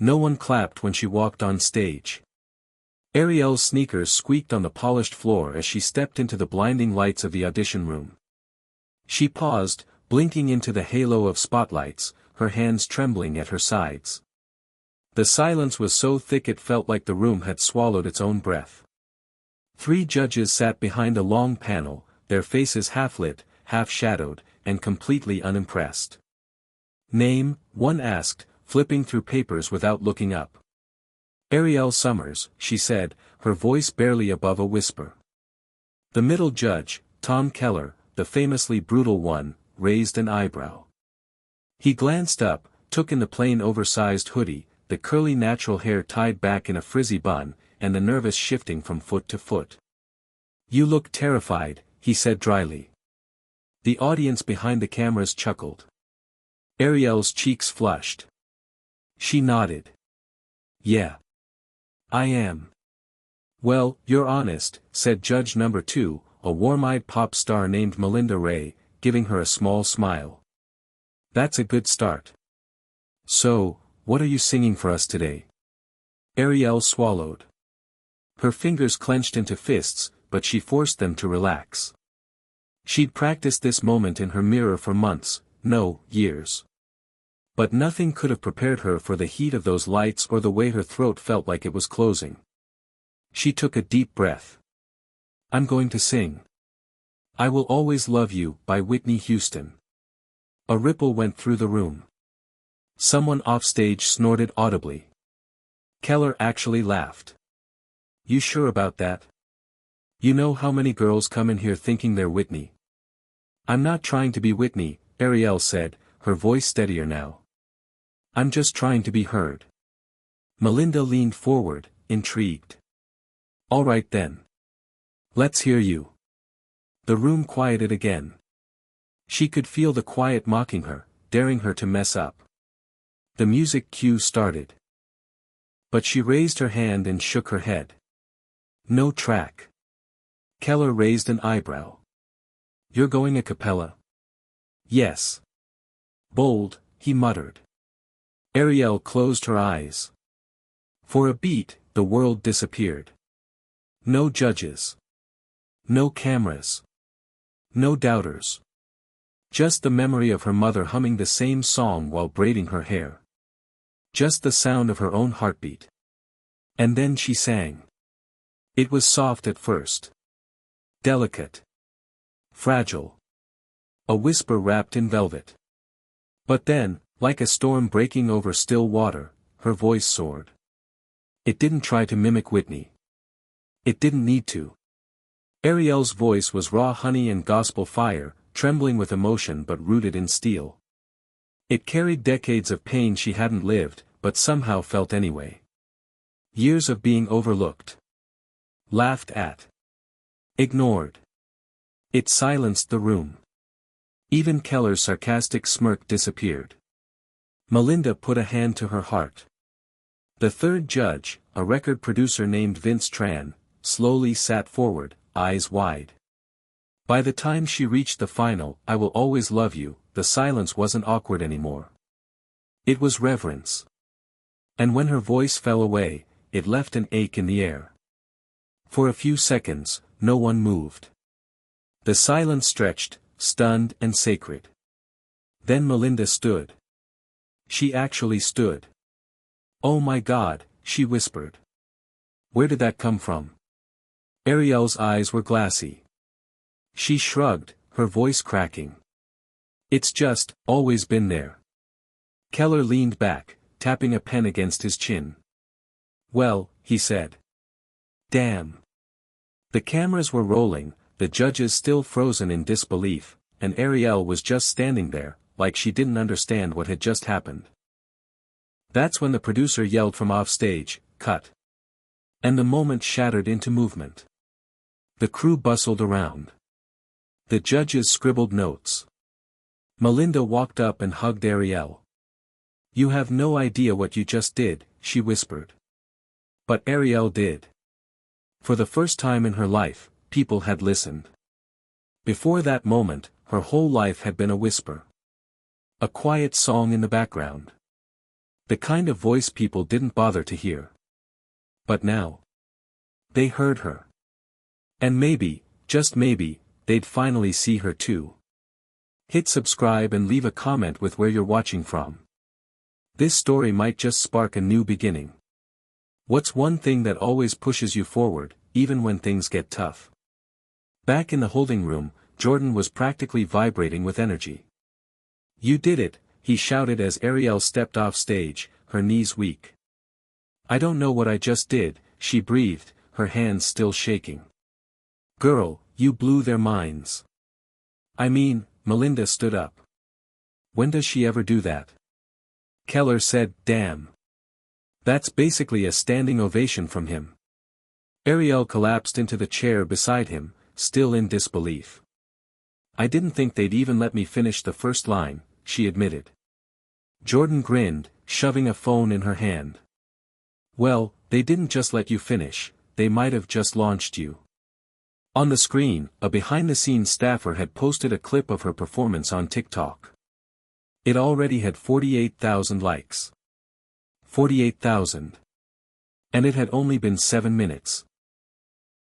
No one clapped when she walked on stage. Ariel's sneakers squeaked on the polished floor as she stepped into the blinding lights of the audition room. She paused, blinking into the halo of spotlights, her hands trembling at her sides. The silence was so thick it felt like the room had swallowed its own breath. 3 judges sat behind a long panel, their faces half-lit, half-shadowed, and completely unimpressed. "Name," one asked, flipping through papers without looking up. "Ariel Summers," she said, her voice barely above a whisper. The middle judge, Tom Keller, the famously brutal one, raised an eyebrow. He glanced up, took in the plain oversized hoodie, the curly natural hair tied back in a frizzy bun, and the nervous shifting from foot to foot. "You look terrified," he said dryly. The audience behind the cameras chuckled. Ariel's cheeks flushed. She nodded. "Yeah. I am." "Well, you're honest," said judge number 2, a warm-eyed pop star named Melinda Ray, giving her a small smile. "That's a good start. So, what are you singing for us today?" Ariel swallowed. Her fingers clenched into fists, but she forced them to relax. She'd practiced this moment in her mirror for months, no, years. But nothing could have prepared her for the heat of those lights or the way her throat felt like it was closing. She took a deep breath. "I'm going to sing 'I Will Always Love You' by Whitney Houston." A ripple went through the room. Someone offstage snorted audibly. Keller actually laughed. "You sure about that? You know how many girls come in here thinking they're Whitney?" "I'm not trying to be Whitney," Ariel said, her voice steadier now. "I'm just trying to be heard." Melinda leaned forward, intrigued. "All right then. Let's hear you." The room quieted again. She could feel the quiet mocking her, daring her to mess up. The music cue started. But she raised her hand and shook her head. "No track." Keller raised an eyebrow. "You're going a cappella?" "Yes." "Bold," he muttered. Ariel closed her eyes. For a beat, the world disappeared. No judges. No cameras. No doubters. Just the memory of her mother humming the same song while braiding her hair. Just the sound of her own heartbeat. And then she sang. It was soft at first. Delicate. Fragile. A whisper wrapped in velvet. But then, like a storm breaking over still water, her voice soared. It didn't try to mimic Whitney. It didn't need to. Ariel's voice was raw honey and gospel fire, trembling with emotion but rooted in steel. It carried decades of pain she hadn't lived, but somehow felt anyway. Years of being overlooked. Laughed at. Ignored. It silenced the room. Even Keller's sarcastic smirk disappeared. Melinda put a hand to her heart. The third judge, a record producer named Vince Tran, slowly sat forward, eyes wide. By the time she reached the final, "I Will Always Love You," the silence wasn't awkward anymore. It was reverence. And when her voice fell away, it left an ache in the air. For a few seconds, no one moved. The silence stretched, stunned and sacred. Then Melinda stood. She actually stood. "Oh my God," she whispered. "Where did that come from?" Ariel's eyes were glassy. She shrugged, her voice cracking. "It's just, always been there." Keller leaned back, tapping a pen against his chin. "Well," he said. "Damn." The cameras were rolling, the judges still frozen in disbelief, and Ariel was just standing there, like she didn't understand what had just happened. That's when the producer yelled from offstage, "Cut." And the moment shattered into movement. The crew bustled around. The judges scribbled notes. Melinda walked up and hugged Ariel. "You have no idea what you just did," she whispered. But Ariel did. For the first time in her life, people had listened. Before that moment, her whole life had been a whisper. A quiet song in the background. The kind of voice people didn't bother to hear. But now, they heard her. And maybe, just maybe, they'd finally see her too. Hit subscribe and leave a comment with where you're watching from. This story might just spark a new beginning. What's one thing that always pushes you forward, even when things get tough? Back in the holding room, Jordan was practically vibrating with energy. "You did it," he shouted as Ariel stepped off stage, her knees weak. "I don't know what I just did," she breathed, her hands still shaking. "Girl, you blew their minds." "I mean," Melinda stood up. "When does she ever do that?" Keller said, "Damn. That's basically a standing ovation from him." Ariel collapsed into the chair beside him, still in disbelief. "I didn't think they'd even let me finish the first line," she admitted. Jordan grinned, shoving a phone in her hand. "Well, they didn't just let you finish, they might have just launched you." On the screen, a behind-the-scenes staffer had posted a clip of her performance on TikTok. It already had 48,000 likes. 48,000. And it had only been 7 minutes.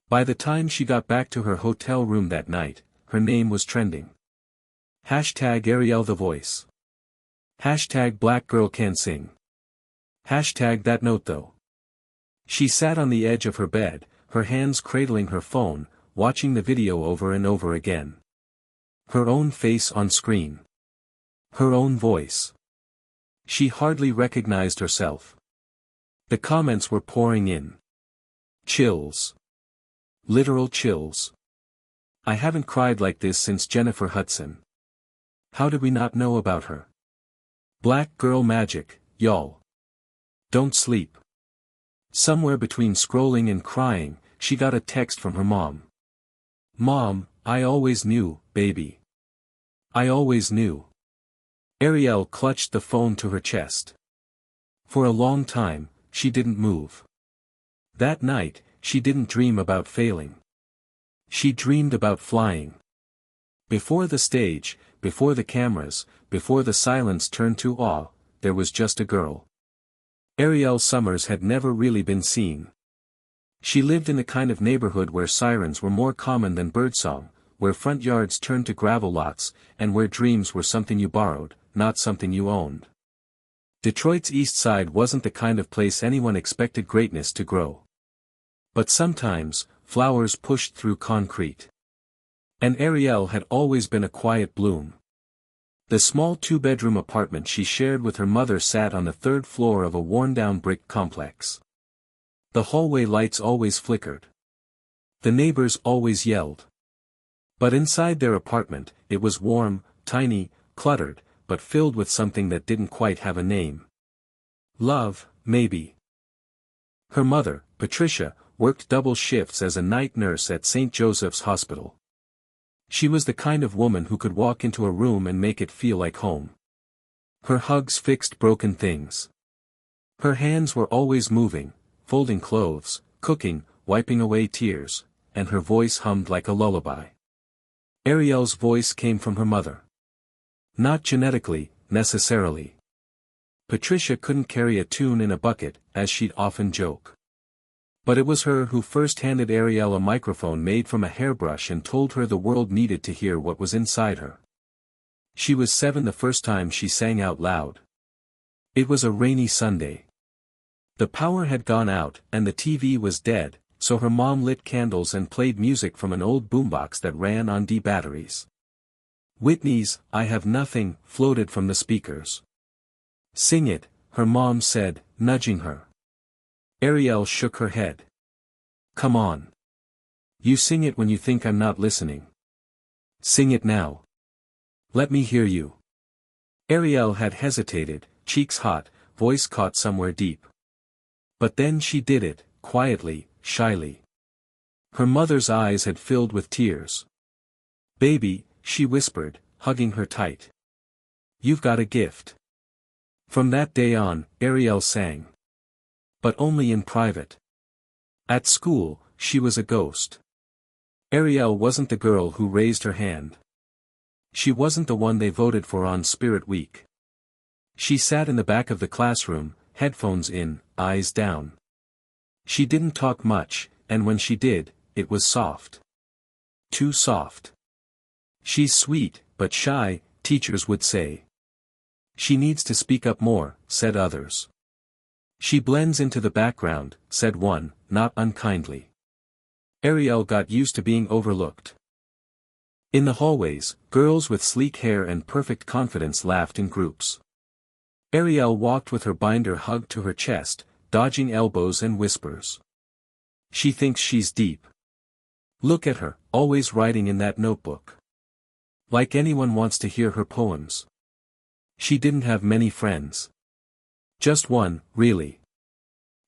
By the time she got back to her hotel room that night, her name was trending. Hashtag Ariel the Voice. Hashtag Black Girl Can Sing. Hashtag That Note Though. She sat on the edge of her bed, her hands cradling her phone, watching the video over and over again. Her own face on screen. Her own voice. She hardly recognized herself. The comments were pouring in. Chills. Literal chills. "I haven't cried like this since Jennifer Hudson. How did we not know about her? Black girl magic, y'all. Don't sleep." Somewhere between scrolling and crying, she got a text from her mom. "Mom, I always knew, baby. I always knew." Ariel clutched the phone to her chest. For a long time, she didn't move. That night, she didn't dream about failing. She dreamed about flying. Before the stage, before the cameras, before the silence turned to awe, there was just a girl. Ariel Summers had never really been seen. She lived in the kind of neighborhood where sirens were more common than birdsong, where front yards turned to gravel lots, and where dreams were something you borrowed, not something you owned. Detroit's East Side wasn't the kind of place anyone expected greatness to grow. But sometimes, flowers pushed through concrete. And Ariel had always been a quiet bloom. The small 2-bedroom apartment she shared with her mother sat on the 3rd floor of a worn-down brick complex. The hallway lights always flickered. The neighbors always yelled. But inside their apartment, it was warm, tiny, cluttered, but filled with something that didn't quite have a name. Love, maybe. Her mother, Patricia, worked double shifts as a night nurse at St. Joseph's Hospital. She was the kind of woman who could walk into a room and make it feel like home. Her hugs fixed broken things. Her hands were always moving, folding clothes, cooking, wiping away tears, and her voice hummed like a lullaby. Ariel's voice came from her mother. Not genetically, necessarily. Patricia couldn't carry a tune in a bucket, as she'd often joke. But it was her who first handed Ariel a microphone made from a hairbrush and told her the world needed to hear what was inside her. She was 7 the first time she sang out loud. It was a rainy Sunday. The power had gone out and the TV was dead, so her mom lit candles and played music from an old boombox that ran on D batteries. Whitney's "I Have Nothing" floated from the speakers. "Sing it," her mom said, nudging her. Ariel shook her head. "Come on. You sing it when you think I'm not listening. Sing it now. Let me hear you." Ariel had hesitated, cheeks hot, voice caught somewhere deep. But then she did it, quietly, shyly. Her mother's eyes had filled with tears. "Baby," she whispered, hugging her tight. "You've got a gift." From that day on, Ariel sang. But only in private. At school, she was a ghost. Ariel wasn't the girl who raised her hand. She wasn't the one they voted for on Spirit Week. She sat in the back of the classroom, headphones in, eyes down. She didn't talk much, and when she did, it was soft. Too soft. She's sweet, but shy, teachers would say. She needs to speak up more, said others. She blends into the background, said one, not unkindly. Ariel got used to being overlooked. In the hallways, girls with sleek hair and perfect confidence laughed in groups. Ariel walked with her binder hugged to her chest, dodging elbows and whispers. She thinks she's deep. Look at her, always writing in that notebook. Like anyone wants to hear her poems. She didn't have many friends. Just one, really.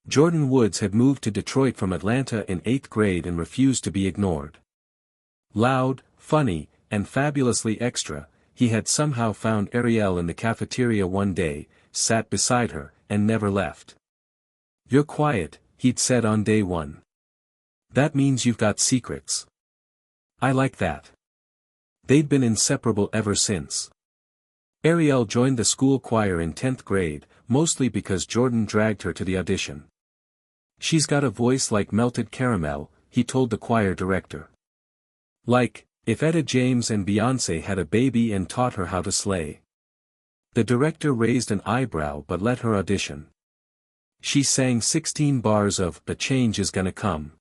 Jordan Woods had moved to Detroit from Atlanta in 8th grade and refused to be ignored. Loud, funny, and fabulously extra, he had somehow found Ariel in the cafeteria one day, sat beside her, and never left. "You're quiet," he'd said on day one. "That means you've got secrets." I like that. They'd been inseparable ever since. Ariel joined the school choir in 10th grade, mostly because Jordan dragged her to the audition. "She's got a voice like melted caramel," he told the choir director. "Like, if Etta James and Beyoncé had a baby and taught her how to slay." The director raised an eyebrow but let her audition. She sang 16 bars of "A Change Is Gonna Come."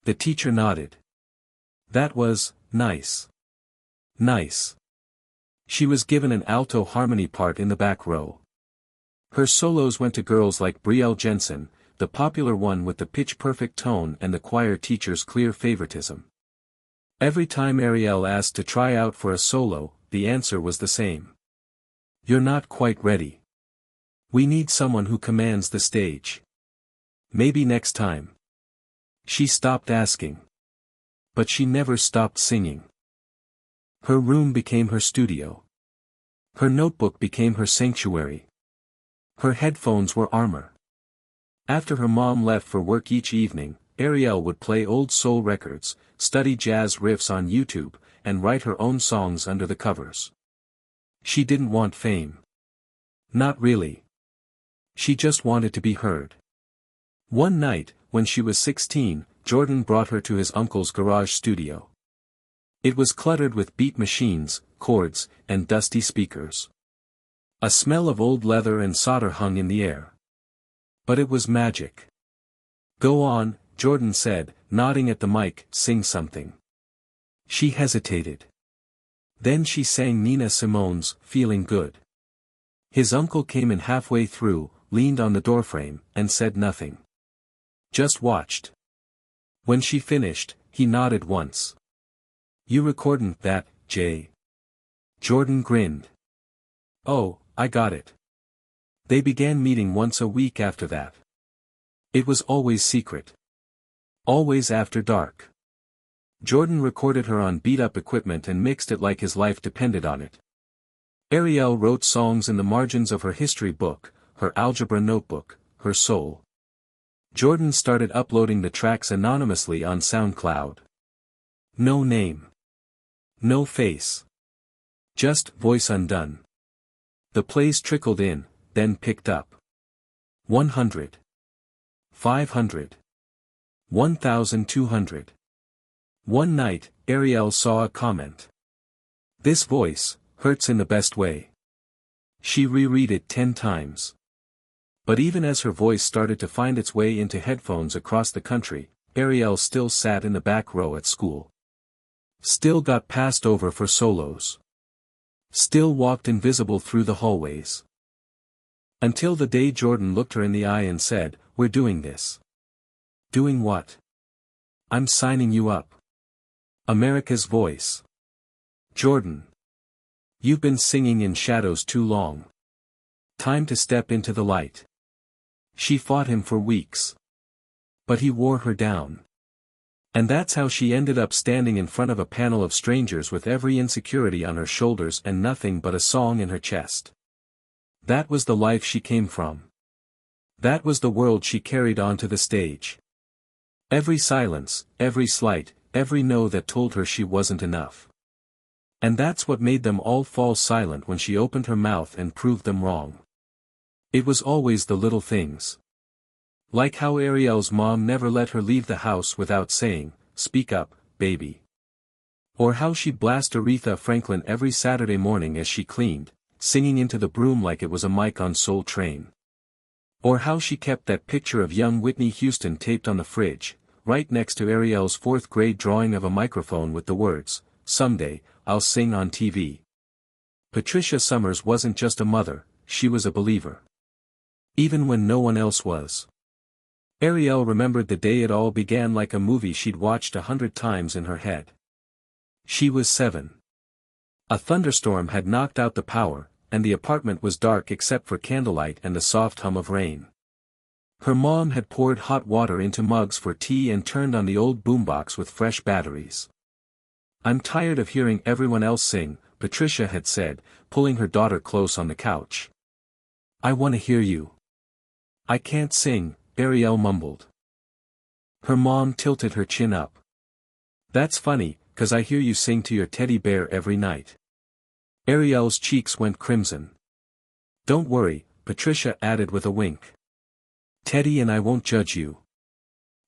The teacher nodded. That was nice. Nice. She was given an alto harmony part in the back row. Her solos went to girls like Brielle Jensen, the popular one with the pitch-perfect tone and the choir teacher's clear favoritism. Every time Ariel asked to try out for a solo, the answer was the same. "You're not quite ready. We need someone who commands the stage. Maybe next time." She stopped asking. But she never stopped singing. Her room became her studio. Her notebook became her sanctuary. Her headphones were armor. After her mom left for work each evening, Ariel would play old soul records, study jazz riffs on YouTube, and write her own songs under the covers. She didn't want fame. Not really. She just wanted to be heard. One night, when she was 16, Jordan brought her to his uncle's garage studio. It was cluttered with beat machines, chords, and dusty speakers. A smell of old leather and solder hung in the air. But it was magic. "Go on," Jordan said, nodding at the mic, "sing something." She hesitated. Then she sang Nina Simone's "Feeling Good." His uncle came in halfway through, leaned on the doorframe, and said nothing. Just watched. When she finished, he nodded once. "You recordin' that, Jay?" Jordan grinned. "Oh, I got it." They began meeting once a week after that. It was always secret. Always after dark. Jordan recorded her on beat-up equipment and mixed it like his life depended on it. Ariel wrote songs in the margins of her history book, her algebra notebook, her soul. Jordan started uploading the tracks anonymously on SoundCloud. No name. No face. Just voice undone. The plays trickled in, then picked up. 100. 500. 1,200. One night, Ariel saw a comment. "This voice hurts in the best way." She reread it 10 times. But even as her voice started to find its way into headphones across the country, Ariel still sat in the back row at school. Still got passed over for solos. Still walked invisible through the hallways. Until the day Jordan looked her in the eye and said, "We're doing this." "Doing what?" "I'm signing you up. America's Voice." "Jordan. You've been singing in shadows too long. Time to step into the light." She fought him for weeks. But he wore her down. And that's how she ended up standing in front of a panel of strangers with every insecurity on her shoulders and nothing but a song in her chest. That was the life she came from. That was the world she carried onto the stage. Every silence, every slight, every no that told her she wasn't enough. And that's what made them all fall silent when she opened her mouth and proved them wrong. It was always the little things. Like how Ariel's mom never let her leave the house without saying, "Speak up, baby." Or how she'd blast Aretha Franklin every Saturday morning as she cleaned, singing into the broom like it was a mic on Soul Train. Or how she kept that picture of young Whitney Houston taped on the fridge, right next to Ariel's fourth-grade drawing of a microphone with the words, "Someday, I'll sing on TV." Patricia Summers wasn't just a mother, she was a believer. Even when no one else was. Ariel remembered the day it all began like a movie she'd watched 100 times in her head. She was 7. A thunderstorm had knocked out the power, and the apartment was dark except for candlelight and the soft hum of rain. Her mom had poured hot water into mugs for tea and turned on the old boombox with fresh batteries. "I'm tired of hearing everyone else sing," Patricia had said, pulling her daughter close on the couch. "I want to hear you." "I can't sing," Ariel mumbled. Her mom tilted her chin up. "That's funny, 'cause I hear you sing to your teddy bear every night." Ariel's cheeks went crimson. "Don't worry," Patricia added with a wink. "Teddy and I won't judge you."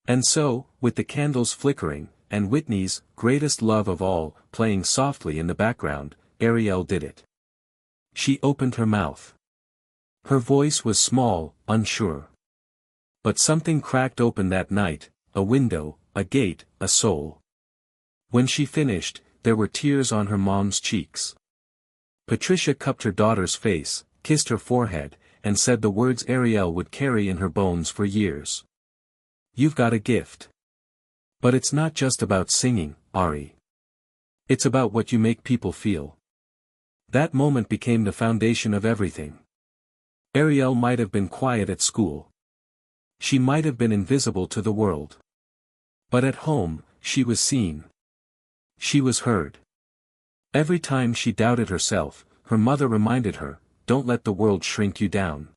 And so, with the candles flickering, and Whitney's "Greatest Love of All" playing softly in the background, Ariel did it. She opened her mouth. Her voice was small, unsure. But something cracked open that night, a window, a gate, a soul. When she finished, there were tears on her mom's cheeks. Patricia cupped her daughter's face, kissed her forehead, and said the words Ariel would carry in her bones for years. "You've got a gift. But it's not just about singing, Ari. It's about what you make people feel." That moment became the foundation of everything. Ariel might have been quiet at school. She might have been invisible to the world. But at home, she was seen. She was heard. Every time she doubted herself, her mother reminded her, "Don't let the world shrink you down.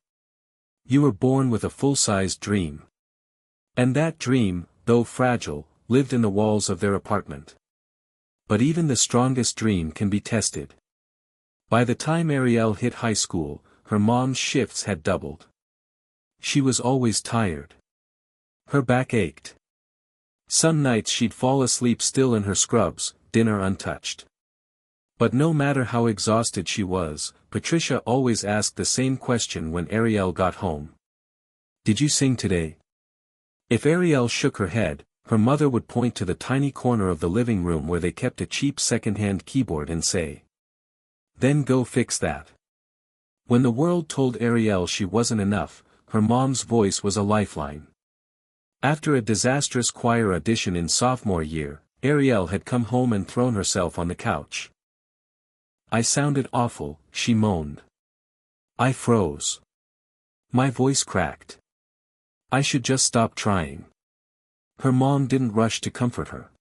You were born with a full-sized dream." And that dream, though fragile, lived in the walls of their apartment. But even the strongest dream can be tested. By the time Ariel hit high school, her mom's shifts had doubled. She was always tired. Her back ached. Some nights she'd fall asleep still in her scrubs, dinner untouched. But no matter how exhausted she was, Patricia always asked the same question when Ariel got home. "Did you sing today?" If Ariel shook her head, her mother would point to the tiny corner of the living room where they kept a cheap second-hand keyboard and say, "Then go fix that." When the world told Ariel she wasn't enough, her mom's voice was a lifeline. After a disastrous choir audition in sophomore year, Ariel had come home and thrown herself on the couch. "I sounded awful," she moaned. "I froze. My voice cracked. I should just stop trying." Her mom didn't rush to comfort her.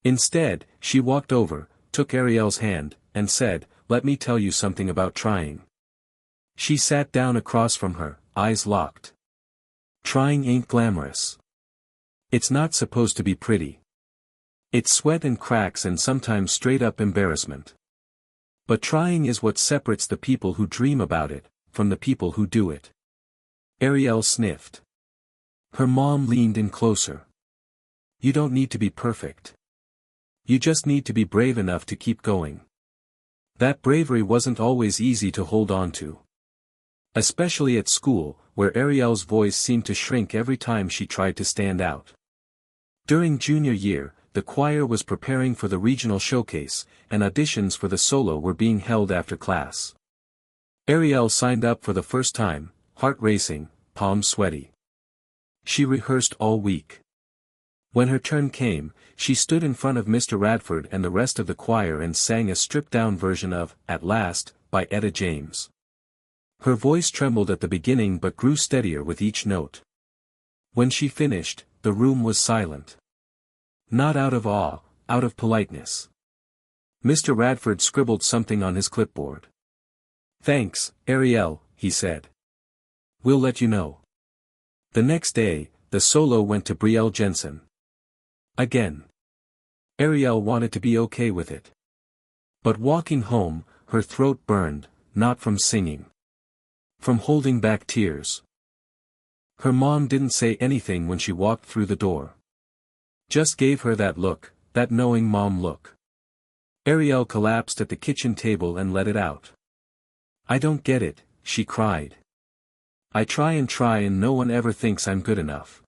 Instead, she walked over, took Ariel's hand, and said, "Let me tell you something about trying." She sat down across from her, eyes locked. "Trying ain't glamorous. It's not supposed to be pretty. It's sweat and cracks and sometimes straight-up embarrassment. But trying is what separates the people who dream about it, from the people who do it." Ariel sniffed. Her mom leaned in closer. "You don't need to be perfect. You just need to be brave enough to keep going." That bravery wasn't always easy to hold on to. Especially at school, where Ariel's voice seemed to shrink every time she tried to stand out. During junior year, the choir was preparing for the regional showcase, and auditions for the solo were being held after class. Ariel signed up for the first time, heart racing, palms sweaty. She rehearsed all week. When her turn came, she stood in front of Mr. Radford and the rest of the choir and sang a stripped-down version of "At Last," by Etta James. Her voice trembled at the beginning but grew steadier with each note. When she finished, the room was silent. Not out of awe, out of politeness. Mr. Radford scribbled something on his clipboard. "Thanks, Ariel," he said. "We'll let you know." The next day, the solo went to Brielle Jensen. Again. Ariel wanted to be okay with it. But walking home, her throat burned, not from singing. From holding back tears. Her mom didn't say anything when she walked through the door. Just gave her that look, that knowing mom look. Ariel collapsed at the kitchen table and let it out. "I don't get it," she cried. "I try and no one ever thinks I'm good enough.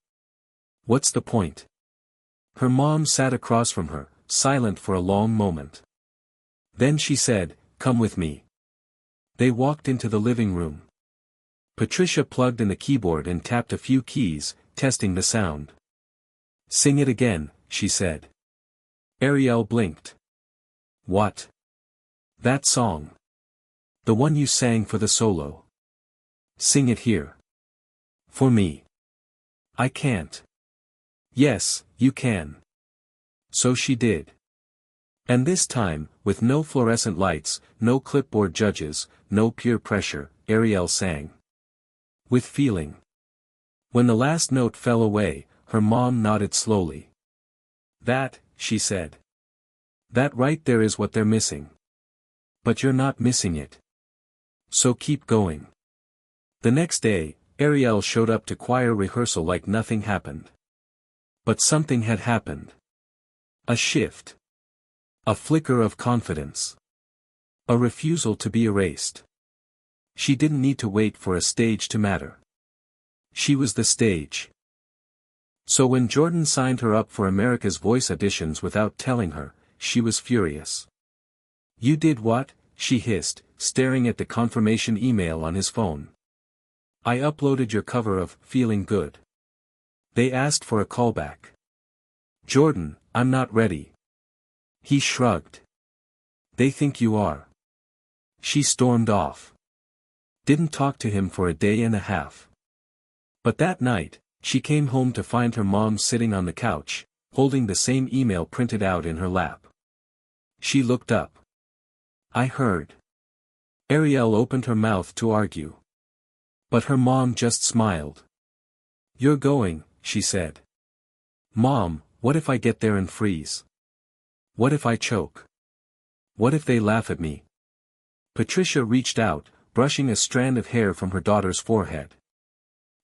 What's the point?" Her mom sat across from her, silent for a long moment. Then she said, "Come with me." They walked into the living room. Patricia plugged in the keyboard and tapped a few keys, testing the sound. "Sing it again," she said. Ariel blinked. "What?" "That song. The one you sang for the solo. Sing it here. For me." "I can't." "Yes, you can." So she did. And this time, with no fluorescent lights, no clipboard judges, no peer pressure, Ariel sang. With feeling. When the last note fell away, her mom nodded slowly. "That," she said. "That right there is what they're missing. But you're not missing it. So keep going." The next day, Ariel showed up to choir rehearsal like nothing happened. But something had happened. A shift. A flicker of confidence. A refusal to be erased. She didn't need to wait for a stage to matter. She was the stage. So when Jordan signed her up for America's Voice auditions without telling her, she was furious. "You did what?" she hissed, staring at the confirmation email on his phone. "I uploaded your cover of Feeling Good. They asked for a callback." "Jordan, I'm not ready." He shrugged. "They think you are." She stormed off. Didn't talk to him for a day and a half. But that night, she came home to find her mom sitting on the couch, holding the same email printed out in her lap. She looked up. "I heard." Ariel opened her mouth to argue. But her mom just smiled. "You're going," she said. "Mom, what if I get there and freeze? What if I choke? What if they laugh at me?" Patricia reached out, brushing a strand of hair from her daughter's forehead.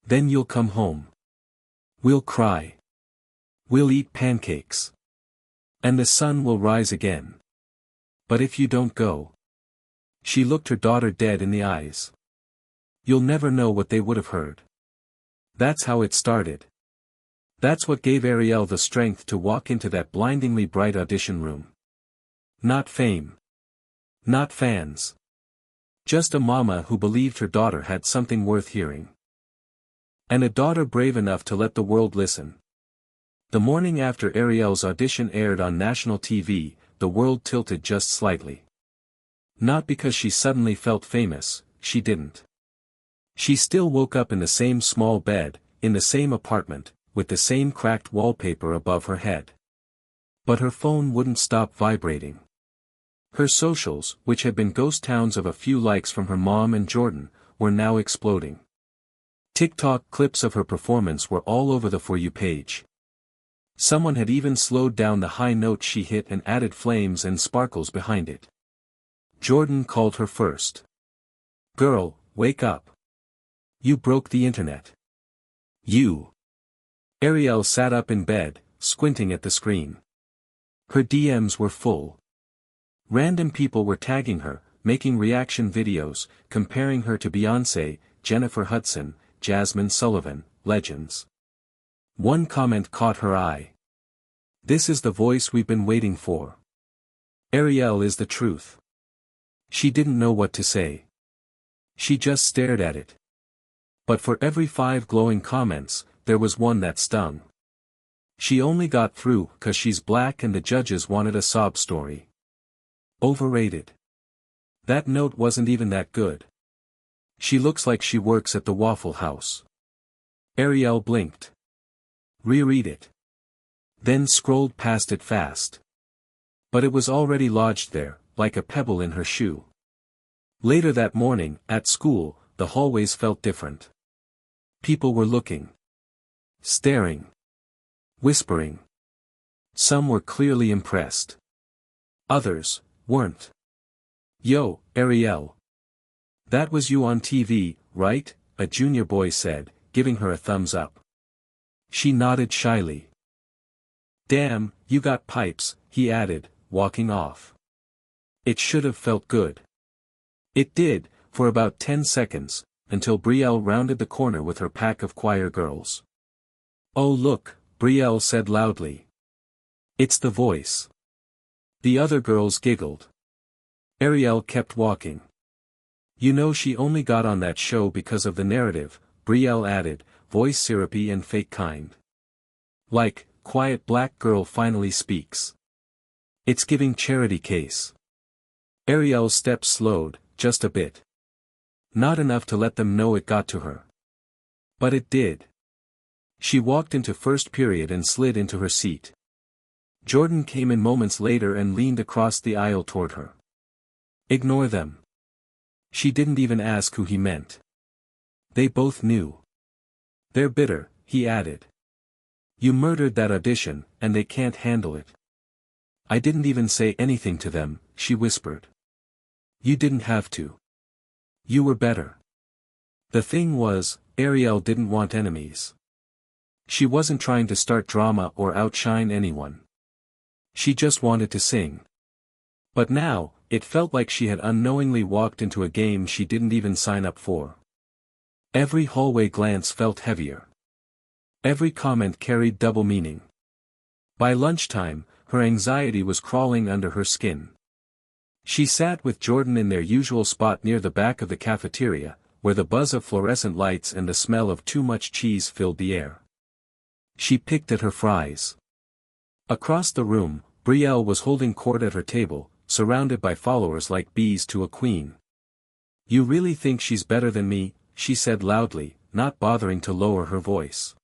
"Then you'll come home. We'll cry. We'll eat pancakes. And the sun will rise again. But if you don't go..." She looked her daughter dead in the eyes. "You'll never know what they would have heard." That's how it started. That's what gave Ariel the strength to walk into that blindingly bright audition room. Not fame. Not fans. Just a mama who believed her daughter had something worth hearing. And a daughter brave enough to let the world listen. The morning after Ariel's audition aired on national TV, the world tilted just slightly. Not because she suddenly felt famous, she didn't. She still woke up in the same small bed, in the same apartment, with the same cracked wallpaper above her head. But her phone wouldn't stop vibrating. Her socials, which had been ghost towns of a few likes from her mom and Jordan, were now exploding. TikTok clips of her performance were all over the For You page. Someone had even slowed down the high note she hit and added flames and sparkles behind it. Jordan called her first. "Girl, wake up. You broke the internet. You." Ariel sat up in bed, squinting at the screen. Her DMs were full. Random people were tagging her, making reaction videos, comparing her to Beyoncé, Jennifer Hudson, Jasmine Sullivan, legends. One comment caught her eye. "This is the voice we've been waiting for. Ariel is the truth." She didn't know what to say. She just stared at it. But for every 5 glowing comments, there was one that stung. She only got through 'cause she's black and the judges wanted a sob story. Overrated. That note wasn't even that good. She looks like she works at the Waffle House. Ariel blinked. Reread it. Then scrolled past it fast. But it was already lodged there, like a pebble in her shoe. Later that morning, at school, the hallways felt different. People were looking. Staring. Whispering. Some were clearly impressed. Others weren't. Yo, Ariel. That was you on TV, right? A junior boy said, giving her a thumbs up. She nodded shyly. Damn, you got pipes, he added, walking off. It should have felt good. It did, for about 10 seconds, until Brielle rounded the corner with her pack of choir girls. Oh look, Brielle said loudly. It's the voice. The other girls giggled. Ariel kept walking. You know she only got on that show because of the narrative, Brielle added, voice syrupy and fake kind. Like, quiet black girl finally speaks. It's giving charity case. Ariel's steps slowed, just a bit. Not enough to let them know it got to her. But it did. She walked into first period and slid into her seat. Jordan came in moments later and leaned across the aisle toward her. Ignore them. She didn't even ask who he meant. They both knew. They're bitter, he added. You murdered that audition, and they can't handle it. I didn't even say anything to them, she whispered. You didn't have to. You were better. The thing was, Ariel didn't want enemies. She wasn't trying to start drama or outshine anyone. She just wanted to sing. But now, it felt like she had unknowingly walked into a game she didn't even sign up for. Every hallway glance felt heavier. Every comment carried double meaning. By lunchtime, her anxiety was crawling under her skin. She sat with Jordan in their usual spot near the back of the cafeteria, where the buzz of fluorescent lights and the smell of too much cheese filled the air. She picked at her fries. Across the room, Brielle was holding court at her table, surrounded by followers like bees to a queen. You really think she's better than me, she said loudly, not bothering to lower her voice.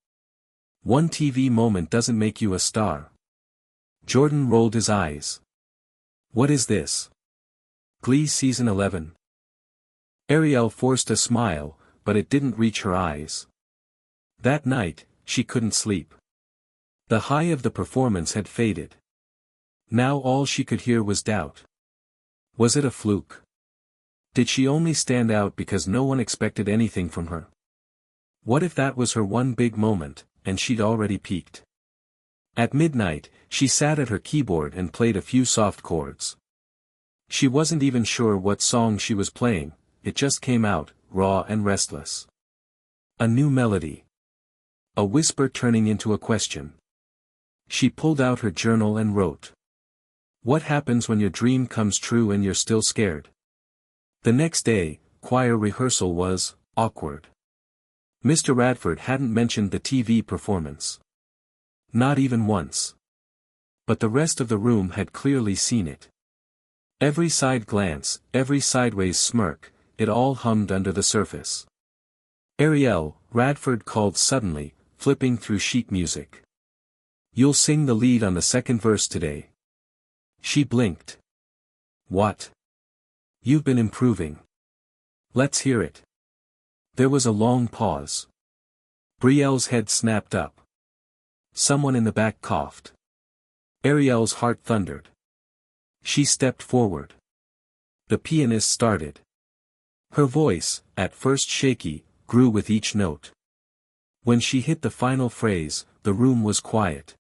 One TV moment doesn't make you a star. Jordan rolled his eyes. What is this? Glee Season 11. Ariel forced a smile, but it didn't reach her eyes. That night, she couldn't sleep. The high of the performance had faded. Now all she could hear was doubt. Was it a fluke? Did she only stand out because no one expected anything from her? What if that was her one big moment, and she'd already peaked? At midnight, she sat at her keyboard and played a few soft chords. She wasn't even sure what song she was playing, it just came out, raw and restless. A new melody. A whisper turning into a question. She pulled out her journal and wrote. What happens when your dream comes true and you're still scared? The next day, choir rehearsal was awkward. Mr. Radford hadn't mentioned the TV performance. Not even once. But the rest of the room had clearly seen it. Every side glance, every sideways smirk, it all hummed under the surface. Ariel, Radford called suddenly, flipping through sheet music. You'll sing the lead on the second verse today. She blinked. What? You've been improving. Let's hear it. There was a long pause. Brielle's head snapped up. Someone in the back coughed. Ariel's heart thundered. She stepped forward. The pianist started. Her voice, at first shaky, grew with each note. When she hit the final phrase, the room was quiet.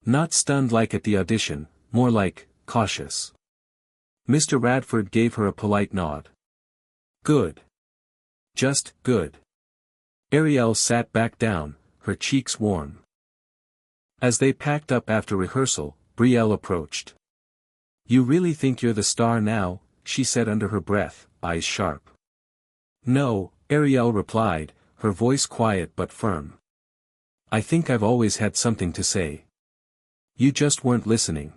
Not stunned like at the audition, more like, cautious. Mr. Radford gave her a polite nod. Good. Just, good. Ariel sat back down, her cheeks warm. As they packed up after rehearsal, Brielle approached. You really think you're the star now, she said under her breath, eyes sharp. No, Ariel replied, her voice quiet but firm. I think I've always had something to say. You just weren't listening.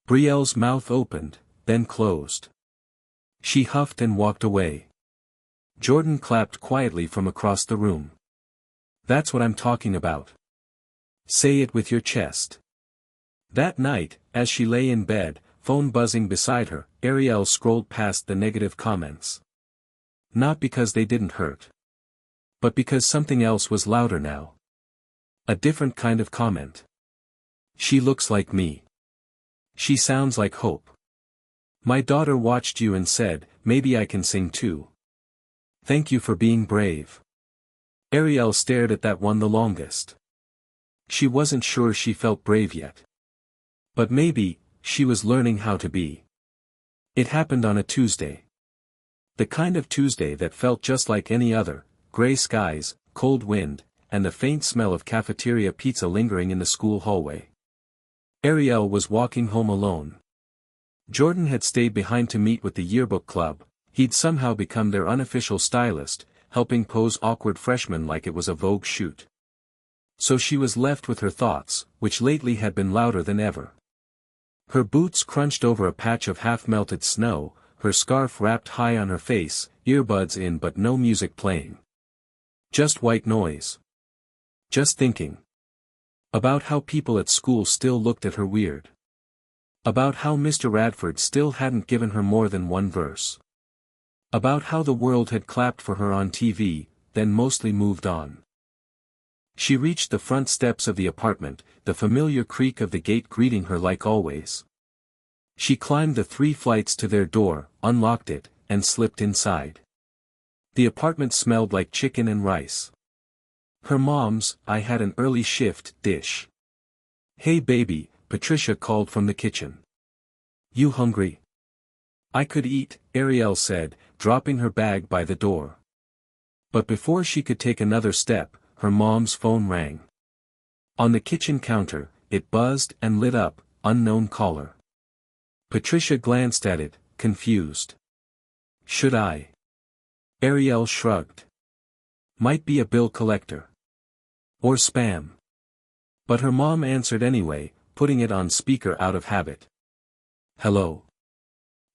Brielle's mouth opened, then closed. She huffed and walked away. Jordan clapped quietly from across the room. That's what I'm talking about. Say it with your chest. That night, as she lay in bed, phone buzzing beside her, Ariel scrolled past the negative comments. Not because they didn't hurt. But because something else was louder now. A different kind of comment. She looks like me. She sounds like hope. My daughter watched you and said, maybe I can sing too. Thank you for being brave. Ariel stared at that one the longest. She wasn't sure she felt brave yet. But maybe, she was learning how to be. It happened on a Tuesday. The kind of Tuesday that felt just like any other, gray skies, cold wind, and the faint smell of cafeteria pizza lingering in the school hallway. Ariel was walking home alone. Jordan had stayed behind to meet with the yearbook club. He'd somehow become their unofficial stylist, helping pose awkward freshmen like it was a Vogue shoot. So she was left with her thoughts, which lately had been louder than ever. Her boots crunched over a patch of half-melted snow, her scarf wrapped high on her face, earbuds in but no music playing. Just white noise. Just thinking. About how people at school still looked at her weird. About how Mr. Radford still hadn't given her more than one verse. About how the world had clapped for her on TV, then mostly moved on. She reached the front steps of the apartment, the familiar creak of the gate greeting her like always. She climbed the 3 flights to their door, unlocked it, and slipped inside. The apartment smelled like chicken and rice. Her mom's "I had an early shift" dish. "Hey baby," Patricia called from the kitchen. "You hungry?" "I could eat," Ariel said, dropping her bag by the door. But before she could take another step, her mom's phone rang. On the kitchen counter, it buzzed and lit up, unknown caller. Patricia glanced at it, confused. "Should I?" Ariel shrugged. "Might be a bill collector. Or spam." But her mom answered anyway, putting it on speaker out of habit. "Hello."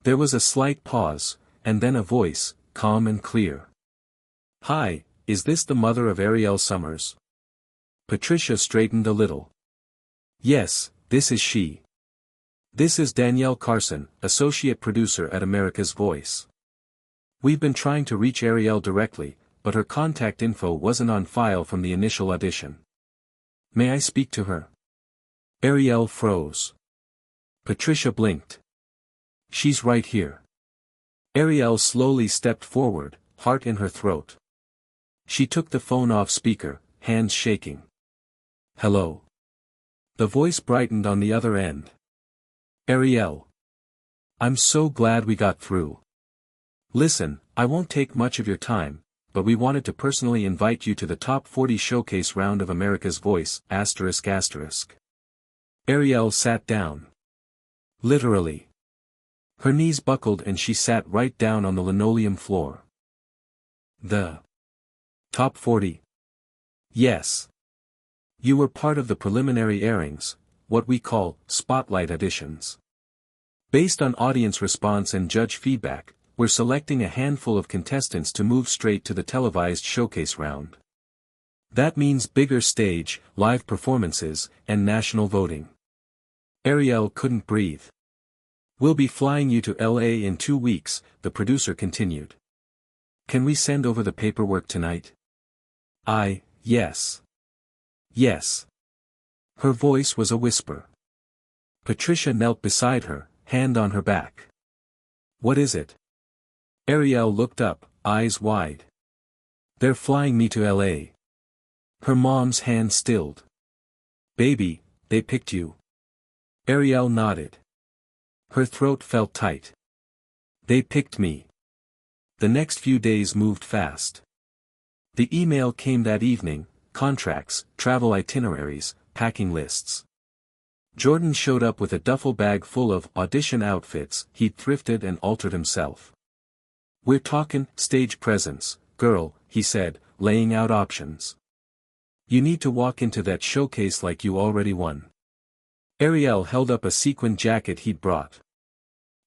There was a slight pause, and then a voice, calm and clear. "Hi, is this the mother of Ariel Summers?" Patricia straightened a little. "Yes, this is she. This is Danielle Carson, associate producer at America's Voice. We've been trying to reach Ariel directly, but her contact info wasn't on file from the initial audition. May I speak to her?" Ariel froze. Patricia blinked. "She's right here." Ariel slowly stepped forward, heart in her throat. She took the phone off speaker, hands shaking. "Hello." The voice brightened on the other end. "Ariel. I'm so glad we got through. Listen, I won't take much of your time, but we wanted to personally invite you to the Top 40 Showcase round of America's Voice, ****. Ariel sat down. Literally. Her knees buckled and she sat right down on the linoleum floor. "The Top 40? Yes. You were part of the preliminary airings, what we call spotlight auditions. Based on audience response and judge feedback, we're selecting a handful of contestants to move straight to the televised showcase round. That means bigger stage, live performances, and national voting." Ariel couldn't breathe. "We'll be flying you to LA in 2 weeks, the producer continued. Can we send over the paperwork tonight?" Yes. Yes. Her voice was a whisper. Patricia knelt beside her, hand on her back. "What is it?" Ariel looked up, eyes wide. "They're flying me to LA. Her mom's hand stilled. "Baby, they picked you." Ariel nodded. Her throat felt tight. "They picked me." The next few days moved fast. The email came that evening, contracts, travel itineraries, packing lists. Jordan showed up with a duffel bag full of audition outfits he'd thrifted and altered himself. "We're talking stage presence, girl," he said, laying out options. "You need to walk into that showcase like you already won." Ariel held up a sequin jacket he'd brought.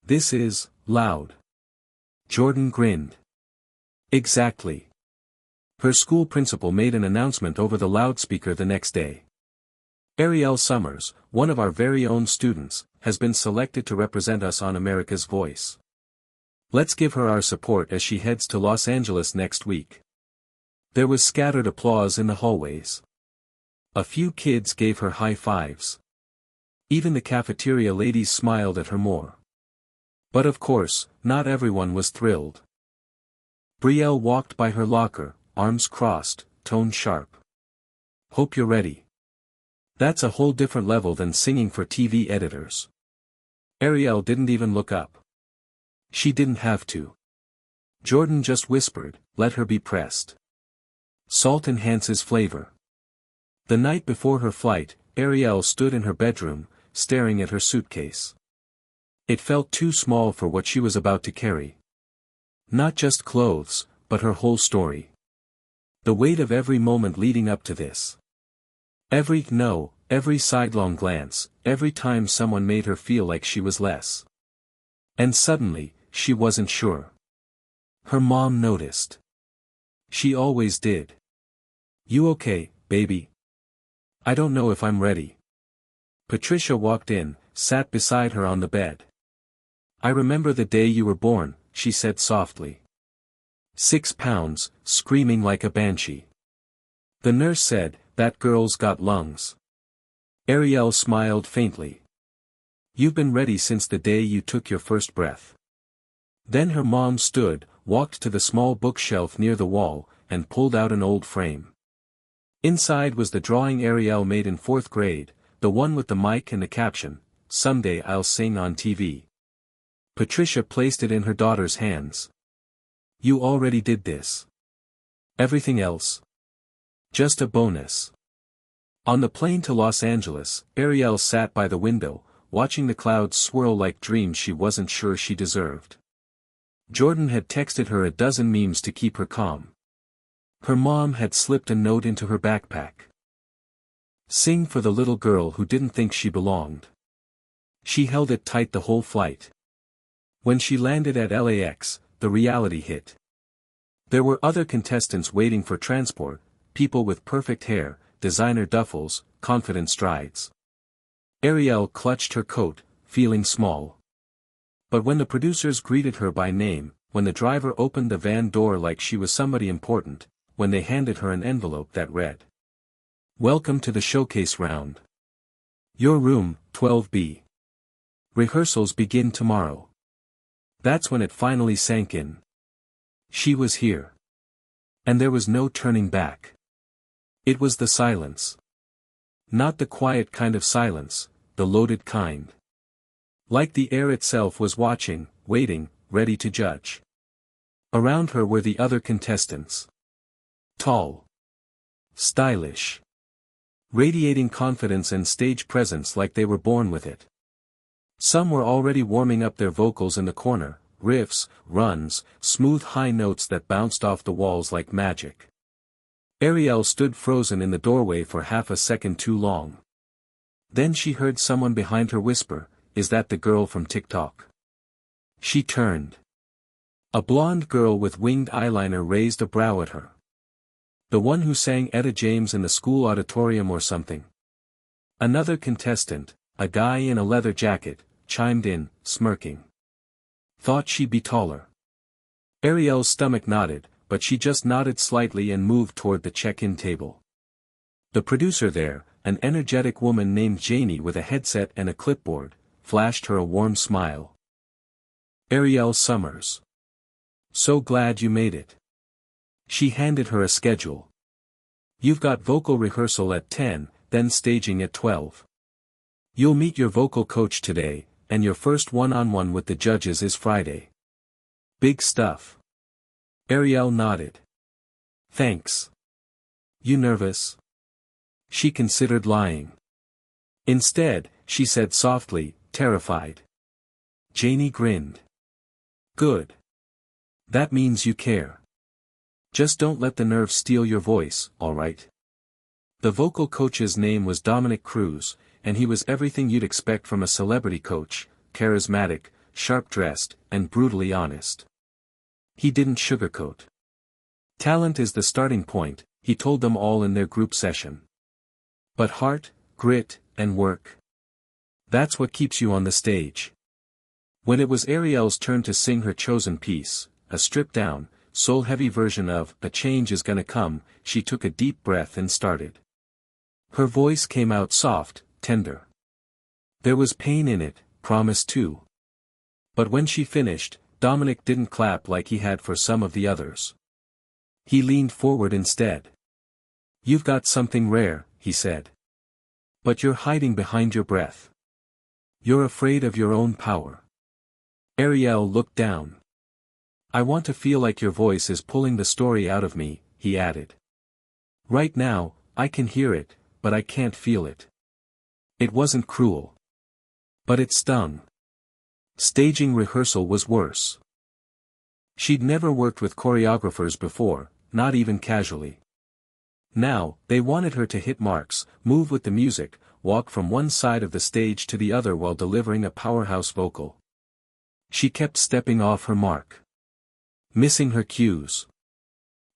"This is loud." Jordan grinned. "Exactly." Her school principal made an announcement over the loudspeaker the next day. "Ariel Summers, one of our very own students, has been selected to represent us on America's Voice. Let's give her our support as she heads to Los Angeles next week." There was scattered applause in the hallways. A few kids gave her high fives. Even the cafeteria ladies smiled at her more. But of course, not everyone was thrilled. Brielle walked by her locker, arms crossed, tone sharp. Hope you're ready. That's a whole different level than singing for TV editors. Ariel didn't even look up. She didn't have to. Jordan just whispered, let her be pressed. Salt enhances flavor. The night before her flight, Ariel stood in her bedroom, staring at her suitcase. It felt too small for what she was about to carry. Not just clothes, but her whole story. The weight of every moment leading up to this. Every no, every sidelong glance, every time someone made her feel like she was less. And suddenly, she wasn't sure. Her mom noticed. She always did. You okay, baby? I don't know if I'm ready. Patricia walked in, sat beside her on the bed. I remember the day you were born, she said softly. 6 pounds, screaming like a banshee. The nurse said, that girl's got lungs. Ariel smiled faintly. You've been ready since the day you took your first breath. Then her mom stood, walked to the small bookshelf near the wall, and pulled out an old frame. Inside was the drawing Ariel made in 4th grade, the one with the mic and the caption, Someday I'll sing on TV. Patricia placed it in her daughter's hands. You already did this. Everything else? Just a bonus. On the plane to Los Angeles, Ariel sat by the window, watching the clouds swirl like dreams she wasn't sure she deserved. Jordan had texted her a dozen memes to keep her calm. Her mom had slipped a note into her backpack. Sing for the little girl who didn't think she belonged. She held it tight the whole flight. When she landed at LAX, the reality hit. There were other contestants waiting for transport, people with perfect hair, designer duffels, confident strides. Ariel clutched her coat, feeling small. But when the producers greeted her by name, when the driver opened the van door like she was somebody important, when they handed her an envelope that read, Welcome to the showcase round. Your room, 12B. Rehearsals begin tomorrow. That's when it finally sank in. She was here. And there was no turning back. It was the silence. Not the quiet kind of silence, the loaded kind. Like the air itself was watching, waiting, ready to judge. Around her were the other contestants. Tall. Stylish. Radiating confidence and stage presence like they were born with it. Some were already warming up their vocals in the corner, riffs, runs, smooth high notes that bounced off the walls like magic. Ariel stood frozen in the doorway for half a second too long. Then she heard someone behind her whisper, Is that the girl from TikTok? She turned. A blonde girl with winged eyeliner raised a brow at her. The one who sang Etta James in the school auditorium or something. Another contestant, a guy in a leather jacket, chimed in, smirking. Thought she'd be taller. Ariel's stomach nodded, but she just nodded slightly and moved toward the check-in table. The producer there, an energetic woman named Janie with a headset and a clipboard, flashed her a warm smile. Ariel Summers. So glad you made it. She handed her a schedule. You've got vocal rehearsal at 10, then staging at 12. You'll meet your vocal coach today, and your first one-on-one with the judges is Friday. Big stuff. Ariel nodded. Thanks. You nervous? She considered lying. Instead, she said softly, terrified. Janie grinned. Good. That means you care. Just don't let the nerves steal your voice, all right? The vocal coach's name was Dominic Cruz, and he was everything you'd expect from a celebrity coach, charismatic, sharp-dressed, and brutally honest. He didn't sugarcoat. Talent is the starting point, he told them all in their group session. But heart, grit, and work. That's what keeps you on the stage. When it was Ariel's turn to sing her chosen piece, a stripped-down, soul-heavy version of A Change Is Gonna Come, she took a deep breath and started. Her voice came out soft, tender. There was pain in it, promise too. But when she finished, Dominic didn't clap like he had for some of the others. He leaned forward instead. "You've got something rare," he said. "But you're hiding behind your breath. You're afraid of your own power." Ariel looked down. "I want to feel like your voice is pulling the story out of me," he added. "Right now, I can hear it, but I can't feel it." It wasn't cruel. But it stung. Staging rehearsal was worse. She'd never worked with choreographers before, not even casually. Now, they wanted her to hit marks, move with the music, walk from one side of the stage to the other while delivering a powerhouse vocal. She kept stepping off her mark. Missing her cues.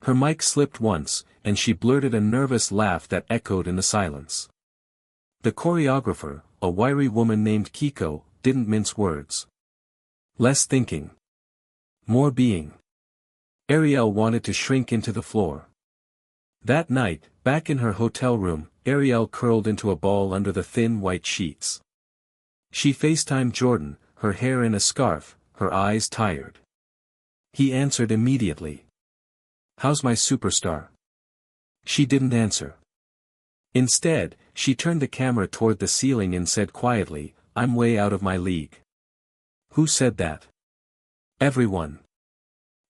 Her mic slipped once, and she blurted a nervous laugh that echoed in the silence. The choreographer, a wiry woman named Kiko, didn't mince words. Less thinking. More being. Ariel wanted to shrink into the floor. That night, back in her hotel room, Ariel curled into a ball under the thin white sheets. She FaceTimed Jordan, her hair in a scarf, her eyes tired. He answered immediately. "How's my superstar?" She didn't answer. Instead, she turned the camera toward the ceiling and said quietly, "I'm way out of my league." "Who said that?" "Everyone."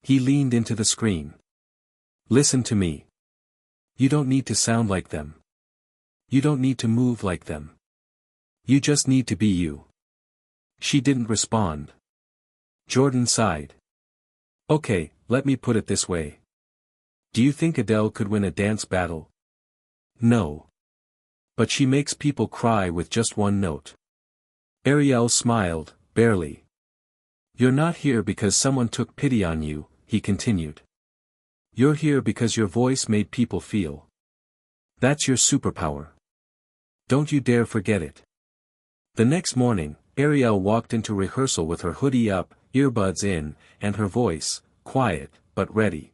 He leaned into the screen. "Listen to me. You don't need to sound like them. You don't need to move like them. You just need to be you." She didn't respond. Jordan sighed. "Okay, let me put it this way. Do you think Adele could win a dance battle?" "No. But she makes people cry with just one note." Ariel smiled, barely. "You're not here because someone took pity on you," he continued. "You're here because your voice made people feel. That's your superpower. Don't you dare forget it." The next morning, Ariel walked into rehearsal with her hoodie up, earbuds in, and her voice, quiet, but ready.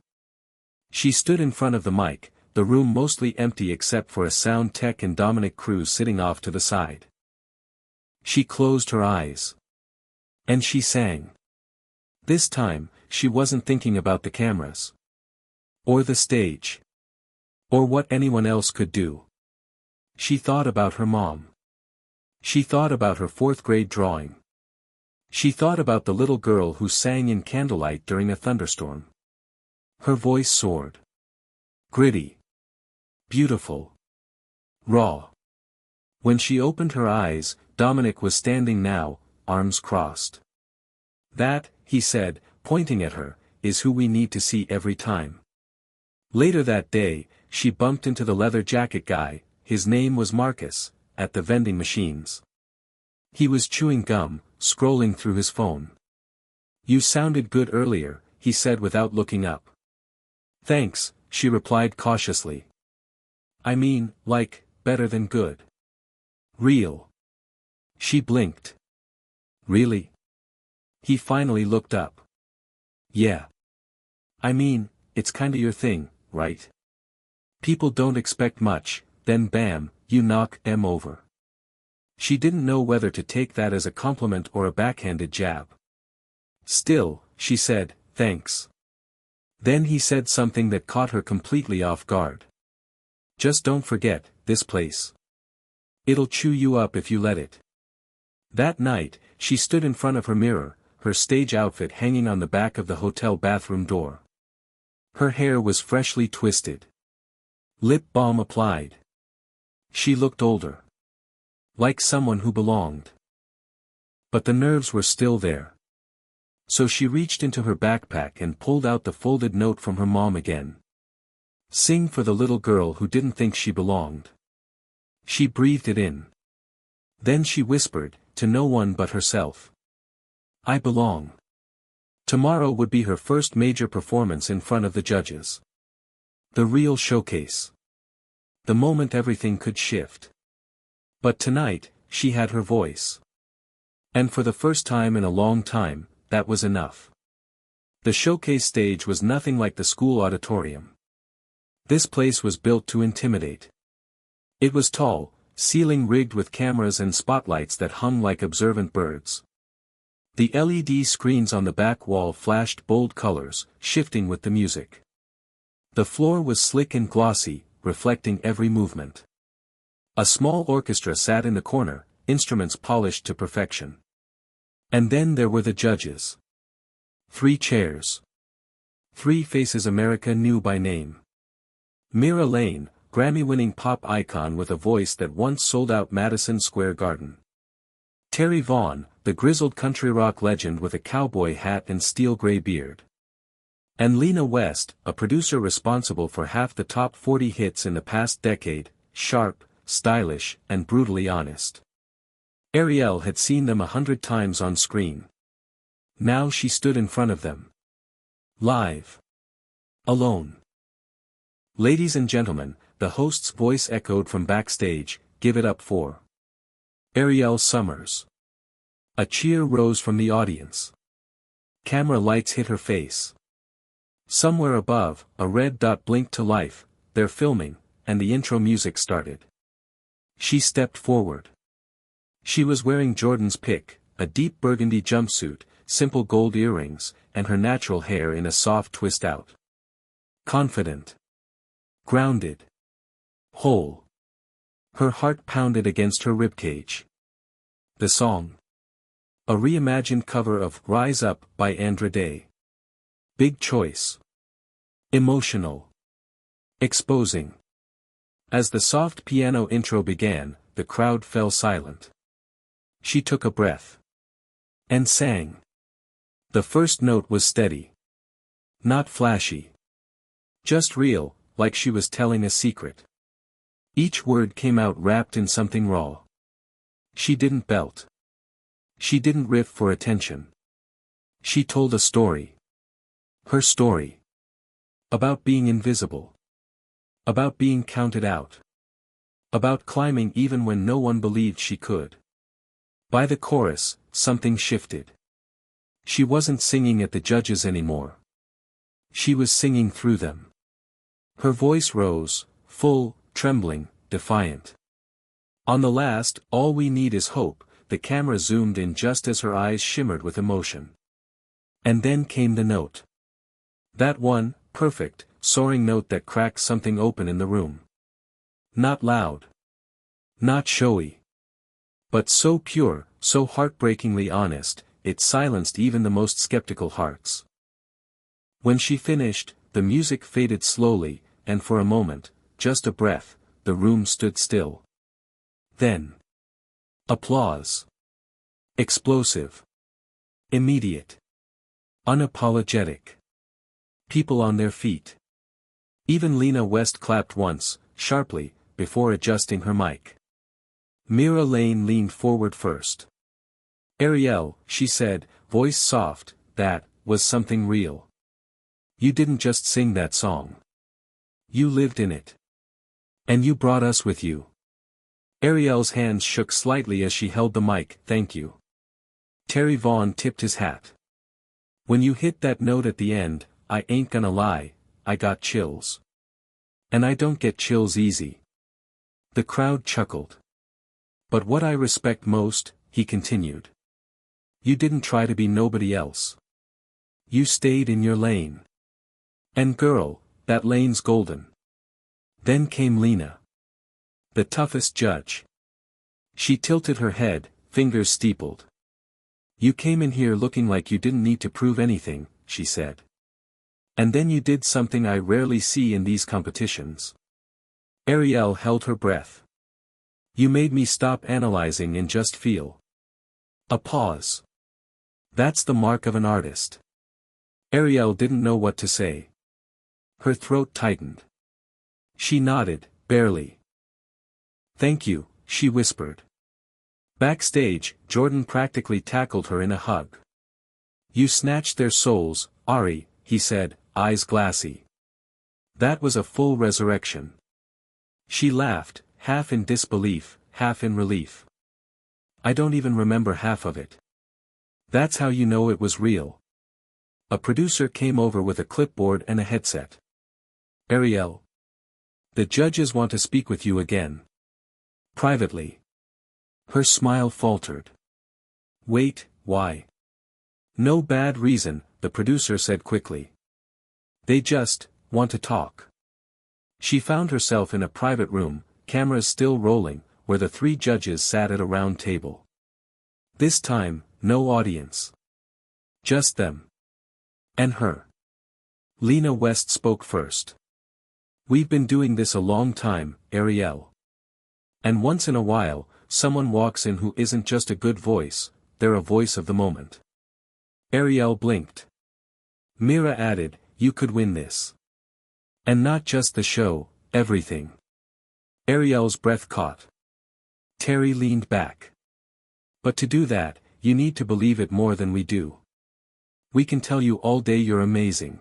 She stood in front of the mic, the room mostly empty except for a sound tech and Dominic Cruz sitting off to the side. She closed her eyes. And she sang. This time, she wasn't thinking about the cameras. Or the stage. Or what anyone else could do. She thought about her mom. She thought about her fourth-grade drawing. She thought about the little girl who sang in candlelight during a thunderstorm. Her voice soared. Gritty. Beautiful. Raw. When she opened her eyes, Dominic was standing now, arms crossed. "That," he said, pointing at her, "is who we need to see every time." Later that day, she bumped into the leather jacket guy, his name was Marcus, at the vending machines. He was chewing gum, scrolling through his phone. "You sounded good earlier," he said without looking up. "Thanks," she replied cautiously. "I mean, like, better than good." "Real." She blinked. "Really?" He finally looked up. "Yeah. I mean, it's kinda your thing, right? People don't expect much, then bam, you knock them over." She didn't know whether to take that as a compliment or a backhanded jab. "Still," she said, "thanks." Then he said something that caught her completely off guard. "Just don't forget, this place. It'll chew you up if you let it." That night, she stood in front of her mirror, her stage outfit hanging on the back of the hotel bathroom door. Her hair was freshly twisted. Lip balm applied. She looked older. Like someone who belonged. But the nerves were still there. So she reached into her backpack and pulled out the folded note from her mom again. "Sing for the little girl who didn't think she belonged." She breathed it in. Then she whispered, to no one but herself. "I belong." Tomorrow would be her first major performance in front of the judges. The real showcase. The moment everything could shift. But tonight, she had her voice. And for the first time in a long time, that was enough. The showcase stage was nothing like the school auditorium. This place was built to intimidate. It was tall, ceiling rigged with cameras and spotlights that hung like observant birds. The LED screens on the back wall flashed bold colors, shifting with the music. The floor was slick and glossy, reflecting every movement. A small orchestra sat in the corner, instruments polished to perfection. And then there were the judges. 3 chairs. 3 faces America knew by name. Mira Lane, Grammy-winning pop icon with a voice that once sold out Madison Square Garden. Terry Vaughn, the grizzled country rock legend with a cowboy hat and steel gray beard. And Lena West, a producer responsible for half the top 40 hits in the past decade, sharp, stylish, and brutally honest. Ariel had seen them 100 times on screen. Now she stood in front of them. Live. Alone. Ladies and gentlemen, the host's voice echoed from backstage, give it up for Ariel Summers. A cheer rose from the audience. Camera lights hit her face. Somewhere above, a red dot blinked to life, they're filming, and the intro music started. She stepped forward. She was wearing Jordan's pick, a deep burgundy jumpsuit, simple gold earrings, and her natural hair in a soft twist out. Confident. Grounded. Whole. Her heart pounded against her ribcage. The song. A reimagined cover of Rise Up by Andra Day. Big choice. Emotional. Exposing. As the soft piano intro began, the crowd fell silent. She took a breath. And sang. The first note was steady. Not flashy. Just real, like she was telling a secret. Each word came out wrapped in something raw. She didn't belt. She didn't riff for attention. She told a story. Her story. About being invisible. About being counted out. About climbing even when no one believed she could. By the chorus, something shifted. She wasn't singing at the judges anymore. She was singing through them. Her voice rose, full, trembling, defiant. On the last, All We Need Is Hope, the camera zoomed in just as her eyes shimmered with emotion. And then came the note. That one, perfect, soaring note that cracked something open in the room. Not loud. Not showy. But so pure, so heartbreakingly honest, it silenced even the most skeptical hearts. When she finished, the music faded slowly, and for a moment, just a breath, the room stood still. Then. Applause. Explosive. Immediate. Unapologetic. People on their feet. Even Lena West clapped once, sharply, before adjusting her mic. Mira Lane leaned forward first. Ariel, she said, voice soft, that was something real. You didn't just sing that song. You lived in it. And you brought us with you. Ariel's hands shook slightly as she held the mic, thank you. Terry Vaughn tipped his hat. When you hit that note at the end, I ain't gonna lie, I got chills. And I don't get chills easy. The crowd chuckled. But what I respect most, he continued. You didn't try to be nobody else. You stayed in your lane. And girl, that lane's golden. Then came Lena. The toughest judge. She tilted her head, fingers steepled. You came in here looking like you didn't need to prove anything, she said. And then you did something I rarely see in these competitions. Ariel held her breath. You made me stop analyzing and just feel. A pause. That's the mark of an artist. Ariel didn't know what to say. Her throat tightened. She nodded, barely. Thank you, she whispered. Backstage, Jordan practically tackled her in a hug. You snatched their souls, Ari, he said, eyes glassy. That was a full resurrection. She laughed, half in disbelief, half in relief. I don't even remember half of it. That's how you know it was real. A producer came over with a clipboard and a headset. Ariel. The judges want to speak with you again. Privately. Her smile faltered. Wait, why? No bad reason, the producer said quickly. They just want to talk. She found herself in a private room, cameras still rolling, where the three judges sat at a round table. This time, no audience. Just them. And her. Lena West spoke first. We've been doing this a long time, Ariel. And once in a while, someone walks in who isn't just a good voice, they're a voice of the moment. Ariel blinked. Mira added, you could win this. And not just the show, everything. Ariel's breath caught. Terry leaned back. But to do that, you need to believe it more than we do. We can tell you all day you're amazing.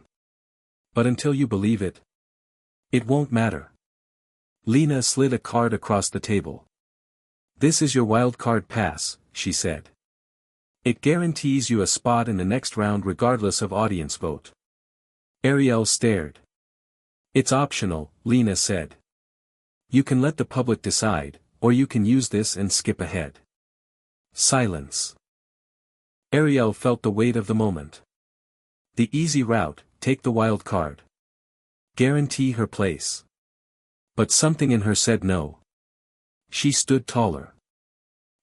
But until you believe it, it won't matter. Lena slid a card across the table. This is your wild card pass, she said. It guarantees you a spot in the next round regardless of audience vote. Ariel stared. It's optional, Lena said. You can let the public decide, or you can use this and skip ahead. Silence. Ariel felt the weight of the moment. The easy route, take the wild card. Guarantee her place. But something in her said no. She stood taller.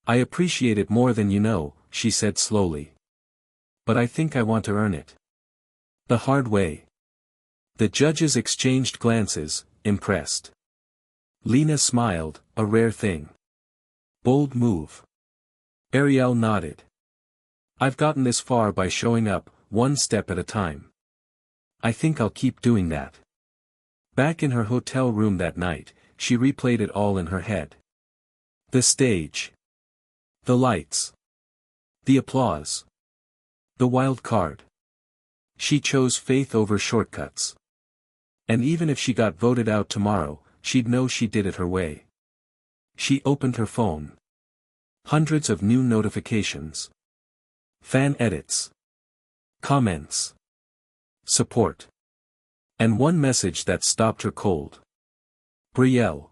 I appreciate it more than you know, she said slowly. But I think I want to earn it. The hard way. The judges exchanged glances, impressed. Lena smiled, a rare thing. Bold move. Ariel nodded. I've gotten this far by showing up, one step at a time. I think I'll keep doing that. Back in her hotel room that night, she replayed it all in her head. The stage. The lights. The applause. The wild card. She chose faith over shortcuts. And even if she got voted out tomorrow, she'd know she did it her way. She opened her phone. Hundreds of new notifications. Fan edits. Comments. Support. And one message that stopped her cold. Brielle.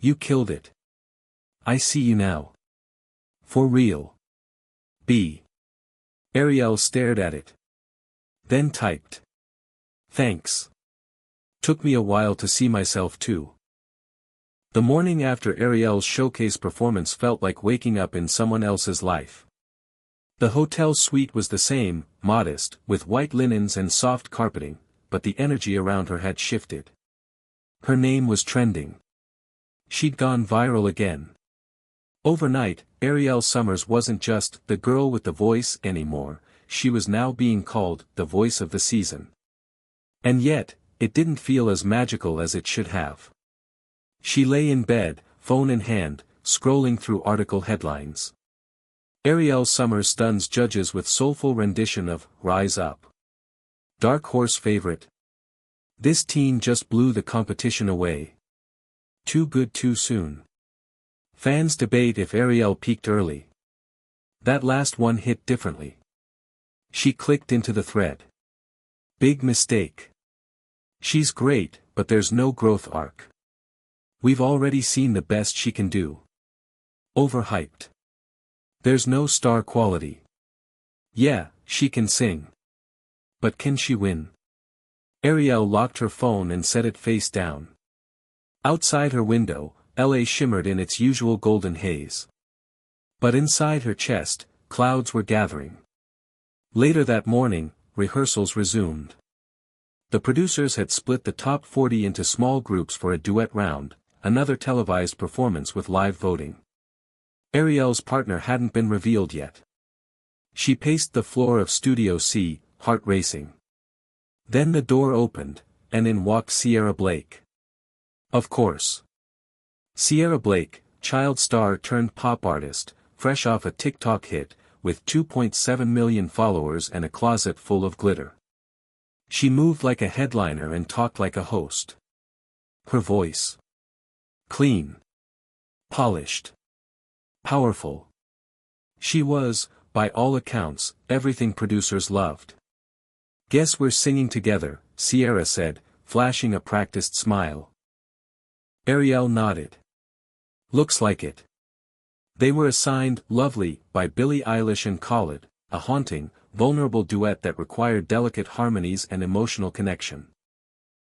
You killed it. I see you now. For real. B. Ariel stared at it. Then typed. Thanks. Took me a while to see myself too. The morning after Ariel's showcase performance felt like waking up in someone else's life. The hotel suite was the same, modest, with white linens and soft carpeting, but the energy around her had shifted. Her name was trending. She'd gone viral again. Overnight, Ariel Summers wasn't just the girl with the voice anymore, she was now being called the voice of the season. And yet, it didn't feel as magical as it should have. She lay in bed, phone in hand, scrolling through article headlines. Ariel Summers stuns judges with soulful rendition of Rise Up. Dark horse favorite. This teen just blew the competition away. Too good too soon. Fans debate if Ariel peaked early. That last one hit differently. She clicked into the thread. Big mistake. She's great, but there's no growth arc. We've already seen the best she can do. Overhyped. There's no star quality. Yeah, she can sing. But can she win? Ariel locked her phone and set it face down. Outside her window, LA shimmered in its usual golden haze. But inside her chest, clouds were gathering. Later that morning, rehearsals resumed. The producers had split the top 40 into small groups for a duet round, another televised performance with live voting. Ariel's partner hadn't been revealed yet. She paced the floor of Studio C, heart racing. Then the door opened, and in walked Sierra Blake. Of course. Sierra Blake, child star turned pop artist, fresh off a TikTok hit, with 2.7 million followers and a closet full of glitter. She moved like a headliner and talked like a host. Her voice. Clean. Polished. Powerful. She was, by all accounts, everything producers loved. Guess we're singing together, Sierra said, flashing a practiced smile. Ariel nodded. Looks like it. They were assigned Lovely by Billie Eilish and Khalid, a haunting, vulnerable duet that required delicate harmonies and emotional connection.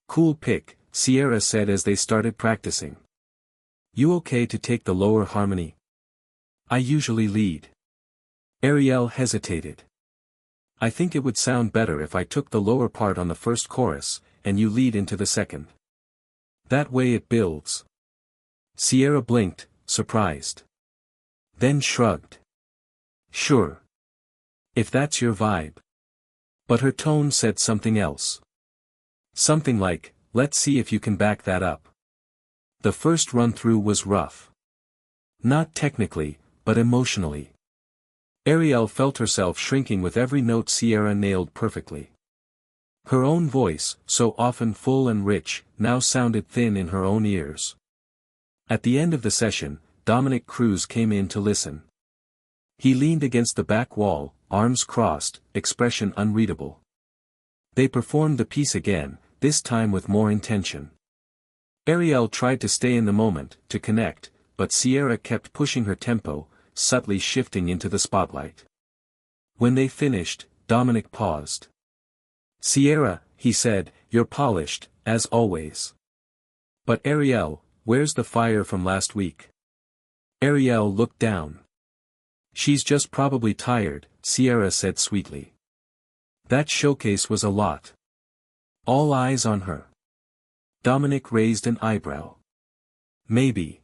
Cool pick, Sierra said as they started practicing. You okay to take the lower harmony? I usually lead. Ariel hesitated. I think it would sound better if I took the lower part on the first chorus, and you lead into the second. That way it builds. Sierra blinked, surprised. Then shrugged. Sure. If that's your vibe. But her tone said something else. Something like, let's see if you can back that up. The first run-through was rough. Not technically, but emotionally. Ariel felt herself shrinking with every note Sierra nailed perfectly. Her own voice, so often full and rich, now sounded thin in her own ears. At the end of the session, Dominic Cruz came in to listen. He leaned against the back wall, arms crossed, expression unreadable. They performed the piece again, this time with more intention. Ariel tried to stay in the moment, to connect, but Sierra kept pushing her tempo, subtly shifting into the spotlight. When they finished, Dominic paused. Sierra, he said, you're polished, as always. But Ariel, where's the fire from last week? Ariel looked down. She's just probably tired, Sierra said sweetly. That showcase was a lot. All eyes on her. Dominic raised an eyebrow. Maybe.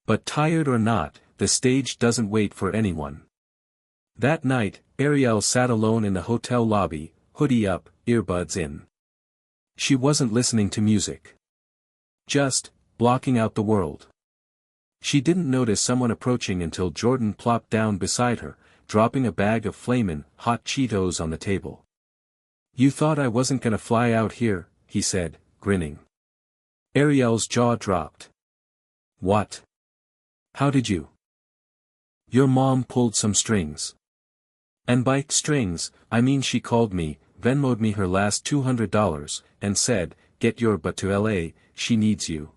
But tired or not, the stage doesn't wait for anyone. That night, Ariel sat alone in the hotel lobby, hoodie up, earbuds in. She wasn't listening to music. Just, blocking out the world. She didn't notice someone approaching until Jordan plopped down beside her, dropping a bag of flamin' hot Cheetos on the table. You thought I wasn't gonna fly out here, he said, grinning. Ariel's jaw dropped. What? How did you? Your mom pulled some strings. And by strings, I mean she called me, Venmo'd me her last $200, and said, get your butt to LA, she needs you.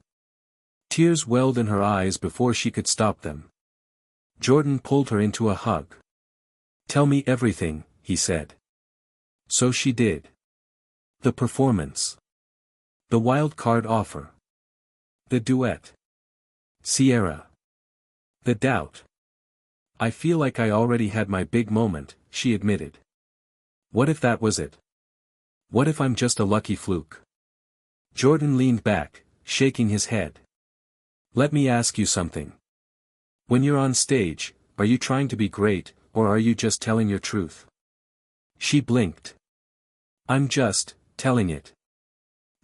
Tears welled in her eyes before she could stop them. Jordan pulled her into a hug. Tell me everything, he said. So she did. The performance. The wild card offer. The duet. Sierra. The doubt. I feel like I already had my big moment, she admitted. What if that was it? What if I'm just a lucky fluke? Jordan leaned back, shaking his head. Let me ask you something. When you're on stage, are you trying to be great, or are you just telling your truth? She blinked. I'm just, telling it.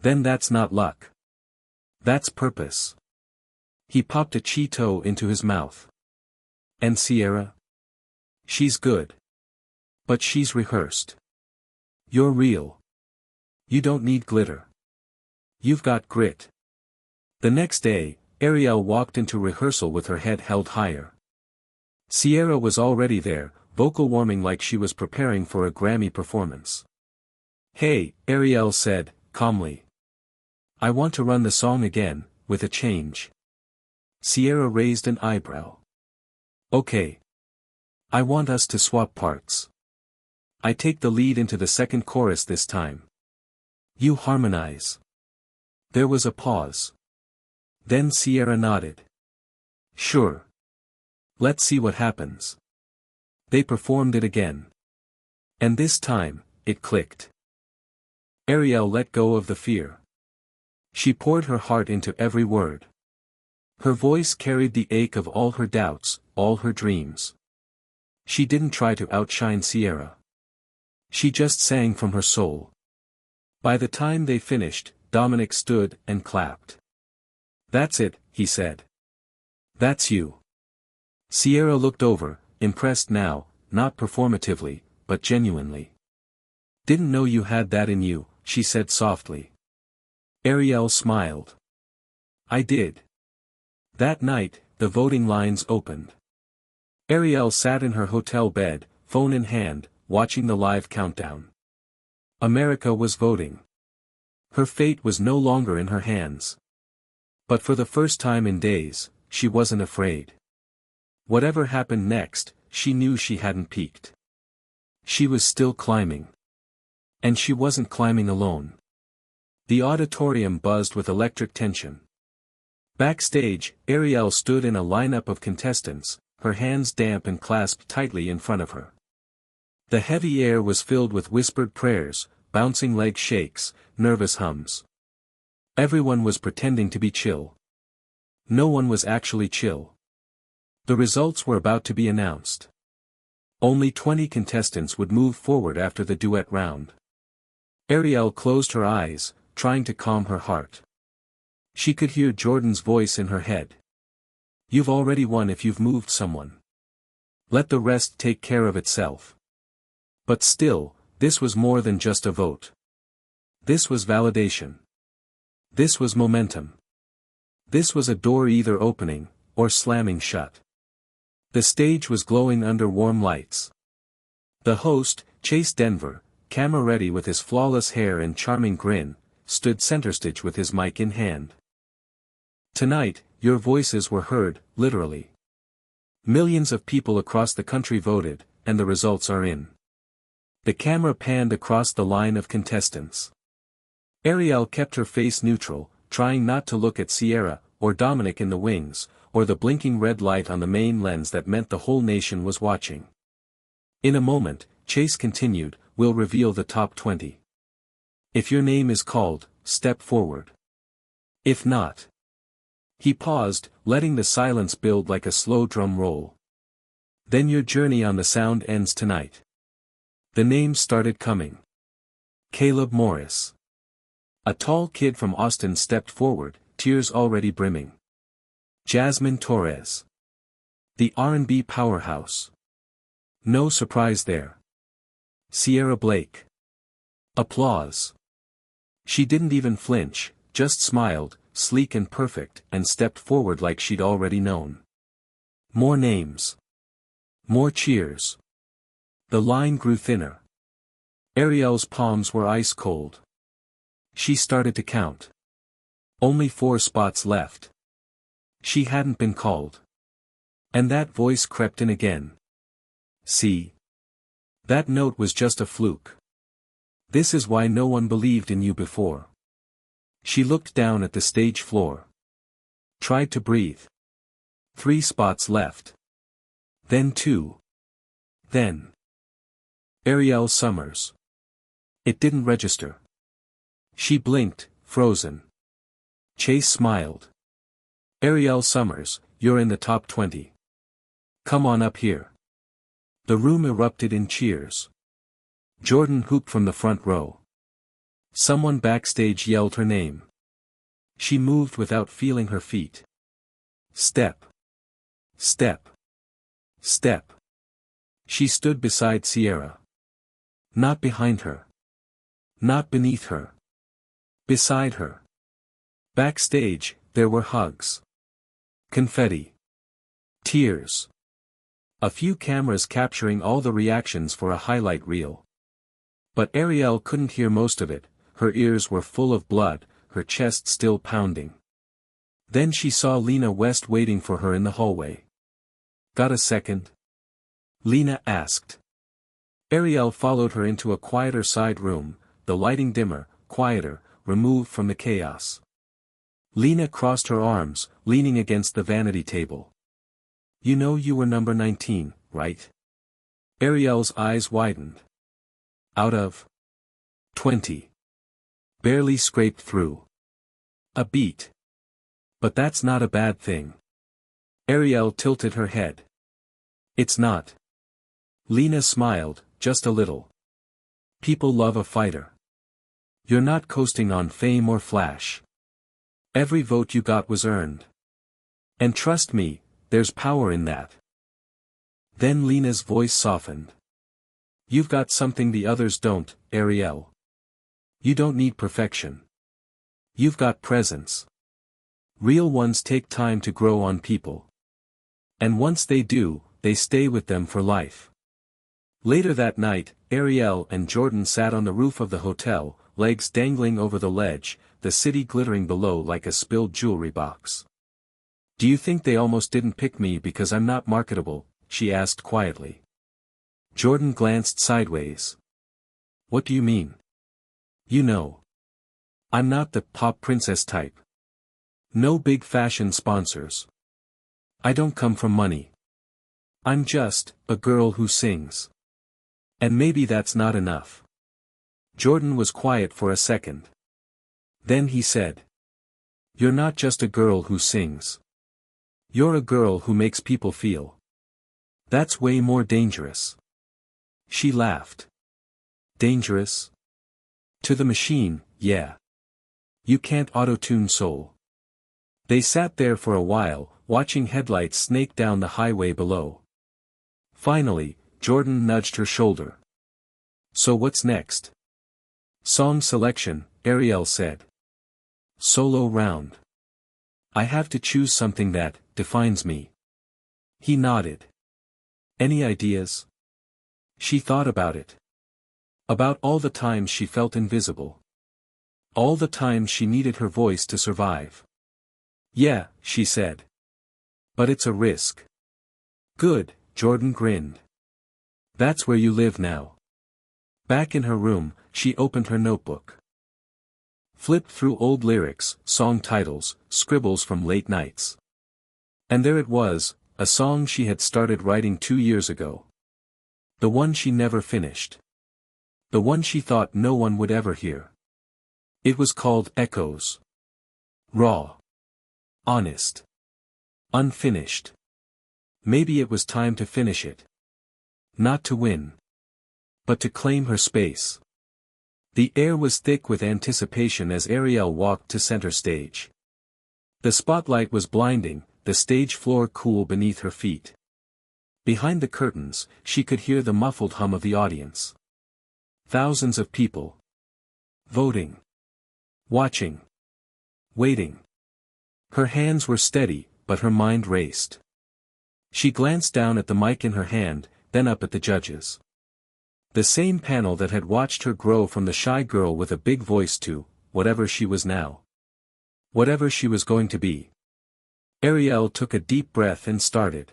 Then that's not luck. That's purpose. He popped a Cheeto into his mouth. And Sierra? She's good. But she's rehearsed. You're real. You don't need glitter. You've got grit. The next day, Ariel walked into rehearsal with her head held higher. Sierra was already there, vocal warming like she was preparing for a Grammy performance. Hey, Ariel said, calmly. I want to run the song again, with a change. Sierra raised an eyebrow. Okay. I want us to swap parts. I take the lead into the second chorus this time. You harmonize. There was a pause. Then Sierra nodded. Sure. Let's see what happens. They performed it again. And this time, it clicked. Ariel let go of the fear. She poured her heart into every word. Her voice carried the ache of all her doubts, all her dreams. She didn't try to outshine Sierra. She just sang from her soul. By the time they finished, Dominic stood and clapped. That's it, he said. That's you. Sierra looked over, impressed now, not performatively, but genuinely. Didn't know you had that in you, she said softly. Ariel smiled. I did. That night, the voting lines opened. Ariel sat in her hotel bed, phone in hand, watching the live countdown. America was voting. Her fate was no longer in her hands. But for the first time in days, she wasn't afraid. Whatever happened next, she knew she hadn't peaked. She was still climbing. And she wasn't climbing alone. The auditorium buzzed with electric tension. Backstage, Ariel stood in a lineup of contestants, her hands damp and clasped tightly in front of her. The heavy air was filled with whispered prayers, bouncing leg shakes, nervous hums. Everyone was pretending to be chill. No one was actually chill. The results were about to be announced. Only 20 contestants would move forward after the duet round. Ariel closed her eyes, trying to calm her heart. She could hear Jordan's voice in her head. You've already won if you've moved someone. Let the rest take care of itself. But still, this was more than just a vote. This was validation. This was momentum. This was a door either opening, or slamming shut. The stage was glowing under warm lights. The host, Chase Denver, camera ready with his flawless hair and charming grin, stood center stage with his mic in hand. Tonight, your voices were heard, literally. Millions of people across the country voted, and the results are in. The camera panned across the line of contestants. Ariel kept her face neutral, trying not to look at Sierra, or Dominic in the wings, or the blinking red light on the main lens that meant the whole nation was watching. In a moment, Chase continued, "We'll reveal the top 20. If your name is called, step forward. If not." He paused, letting the silence build like a slow drum roll. "Then your journey on the sound ends tonight." The names started coming. Caleb Morris. A tall kid from Austin stepped forward, tears already brimming. Jasmine Torres. The R&B powerhouse. No surprise there. Sierra Blake. Applause. She didn't even flinch, just smiled, sleek and perfect, and stepped forward like she'd already known. More names. More cheers. The line grew thinner. Ariel's palms were ice cold. She started to count. Only 4 spots left. She hadn't been called. And that voice crept in again. "See? That note was just a fluke. This is why no one believed in you before." She looked down at the stage floor. Tried to breathe. 3 spots left. Then 2. Then. Ariel Summers. It didn't register. She blinked, frozen. Chase smiled. "Ariel Summers, you're in the top 20. Come on up here." The room erupted in cheers. Jordan whooped from the front row. Someone backstage yelled her name. She moved without feeling her feet. Step. Step. Step. She stood beside Sierra. Not behind her. Not beneath her. Beside her. Backstage, there were hugs. Confetti. Tears. A few cameras capturing all the reactions for a highlight reel. But Ariel couldn't hear most of it, her ears were full of blood, her chest still pounding. Then she saw Lena West waiting for her in the hallway. "Got a second?" Lena asked. Ariel followed her into a quieter side room, the lighting dimmer, quieter, removed from the chaos. Lena crossed her arms, leaning against the vanity table. "You know you were number 19, right?" Ariel's eyes widened. "Out of 20. Barely scraped through. A beat. But that's not a bad thing." Ariel tilted her head. "It's not." Lena smiled, just a little. "People love a fighter. You're not coasting on fame or flash. Every vote you got was earned. And trust me, there's power in that." Then Lena's voice softened. "You've got something the others don't, Ariel. You don't need perfection. You've got presence. Real ones take time to grow on people. And once they do, they stay with them for life." Later that night, Ariel and Jordan sat on the roof of the hotel, legs dangling over the ledge, the city glittering below like a spilled jewelry box. "Do you think they almost didn't pick me because I'm not marketable?" she asked quietly. Jordan glanced sideways. What do you mean? You know. I'm not the pop princess type. No big fashion sponsors. I don't come from money. I'm just a girl who sings. And maybe that's not enough. Jordan was quiet for a second. Then he said. You're not just a girl who sings. You're a girl who makes people feel. That's way more dangerous. She laughed. Dangerous? To the machine, yeah. You can't auto-tune soul. They sat there for a while, watching headlights snake down the highway below. Finally, Jordan nudged her shoulder. So what's next? Song selection, Ariel said. Solo round. I have to choose something that defines me. He nodded. Any ideas? She thought about it. About all the times she felt invisible. All the times she needed her voice to survive. Yeah, she said. But it's a risk. Good, Jordan grinned. That's where you live now. Back in her room, she opened her notebook. Flipped through old lyrics, song titles, scribbles from late nights. And there it was, a song she had started writing 2 years ago. The one she never finished. The one she thought no one would ever hear. It was called Echoes. Raw. Honest. Unfinished. Maybe it was time to finish it. Not to win. But to claim her space. The air was thick with anticipation as Ariel walked to center stage. The spotlight was blinding, the stage floor cool beneath her feet. Behind the curtains, she could hear the muffled hum of the audience. Thousands of people. Voting. Watching. Waiting. Her hands were steady, but her mind raced. She glanced down at the mic in her hand, then up at the judges. The same panel that had watched her grow from the shy girl with a big voice to, whatever she was now. Whatever she was going to be. Ariel took a deep breath and started.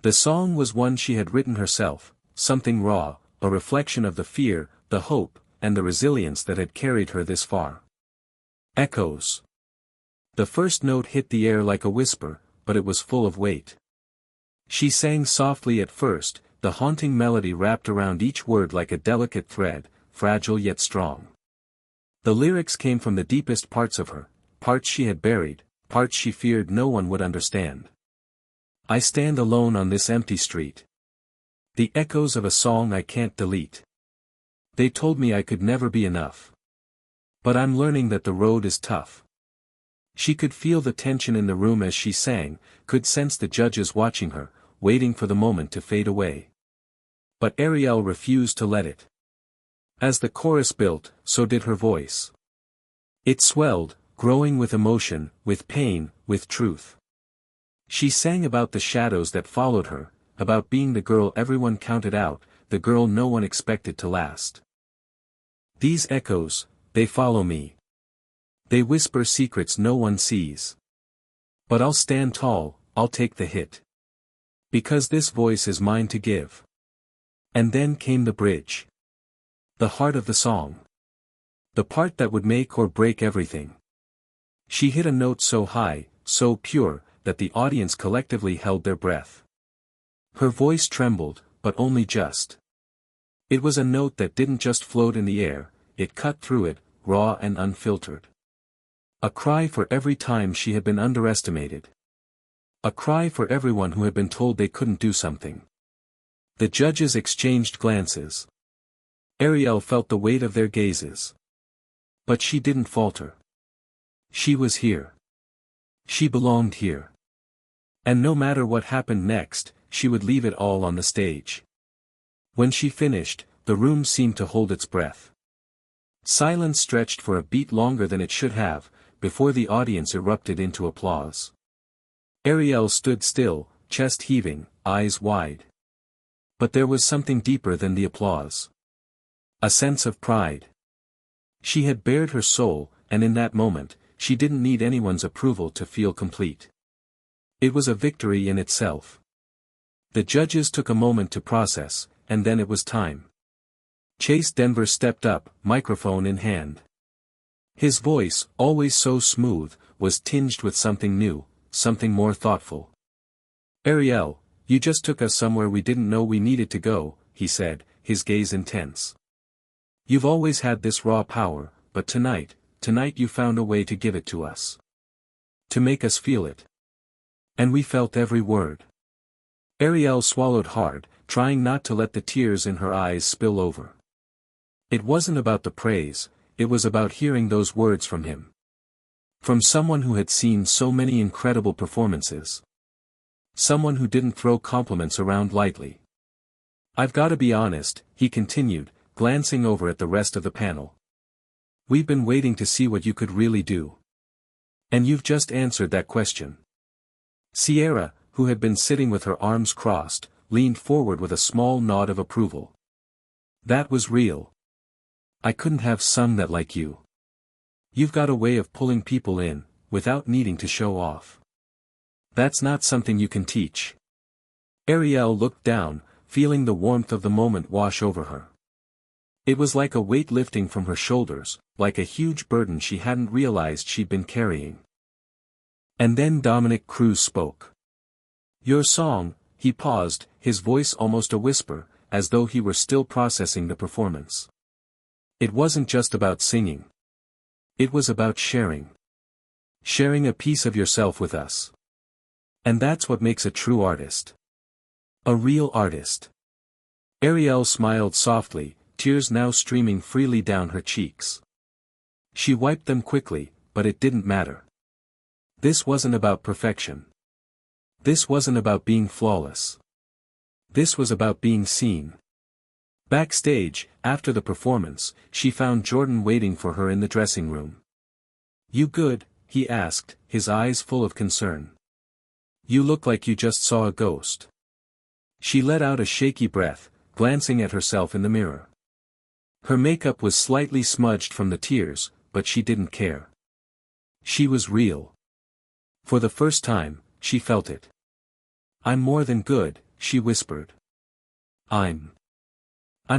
The song was one she had written herself, something raw, a reflection of the fear, the hope, and the resilience that had carried her this far. Echoes. The first note hit the air like a whisper, but it was full of weight. She sang softly at first, the haunting melody wrapped around each word like a delicate thread, fragile yet strong. The lyrics came from the deepest parts of her, parts she had buried, parts she feared no one would understand. I stand alone on this empty street. The echoes of a song I can't delete. They told me I could never be enough. But I'm learning that the road is tough. She could feel the tension in the room as she sang, could sense the judges watching her, waiting for the moment to fade away. But Ariel refused to let it. As the chorus built, so did her voice. It swelled, growing with emotion, with pain, with truth. She sang about the shadows that followed her, about being the girl everyone counted out, the girl no one expected to last. These echoes, they follow me. They whisper secrets no one sees. But I'll stand tall, I'll take the hit. Because this voice is mine to give. And then came the bridge. The heart of the song. The part that would make or break everything. She hit a note so high, so pure, that the audience collectively held their breath. Her voice trembled, but only just. It was a note that didn't just float in the air, it cut through it, raw and unfiltered. A cry for every time she had been underestimated. A cry for everyone who had been told they couldn't do something. The judges exchanged glances. Ariel felt the weight of their gazes. But she didn't falter. She was here. She belonged here. And no matter what happened next, she would leave it all on the stage. When she finished, the room seemed to hold its breath. Silence stretched for a beat longer than it should have, before the audience erupted into applause. Ariel stood still, chest heaving, eyes wide. But there was something deeper than the applause. A sense of pride. She had bared her soul, and in that moment, she didn't need anyone's approval to feel complete. It was a victory in itself. The judges took a moment to process, and then it was time. Chase Denver stepped up, microphone in hand. His voice, always so smooth, was tinged with something new, something more thoughtful. "Ariel, you just took us somewhere we didn't know we needed to go," he said, his gaze intense. "You've always had this raw power, but tonight you found a way to give it to us. To make us feel it. And we felt every word." Ariel swallowed hard, trying not to let the tears in her eyes spill over. It wasn't about the praise, it was about hearing those words from him. From someone who had seen so many incredible performances. Someone who didn't throw compliments around lightly. "I've got to be honest," he continued, glancing over at the rest of the panel. "We've been waiting to see what you could really do. And you've just answered that question." Sierra, who had been sitting with her arms crossed, leaned forward with a small nod of approval. "That was real. I couldn't have sung that like you. You've got a way of pulling people in, without needing to show off. That's not something you can teach." Ariel looked down, feeling the warmth of the moment wash over her. It was like a weight lifting from her shoulders, like a huge burden she hadn't realized she'd been carrying. And then Dominic Cruz spoke. "Your song," he paused, his voice almost a whisper, as though he were still processing the performance. "It wasn't just about singing. It was about sharing. Sharing a piece of yourself with us. And that's what makes a true artist. A real artist." Ariel smiled softly, tears now streaming freely down her cheeks. She wiped them quickly, but it didn't matter. This wasn't about perfection. This wasn't about being flawless. This was about being seen. Backstage, after the performance, she found Jordan waiting for her in the dressing room. "You good?" he asked, his eyes full of concern. "You look like you just saw a ghost." She let out a shaky breath, glancing at herself in the mirror. Her makeup was slightly smudged from the tears, but she didn't care. She was real. For the first time, she felt it. "I'm more than good," she whispered. I'm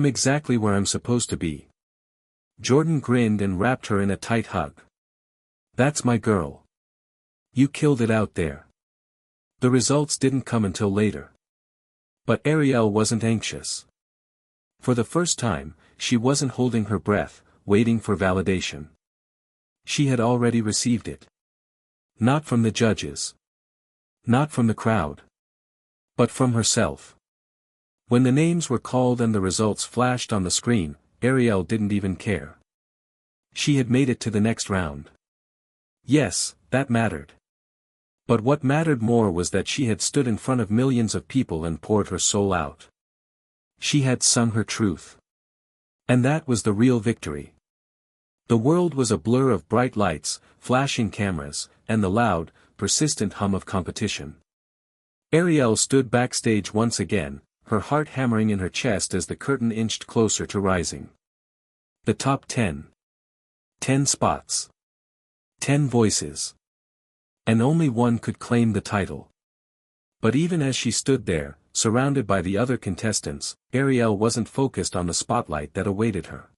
exactly where I'm supposed to be." Jordan grinned and wrapped her in a tight hug. "That's my girl. You killed it out there." The results didn't come until later. But Ariel wasn't anxious. For the first time, she wasn't holding her breath, waiting for validation. She had already received it. Not from the judges. Not from the crowd. But from herself. When the names were called and the results flashed on the screen, Ariel didn't even care. She had made it to the next round. Yes, that mattered. But what mattered more was that she had stood in front of millions of people and poured her soul out. She had sung her truth. And that was the real victory. The world was a blur of bright lights, flashing cameras, and the loud, persistent hum of competition. Ariel stood backstage once again, her heart hammering in her chest as the curtain inched closer to rising. The top 10. 10 spots. 10 voices. And only one could claim the title. But even as she stood there, surrounded by the other contestants, Ariel wasn't focused on the spotlight that awaited her.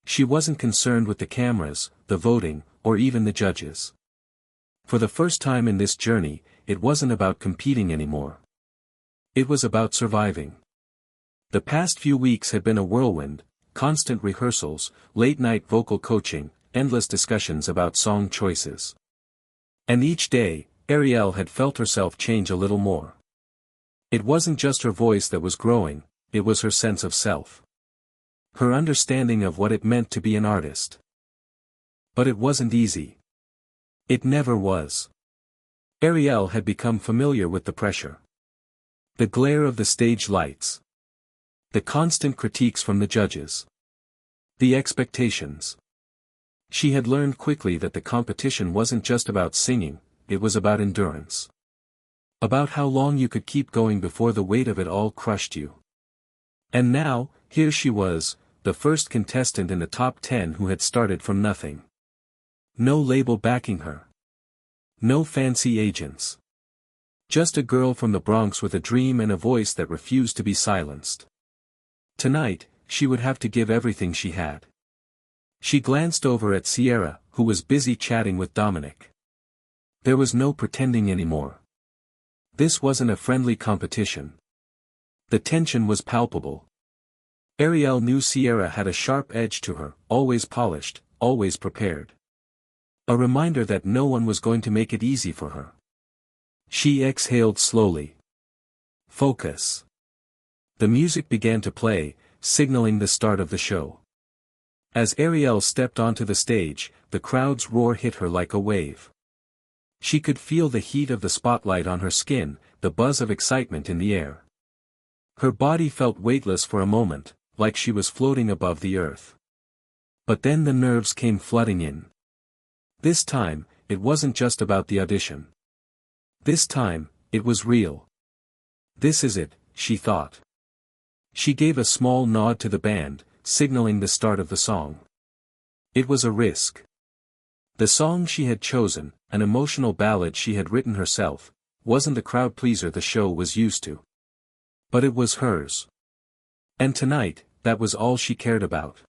She wasn't concerned with the cameras, the voting, or even the judges. For the first time in this journey, it wasn't about competing anymore. It was about surviving. The past few weeks had been a whirlwind, constant rehearsals, late-night vocal coaching, endless discussions about song choices. And each day, Ariel had felt herself change a little more. It wasn't just her voice that was growing, it was her sense of self. Her understanding of what it meant to be an artist. But it wasn't easy. It never was. Ariel had become familiar with the pressure. The glare of the stage lights. The constant critiques from the judges. The expectations. She had learned quickly that the competition wasn't just about singing, it was about endurance. About how long you could keep going before the weight of it all crushed you. And now, here she was, the first contestant in the top 10 who had started from nothing. No label backing her. No fancy agents. Just a girl from the Bronx with a dream and a voice that refused to be silenced. Tonight, she would have to give everything she had. She glanced over at Sierra, who was busy chatting with Dominic. There was no pretending anymore. This wasn't a friendly competition. The tension was palpable. Ariel knew Sierra had a sharp edge to her, always polished, always prepared. A reminder that no one was going to make it easy for her. She exhaled slowly. Focus. The music began to play, signaling the start of the show. As Ariel stepped onto the stage, the crowd's roar hit her like a wave. She could feel the heat of the spotlight on her skin, the buzz of excitement in the air. Her body felt weightless for a moment, like she was floating above the earth. But then the nerves came flooding in. This time, it wasn't just about the audition. This time, it was real. This is it, she thought. She gave a small nod to the band, signaling the start of the song. It was a risk. The song she had chosen, an emotional ballad she had written herself, wasn't the crowd pleaser the show was used to. But it was hers. And tonight, that was all she cared about.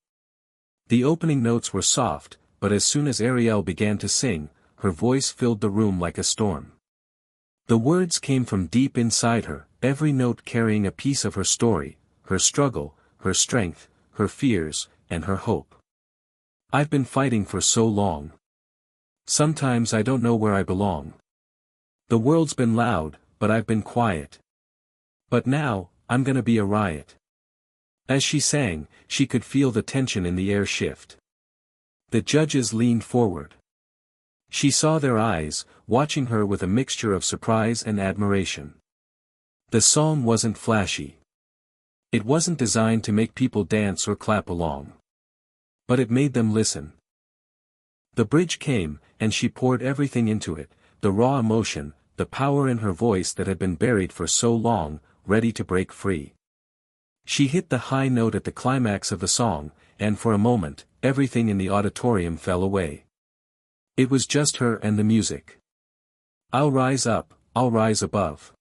The opening notes were soft, but as soon as Ariel began to sing, her voice filled the room like a storm. The words came from deep inside her, every note carrying a piece of her story, her struggle, her strength, her fears, and her hope. I've been fighting for so long. Sometimes I don't know where I belong. The world's been loud, but I've been quiet. But now, I'm gonna be a riot. As she sang, she could feel the tension in the air shift. The judges leaned forward. She saw their eyes, watching her with a mixture of surprise and admiration. The song wasn't flashy. It wasn't designed to make people dance or clap along. But it made them listen. The bridge came, and she poured everything into it, the raw emotion, the power in her voice that had been buried for so long, ready to break free. She hit the high note at the climax of the song, and for a moment, everything in the auditorium fell away. It was just her and the music. I'll rise up, I'll rise above.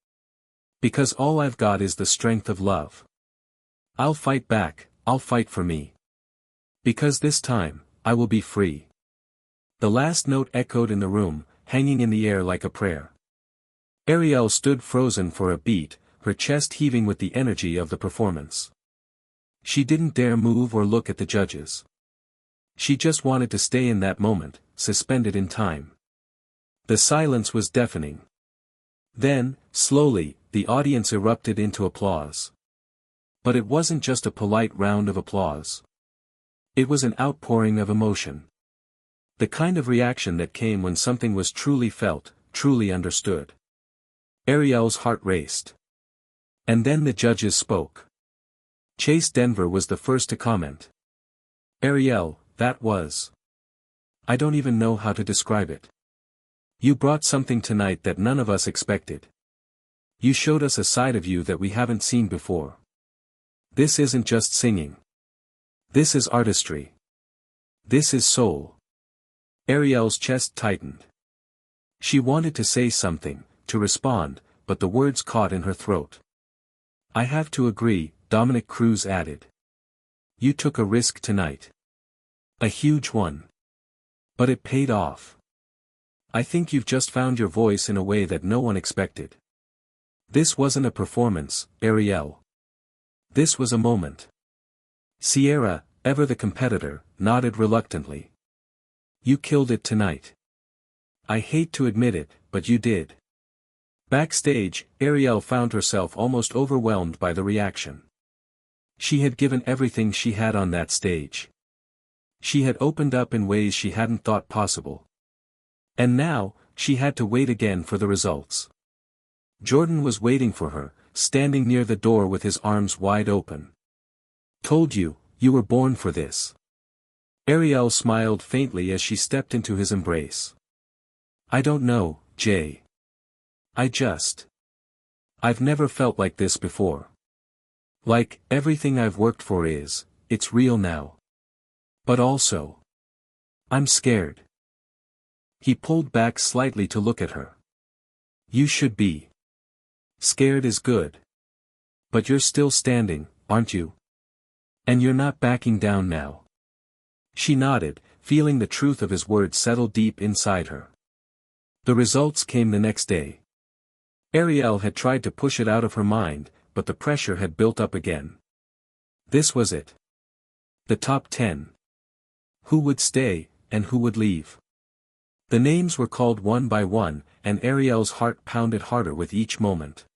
Because all I've got is the strength of love. I'll fight back, I'll fight for me. Because this time, I will be free. The last note echoed in the room, hanging in the air like a prayer. Ariel stood frozen for a beat, her chest heaving with the energy of the performance. She didn't dare move or look at the judges. She just wanted to stay in that moment, suspended in time. The silence was deafening. Then, slowly, the audience erupted into applause. But it wasn't just a polite round of applause. It was an outpouring of emotion. The kind of reaction that came when something was truly felt, truly understood. Ariel's heart raced. And then the judges spoke. Chase Denver was the first to comment. Ariel, that was. I don't even know how to describe it. You brought something tonight that none of us expected. You showed us a side of you that we haven't seen before. This isn't just singing. This is artistry. This is soul. Ariel's chest tightened. She wanted to say something, to respond, but the words caught in her throat. I have to agree, Dominic Cruz added. You took a risk tonight. A huge one. But it paid off. I think you've just found your voice in a way that no one expected. This wasn't a performance, Ariel. This was a moment. Sierra, ever the competitor, nodded reluctantly. You killed it tonight. I hate to admit it, but you did. Backstage, Ariel found herself almost overwhelmed by the reaction. She had given everything she had on that stage. She had opened up in ways she hadn't thought possible. And now, she had to wait again for the results. Jordan was waiting for her, standing near the door with his arms wide open. Told you, you were born for this. Ariel smiled faintly as she stepped into his embrace. I don't know, Jay. I've never felt like this before. Like, everything I've worked for it's real now. But also, I'm scared. He pulled back slightly to look at her. You should be. Scared is good. But you're still standing, aren't you? And you're not backing down now. She nodded, feeling the truth of his words settle deep inside her. The results came the next day. Ariel had tried to push it out of her mind, but the pressure had built up again. This was it. The top 10. Who would stay, and who would leave? The names were called one by one, and Ariel's heart pounded harder with each moment.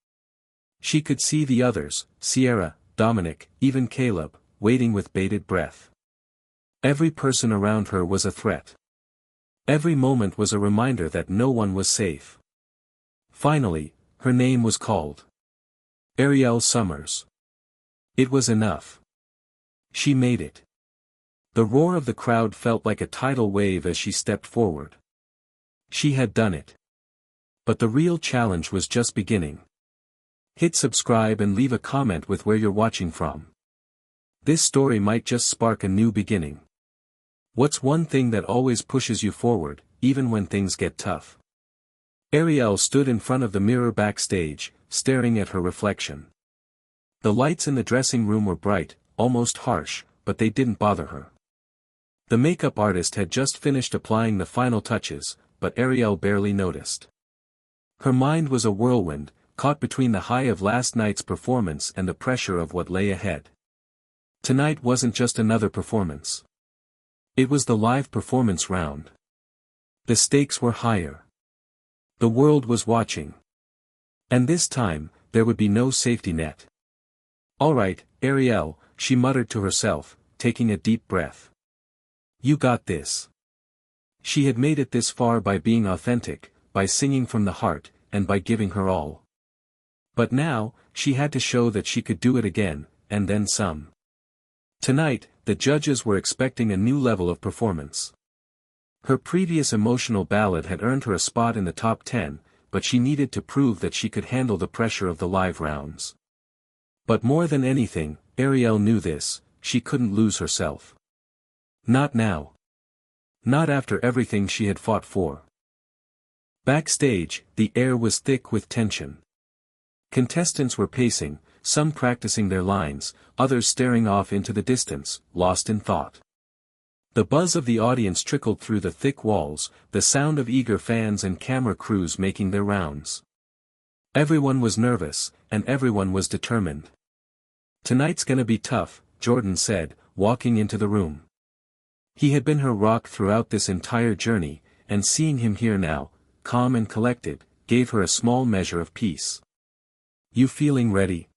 She could see the others, Sierra, Dominic, even Caleb, waiting with bated breath. Every person around her was a threat. Every moment was a reminder that no one was safe. Finally, her name was called. Ariel Summers. It was enough. She made it. The roar of the crowd felt like a tidal wave as she stepped forward. She had done it. But the real challenge was just beginning. Hit subscribe and leave a comment with where you're watching from. This story might just spark a new beginning. What's one thing that always pushes you forward, even when things get tough? Ariel stood in front of the mirror backstage, staring at her reflection. The lights in the dressing room were bright, almost harsh, but they didn't bother her. The makeup artist had just finished applying the final touches, but Ariel barely noticed. Her mind was a whirlwind, caught between the high of last night's performance and the pressure of what lay ahead. Tonight wasn't just another performance. It was the live performance round. The stakes were higher. The world was watching. And this time, there would be no safety net. "All right, Ariel," she muttered to herself, taking a deep breath. "You got this." She had made it this far by being authentic, by singing from the heart, and by giving her all. But now, she had to show that she could do it again, and then some. Tonight, the judges were expecting a new level of performance. Her previous emotional ballad had earned her a spot in the top 10, but she needed to prove that she could handle the pressure of the live rounds. But more than anything, Ariel knew this: she couldn't lose herself. Not now. Not after everything she had fought for. Backstage, the air was thick with tension. Contestants were pacing, some practicing their lines, others staring off into the distance, lost in thought. The buzz of the audience trickled through the thick walls, the sound of eager fans and camera crews making their rounds. Everyone was nervous, and everyone was determined. "Tonight's gonna be tough," Jordan said, walking into the room. He had been her rock throughout this entire journey, and seeing him here now, calm and collected, gave her a small measure of peace. "You feeling ready?"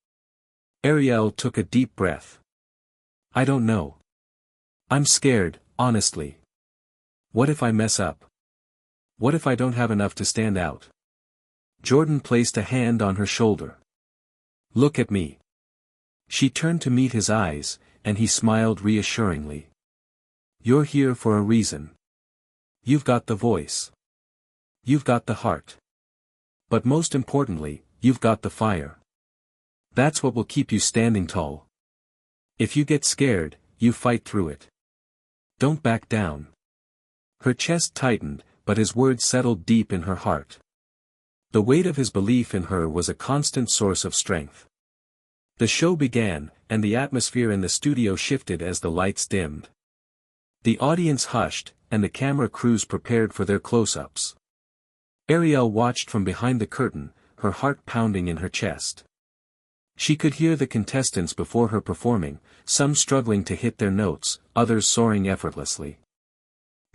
Ariel took a deep breath. "I don't know. I'm scared, honestly. What if I mess up? What if I don't have enough to stand out?" Jordan placed a hand on her shoulder. "Look at me." She turned to meet his eyes, and he smiled reassuringly. "You're here for a reason. You've got the voice. You've got the heart. But most importantly, you've got the fire. That's what will keep you standing tall. If you get scared, you fight through it. Don't back down." Her chest tightened, but his words settled deep in her heart. The weight of his belief in her was a constant source of strength. The show began, and the atmosphere in the studio shifted as the lights dimmed. The audience hushed, and the camera crews prepared for their close-ups. Ariel watched from behind the curtain, her heart pounding in her chest. She could hear the contestants before her performing, some struggling to hit their notes, others soaring effortlessly.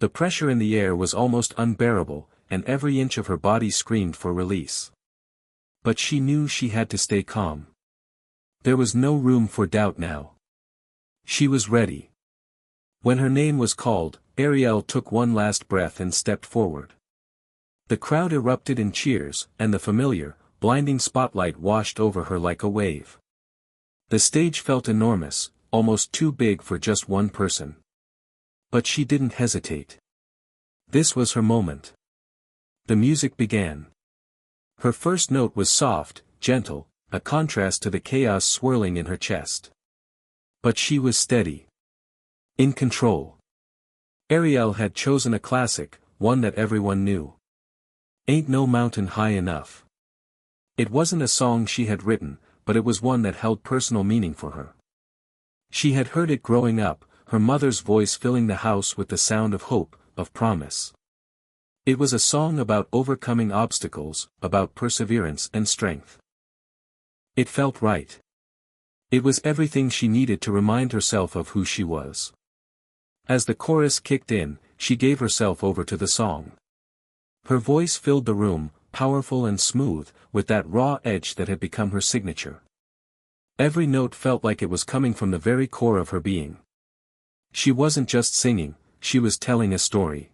The pressure in the air was almost unbearable, and every inch of her body screamed for release. But she knew she had to stay calm. There was no room for doubt now. She was ready. When her name was called, Ariel took one last breath and stepped forward. The crowd erupted in cheers, and the familiar, blinding spotlight washed over her like a wave. The stage felt enormous, almost too big for just one person. But she didn't hesitate. This was her moment. The music began. Her first note was soft, gentle, a contrast to the chaos swirling in her chest. But she was steady. In control. Ariel had chosen a classic, one that everyone knew. "Ain't No Mountain High Enough." It wasn't a song she had written, but it was one that held personal meaning for her. She had heard it growing up, her mother's voice filling the house with the sound of hope, of promise. It was a song about overcoming obstacles, about perseverance and strength. It felt right. It was everything she needed to remind herself of who she was. As the chorus kicked in, she gave herself over to the song. Her voice filled the room, powerful and smooth, with that raw edge that had become her signature. Every note felt like it was coming from the very core of her being. She wasn't just singing, she was telling a story.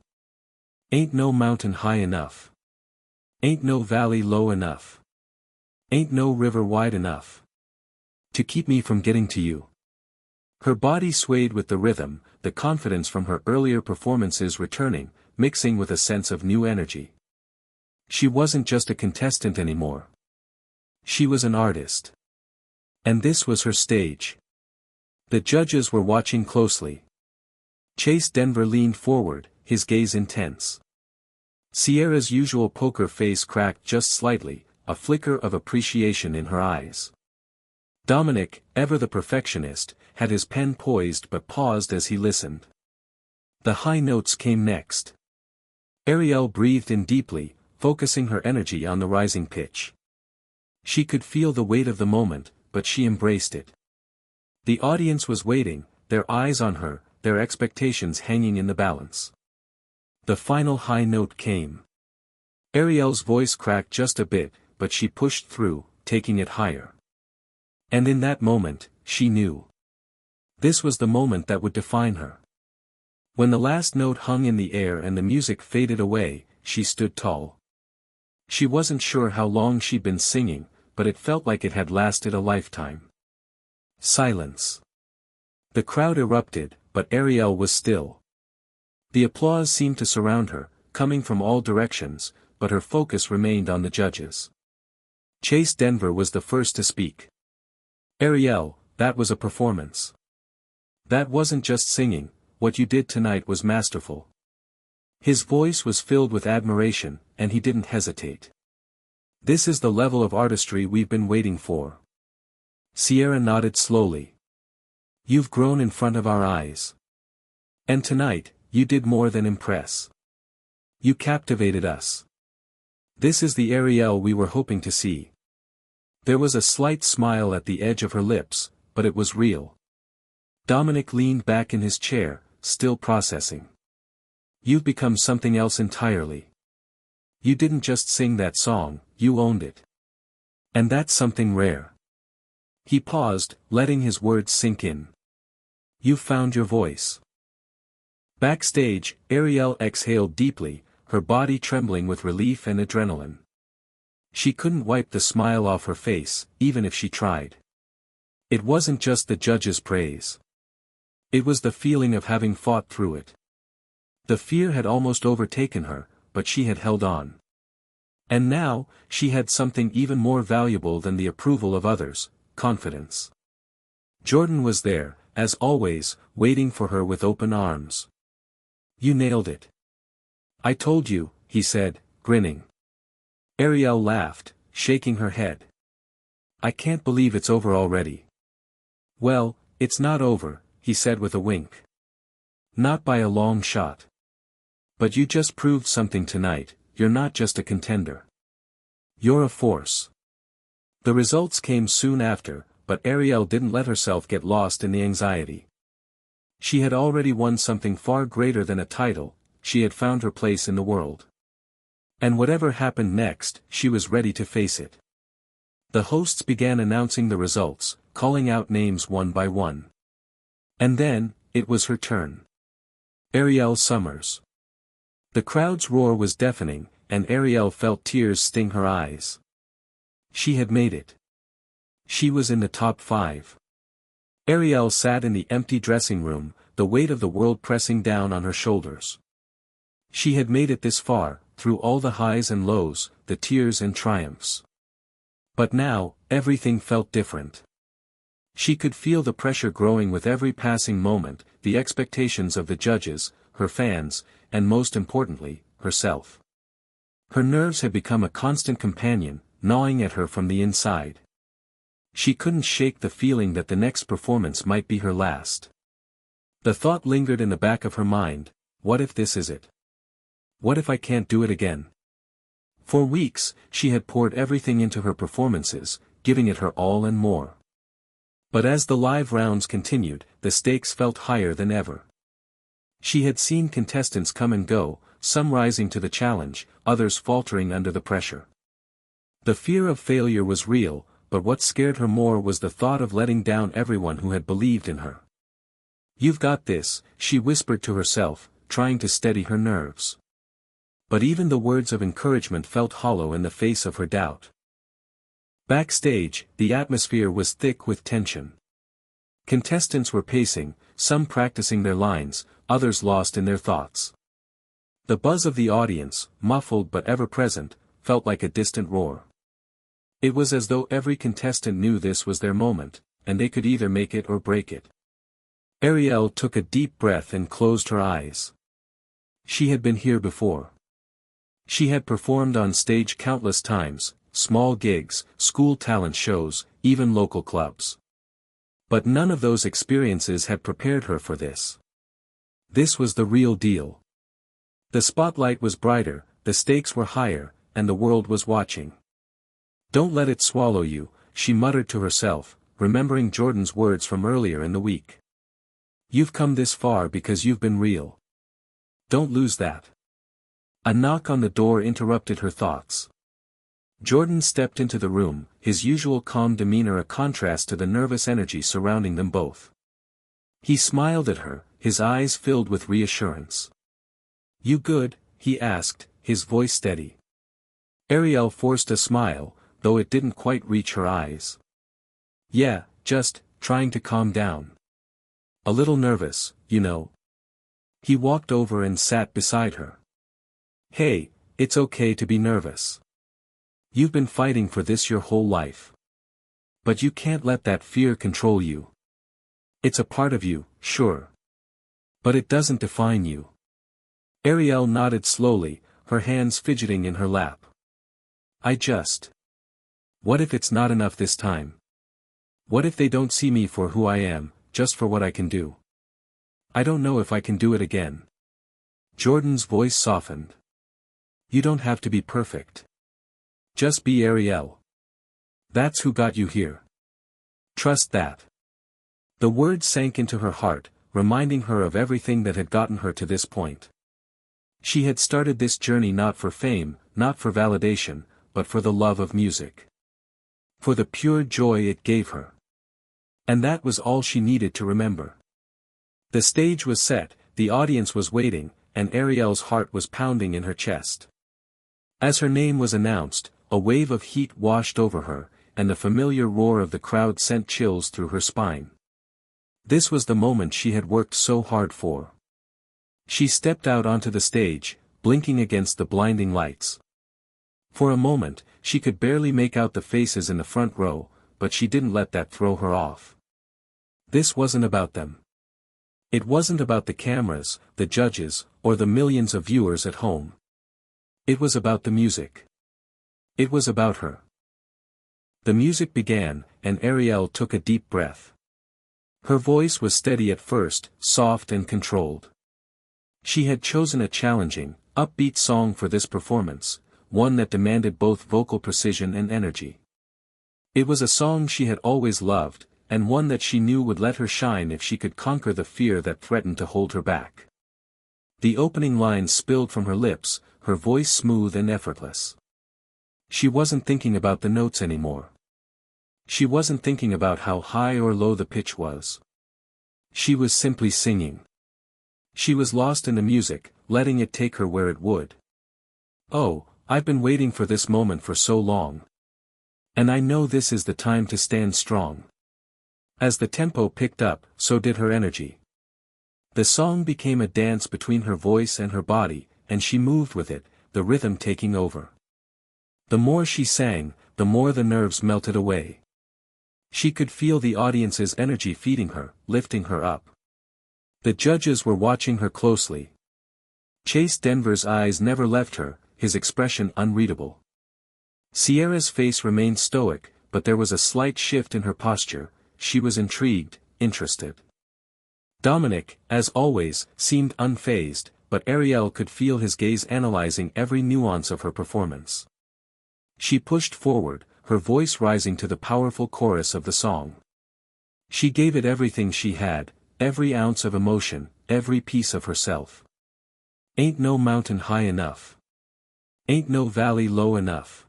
Ain't no mountain high enough. Ain't no valley low enough. Ain't no river wide enough to keep me from getting to you. Her body swayed with the rhythm, the confidence from her earlier performances returning, mixing with a sense of new energy. She wasn't just a contestant anymore. She was an artist. And this was her stage. The judges were watching closely. Chase Denver leaned forward, his gaze intense. Sierra's usual poker face cracked just slightly, a flicker of appreciation in her eyes. Dominic, ever the perfectionist, had his pen poised but paused as he listened. The high notes came next. Ariel breathed in deeply, focusing her energy on the rising pitch. She could feel the weight of the moment, but she embraced it. The audience was waiting, their eyes on her, their expectations hanging in the balance. The final high note came. Ariel's voice cracked just a bit, but she pushed through, taking it higher. And in that moment, she knew. This was the moment that would define her. When the last note hung in the air and the music faded away, she stood tall. She wasn't sure how long she'd been singing, but it felt like it had lasted a lifetime. Silence. The crowd erupted, but Ariel was still. The applause seemed to surround her, coming from all directions, but her focus remained on the judges. Chase Denver was the first to speak. Ariel, that was a performance. That wasn't just singing, what you did tonight was masterful. His voice was filled with admiration, and he didn't hesitate. This is the level of artistry we've been waiting for. Sierra nodded slowly. You've grown in front of our eyes. And tonight, you did more than impress. You captivated us. This is the Ariel we were hoping to see. There was a slight smile at the edge of her lips, but it was real. Dominic leaned back in his chair, still processing. You've become something else entirely. You didn't just sing that song, you owned it. And that's something rare. He paused, letting his words sink in. You found your voice. Backstage, Ariel exhaled deeply, her body trembling with relief and adrenaline. She couldn't wipe the smile off her face, even if she tried. It wasn't just the judges' praise. It was the feeling of having fought through it. The fear had almost overtaken her, but she had held on. And now, she had something even more valuable than the approval of others, confidence. Jordan was there, as always, waiting for her with open arms. You nailed it. I told you, he said, grinning. Ariel laughed, shaking her head. I can't believe it's over already. Well, it's not over, he said with a wink. Not by a long shot. But you just proved something tonight, you're not just a contender. You're a force. The results came soon after, but Ariel didn't let herself get lost in the anxiety. She had already won something far greater than a title, she had found her place in the world. And whatever happened next, she was ready to face it. The hosts began announcing the results, calling out names one by one. And then, it was her turn. Ariel Summers. The crowd's roar was deafening, and Ariel felt tears sting her eyes. She had made it. She was in the top 5. Ariel sat in the empty dressing room, the weight of the world pressing down on her shoulders. She had made it this far, through all the highs and lows, the tears and triumphs. But now, everything felt different. She could feel the pressure growing with every passing moment, the expectations of the judges, her fans, and most importantly, herself. Her nerves had become a constant companion, gnawing at her from the inside. She couldn't shake the feeling that the next performance might be her last. The thought lingered in the back of her mind, what if this is it? What if I can't do it again? For weeks, she had poured everything into her performances, giving it her all and more. But as the live rounds continued, the stakes felt higher than ever. She had seen contestants come and go, some rising to the challenge, others faltering under the pressure. The fear of failure was real, but what scared her more was the thought of letting down everyone who had believed in her. "You've got this," she whispered to herself, trying to steady her nerves. But even the words of encouragement felt hollow in the face of her doubt. Backstage, the atmosphere was thick with tension. Contestants were pacing, some practicing their lines, others lost in their thoughts. The buzz of the audience, muffled but ever present, felt like a distant roar. It was as though every contestant knew this was their moment, and they could either make it or break it. Ariel took a deep breath and closed her eyes. She had been here before. She had performed on stage countless times, small gigs, school talent shows, even local clubs. But none of those experiences had prepared her for this. This was the real deal. The spotlight was brighter, the stakes were higher, and the world was watching. "Don't let it swallow you," she muttered to herself, remembering Jordan's words from earlier in the week. "You've come this far because you've been real. Don't lose that." A knock on the door interrupted her thoughts. Jordan stepped into the room, his usual calm demeanor a contrast to the nervous energy surrounding them both. He smiled at her, his eyes filled with reassurance. "You good?" he asked, his voice steady. Ariel forced a smile, though it didn't quite reach her eyes. "Yeah, just trying to calm down. A little nervous, you know." He walked over and sat beside her. "Hey, it's okay to be nervous. You've been fighting for this your whole life. But you can't let that fear control you. It's a part of you, sure. But it doesn't define you." Ariel nodded slowly, her hands fidgeting in her lap. What if it's not enough this time? What if they don't see me for who I am, just for what I can do? I don't know if I can do it again." Jordan's voice softened. "You don't have to be perfect. Just be Ariel. That's who got you here. Trust that." The words sank into her heart, reminding her of everything that had gotten her to this point. She had started this journey not for fame, not for validation, but for the love of music. For the pure joy it gave her. And that was all she needed to remember. The stage was set, the audience was waiting, and Ariel's heart was pounding in her chest. As her name was announced, a wave of heat washed over her, and the familiar roar of the crowd sent chills through her spine. This was the moment she had worked so hard for. She stepped out onto the stage, blinking against the blinding lights. For a moment, she could barely make out the faces in the front row, but she didn't let that throw her off. This wasn't about them. It wasn't about the cameras, the judges, or the millions of viewers at home. It was about the music. It was about her. The music began, and Ariel took a deep breath. Her voice was steady at first, soft and controlled. She had chosen a challenging, upbeat song for this performance, one that demanded both vocal precision and energy. It was a song she had always loved, and one that she knew would let her shine if she could conquer the fear that threatened to hold her back. The opening lines spilled from her lips, her voice smooth and effortless. She wasn't thinking about the notes anymore. She wasn't thinking about how high or low the pitch was. She was simply singing. She was lost in the music, letting it take her where it would. "Oh, I've been waiting for this moment for so long. And I know this is the time to stand strong." As the tempo picked up, so did her energy. The song became a dance between her voice and her body, and she moved with it, the rhythm taking over. The more she sang, the more the nerves melted away. She could feel the audience's energy feeding her, lifting her up. The judges were watching her closely. Chase Denver's eyes never left her, his expression unreadable. Sierra's face remained stoic, but there was a slight shift in her posture. She was intrigued, interested. Dominic, as always, seemed unfazed, but Ariel could feel his gaze analyzing every nuance of her performance. She pushed forward, her voice rising to the powerful chorus of the song. She gave it everything she had, every ounce of emotion, every piece of herself. Ain't no mountain high enough. Ain't no valley low enough.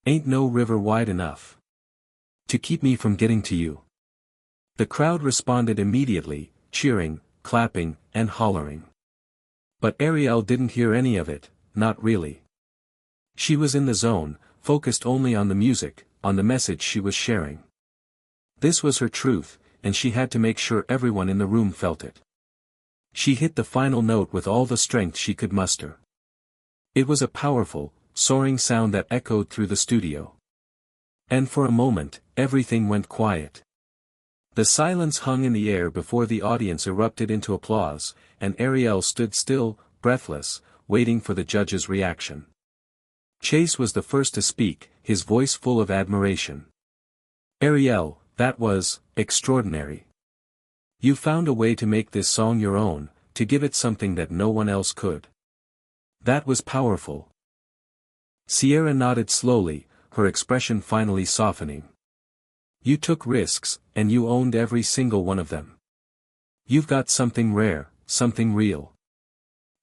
Ain't no river wide enough to keep me from getting to you. The crowd responded immediately, cheering, clapping, and hollering. But Ariel didn't hear any of it, not really. She was in the zone, focused only on the music, on the message she was sharing. This was her truth, and she had to make sure everyone in the room felt it. She hit the final note with all the strength she could muster. It was a powerful, soaring sound that echoed through the studio. And for a moment, everything went quiet. The silence hung in the air before the audience erupted into applause, and Ariel stood still, breathless, waiting for the judge's reaction. Chase was the first to speak, his voice full of admiration. Ariel, that was extraordinary. You found a way to make this song your own, to give it something that no one else could. That was powerful. Sierra nodded slowly, her expression finally softening. You took risks, and you owned every single one of them. You've got something rare, something real.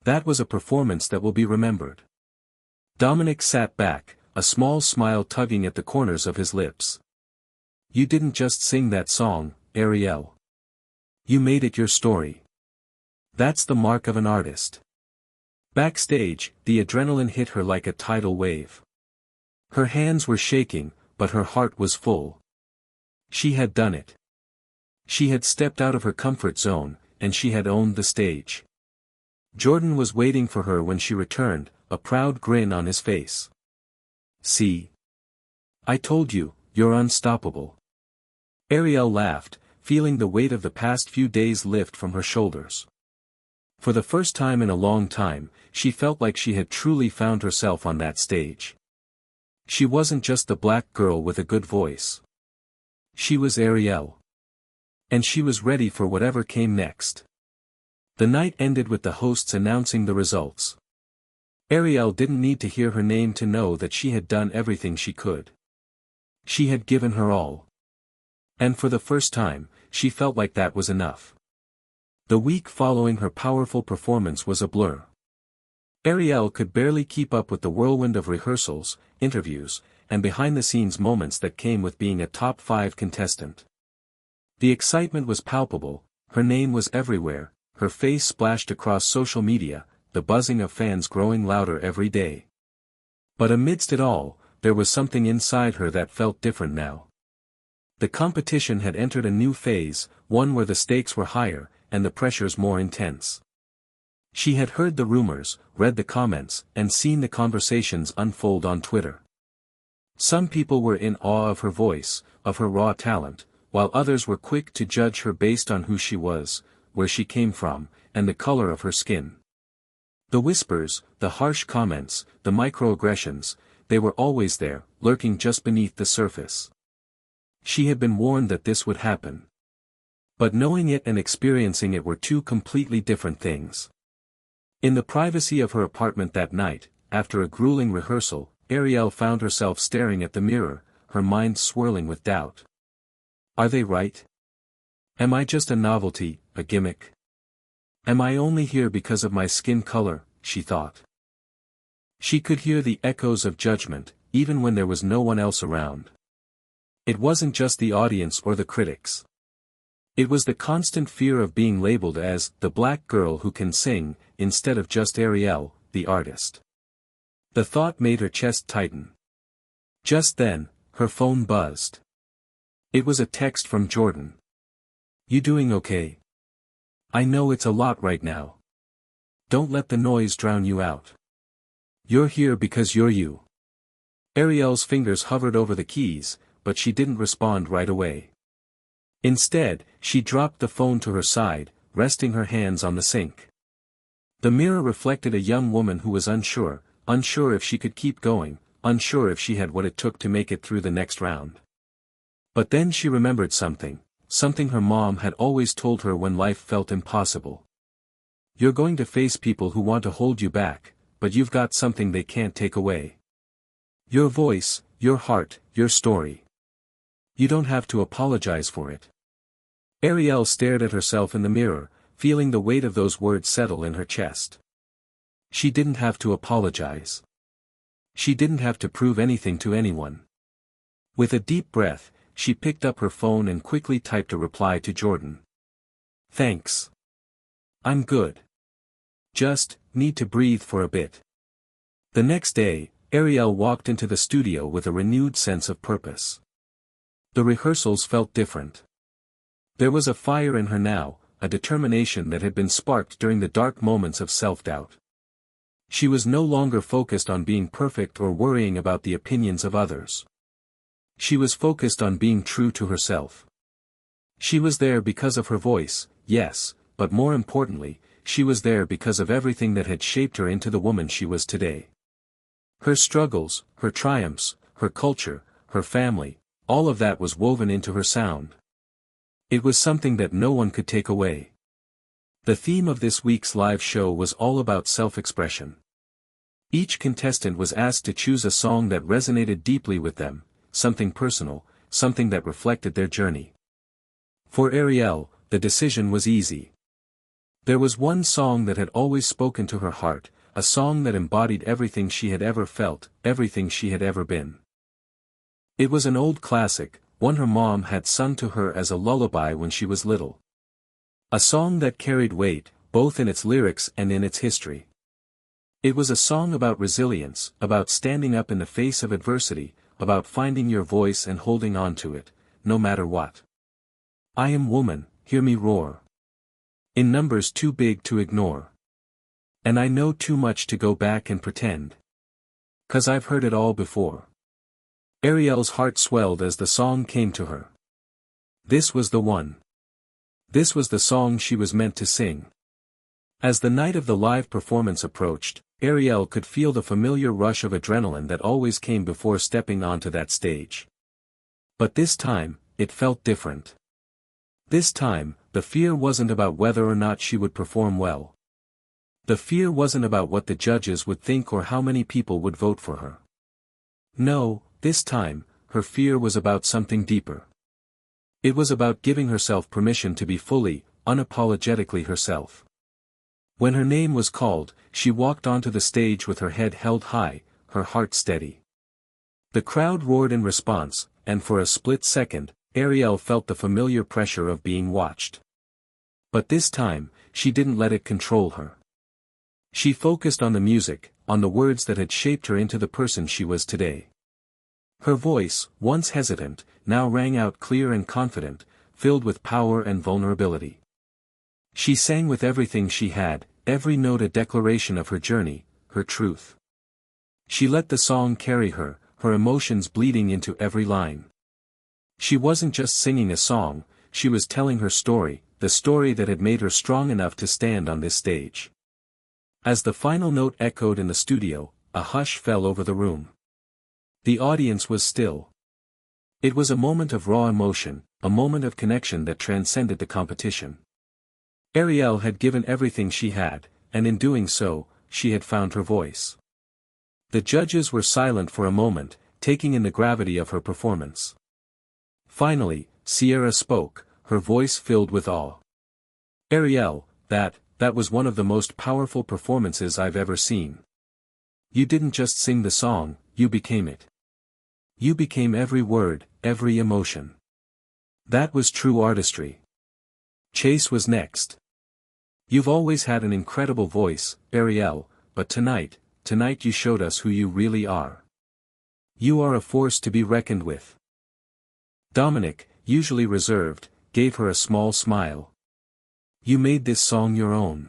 That was a performance that will be remembered. Dominic sat back, a small smile tugging at the corners of his lips. You didn't just sing that song, Ariel. You made it your story. That's the mark of an artist. Backstage, the adrenaline hit her like a tidal wave. Her hands were shaking, but her heart was full. She had done it. She had stepped out of her comfort zone, and she had owned the stage. Jordan was waiting for her when she returned, a proud grin on his face. See? I told you, you're unstoppable. Ariel laughed, feeling the weight of the past few days lift from her shoulders. For the first time in a long time, she felt like she had truly found herself on that stage. She wasn't just the black girl with a good voice. She was Ariel. And she was ready for whatever came next. The night ended with the hosts announcing the results. Ariel didn't need to hear her name to know that she had done everything she could. She had given her all. And for the first time, she felt like that was enough. The week following her powerful performance was a blur. Ariel could barely keep up with the whirlwind of rehearsals, interviews, and behind-the-scenes moments that came with being a top 5 contestant. The excitement was palpable, her name was everywhere, her face splashed across social media, the buzzing of fans growing louder every day. But amidst it all, there was something inside her that felt different now. The competition had entered a new phase, one where the stakes were higher, and the pressures more intense. She had heard the rumors, read the comments, and seen the conversations unfold on Twitter. Some people were in awe of her voice, of her raw talent, while others were quick to judge her based on who she was, where she came from, and the color of her skin. The whispers, the harsh comments, the microaggressions, they were always there, lurking just beneath the surface. She had been warned that this would happen. But knowing it and experiencing it were two completely different things. In the privacy of her apartment that night, after a grueling rehearsal, Ariel found herself staring at the mirror, her mind swirling with doubt. Are they right? Am I just a novelty, a gimmick? Am I only here because of my skin color, she thought. She could hear the echoes of judgment, even when there was no one else around. It wasn't just the audience or the critics. It was the constant fear of being labeled as the black girl who can sing, instead of just Ariel, the artist. The thought made her chest tighten. Just then, her phone buzzed. It was a text from Jordan. You doing okay? I know it's a lot right now. Don't let the noise drown you out. You're here because you're you. Ariel's fingers hovered over the keys, but she didn't respond right away. Instead, she dropped the phone to her side, resting her hands on the sink. The mirror reflected a young woman who was unsure if she could keep going, unsure if she had what it took to make it through the next round. But then she remembered something, something her mom had always told her when life felt impossible. You're going to face people who want to hold you back, but you've got something they can't take away. Your voice, your heart, your story. You don't have to apologize for it. Ariel stared at herself in the mirror, feeling the weight of those words settle in her chest. She didn't have to apologize. She didn't have to prove anything to anyone. With a deep breath, she picked up her phone and quickly typed a reply to Jordan. Thanks. I'm good. Just, need to breathe for a bit. The next day, Ariel walked into the studio with a renewed sense of purpose. The rehearsals felt different. There was a fire in her now, a determination that had been sparked during the dark moments of self-doubt. She was no longer focused on being perfect or worrying about the opinions of others. She was focused on being true to herself. She was there because of her voice, yes, but more importantly, she was there because of everything that had shaped her into the woman she was today. Her struggles, her triumphs, her culture, her family, all of that was woven into her sound. It was something that no one could take away. The theme of this week's live show was all about self-expression. Each contestant was asked to choose a song that resonated deeply with them, something personal, something that reflected their journey. For Ariel, the decision was easy. There was one song that had always spoken to her heart, a song that embodied everything she had ever felt, everything she had ever been. It was an old classic, one her mom had sung to her as a lullaby when she was little. A song that carried weight, both in its lyrics and in its history. It was a song about resilience, about standing up in the face of adversity, about finding your voice and holding on to it, no matter what. I am woman, hear me roar. In numbers too big to ignore. And I know too much to go back and pretend. 'Cause I've heard it all before. Ariel's heart swelled as the song came to her. This was the one. This was the song she was meant to sing. As the night of the live performance approached, Ariel could feel the familiar rush of adrenaline that always came before stepping onto that stage. But this time, it felt different. This time, the fear wasn't about whether or not she would perform well. The fear wasn't about what the judges would think or how many people would vote for her. No, this time, her fear was about something deeper. It was about giving herself permission to be fully, unapologetically herself. When her name was called, she walked onto the stage with her head held high, her heart steady. The crowd roared in response, and for a split second, Ariel felt the familiar pressure of being watched. But this time, she didn't let it control her. She focused on the music, on the words that had shaped her into the person she was today. Her voice, once hesitant, now rang out clear and confident, filled with power and vulnerability. She sang with everything she had, every note a declaration of her journey, her truth. She let the song carry her, her emotions bleeding into every line. She wasn't just singing a song, she was telling her story, the story that had made her strong enough to stand on this stage. As the final note echoed in the studio, a hush fell over the room. The audience was still. It was a moment of raw emotion, a moment of connection that transcended the competition. Ariel had given everything she had, and in doing so, she had found her voice. The judges were silent for a moment, taking in the gravity of her performance. Finally, Sierra spoke, her voice filled with awe. Ariel, that was one of the most powerful performances I've ever seen. You didn't just sing the song, you became it. You became every word, every emotion. That was true artistry. Chase was next. You've always had an incredible voice, Ariel, but tonight you showed us who you really are. You are a force to be reckoned with. Dominic, usually reserved, gave her a small smile. You made this song your own.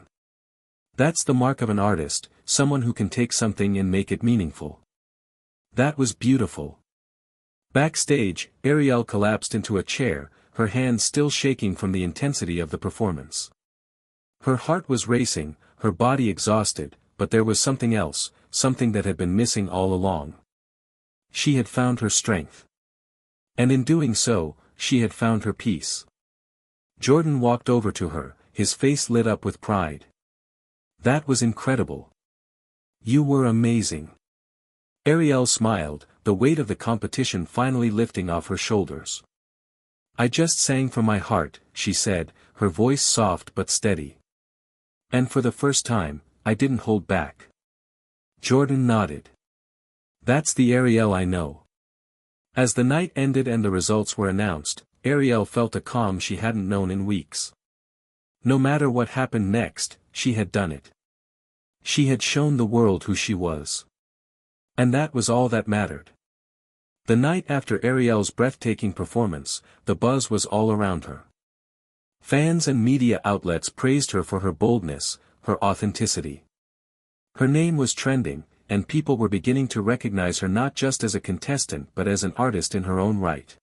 That's the mark of an artist, someone who can take something and make it meaningful. That was beautiful. Backstage, Ariel collapsed into a chair, her hands still shaking from the intensity of the performance. Her heart was racing, her body exhausted, but there was something else, something that had been missing all along. She had found her strength. And in doing so, she had found her peace. Jordan walked over to her, his face lit up with pride. That was incredible. You were amazing. Ariel smiled, the weight of the competition finally lifting off her shoulders. I just sang from my heart, she said, her voice soft but steady. And for the first time, I didn't hold back. Jordan nodded. That's the Ariel I know. As the night ended and the results were announced, Ariel felt a calm she hadn't known in weeks. No matter what happened next, she had done it. She had shown the world who she was. And that was all that mattered. The night after Ariel's breathtaking performance, the buzz was all around her. Fans and media outlets praised her for her boldness, her authenticity. Her name was trending, and people were beginning to recognize her not just as a contestant but as an artist in her own right.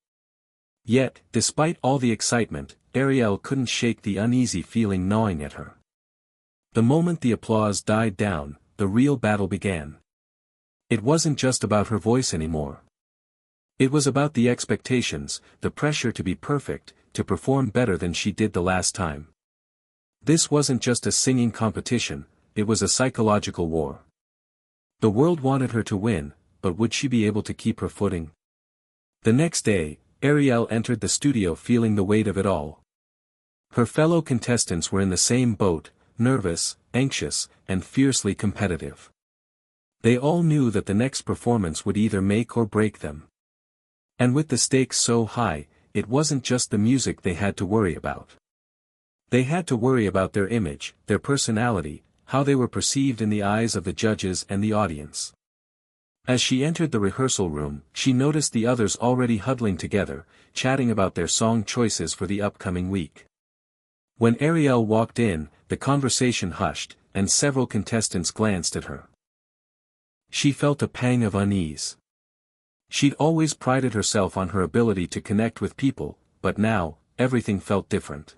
Yet, despite all the excitement, Ariel couldn't shake the uneasy feeling gnawing at her. The moment the applause died down, the real battle began. It wasn't just about her voice anymore. It was about the expectations, the pressure to be perfect, to perform better than she did the last time. This wasn't just a singing competition, it was a psychological war. The world wanted her to win, but would she be able to keep her footing? The next day, Ariel entered the studio feeling the weight of it all. Her fellow contestants were in the same boat, nervous, anxious, and fiercely competitive. They all knew that the next performance would either make or break them. And with the stakes so high, it wasn't just the music they had to worry about. They had to worry about their image, their personality, how they were perceived in the eyes of the judges and the audience. As she entered the rehearsal room, she noticed the others already huddling together, chatting about their song choices for the upcoming week. When Ariel walked in, the conversation hushed, and several contestants glanced at her. She felt a pang of unease. She'd always prided herself on her ability to connect with people, but now, everything felt different.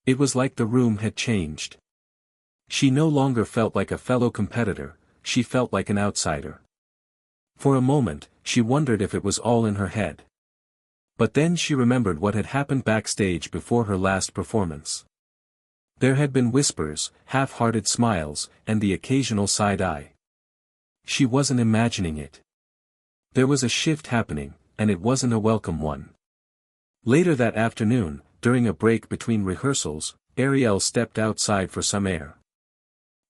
It was like the room had changed. She no longer felt like a fellow competitor, she felt like an outsider. For a moment, she wondered if it was all in her head. But then she remembered what had happened backstage before her last performance. There had been whispers, half-hearted smiles, and the occasional side eye. She wasn't imagining it. There was a shift happening, and it wasn't a welcome one. Later that afternoon, during a break between rehearsals, Ariel stepped outside for some air.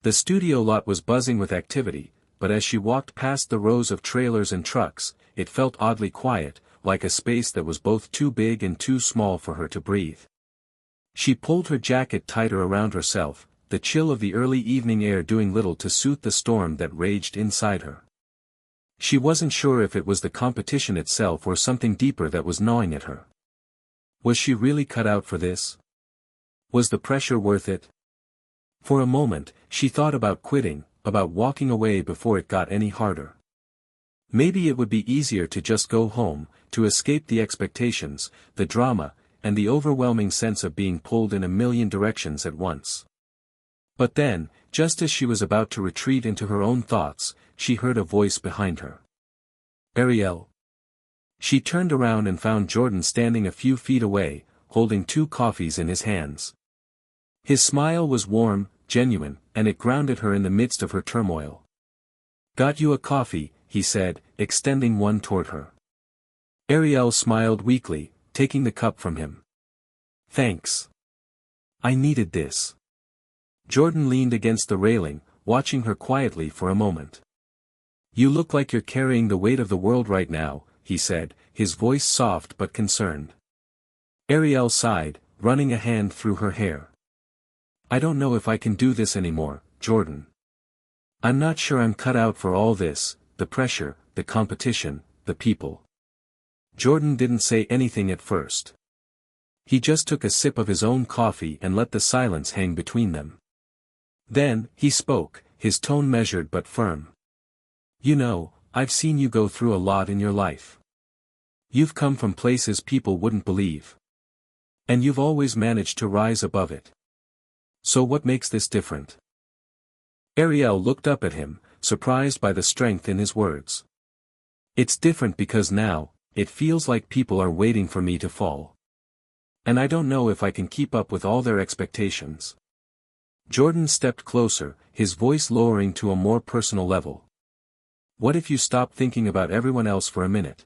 The studio lot was buzzing with activity, but as she walked past the rows of trailers and trucks, it felt oddly quiet, like a space that was both too big and too small for her to breathe. She pulled her jacket tighter around herself, the chill of the early evening air doing little to soothe the storm that raged inside her. She wasn't sure if it was the competition itself or something deeper that was gnawing at her. Was she really cut out for this? Was the pressure worth it? For a moment, she thought about quitting, about walking away before it got any harder. Maybe it would be easier to just go home, to escape the expectations, the drama, and the overwhelming sense of being pulled in a million directions at once. But then, just as she was about to retreat into her own thoughts, she heard a voice behind her. Ariel. She turned around and found Jordan standing a few feet away, holding 2 coffees in his hands. His smile was warm, genuine, and it grounded her in the midst of her turmoil. Got you a coffee, he said, extending one toward her. Ariel smiled weakly, taking the cup from him. Thanks. I needed this. Jordan leaned against the railing, watching her quietly for a moment. You look like you're carrying the weight of the world right now, he said, his voice soft but concerned. Ariel sighed, running a hand through her hair. I don't know if I can do this anymore, Jordan. I'm not sure I'm cut out for all this, the pressure, the competition, the people. Jordan didn't say anything at first. He just took a sip of his own coffee and let the silence hang between them. Then, he spoke, his tone measured but firm. You know, I've seen you go through a lot in your life. You've come from places people wouldn't believe. And you've always managed to rise above it. So what makes this different? Ariel looked up at him, surprised by the strength in his words. It's different because now, It feels like people are waiting for me to fall. And I don't know if I can keep up with all their expectations. Jordan stepped closer, his voice lowering to a more personal level. What if you stop thinking about everyone else for a minute?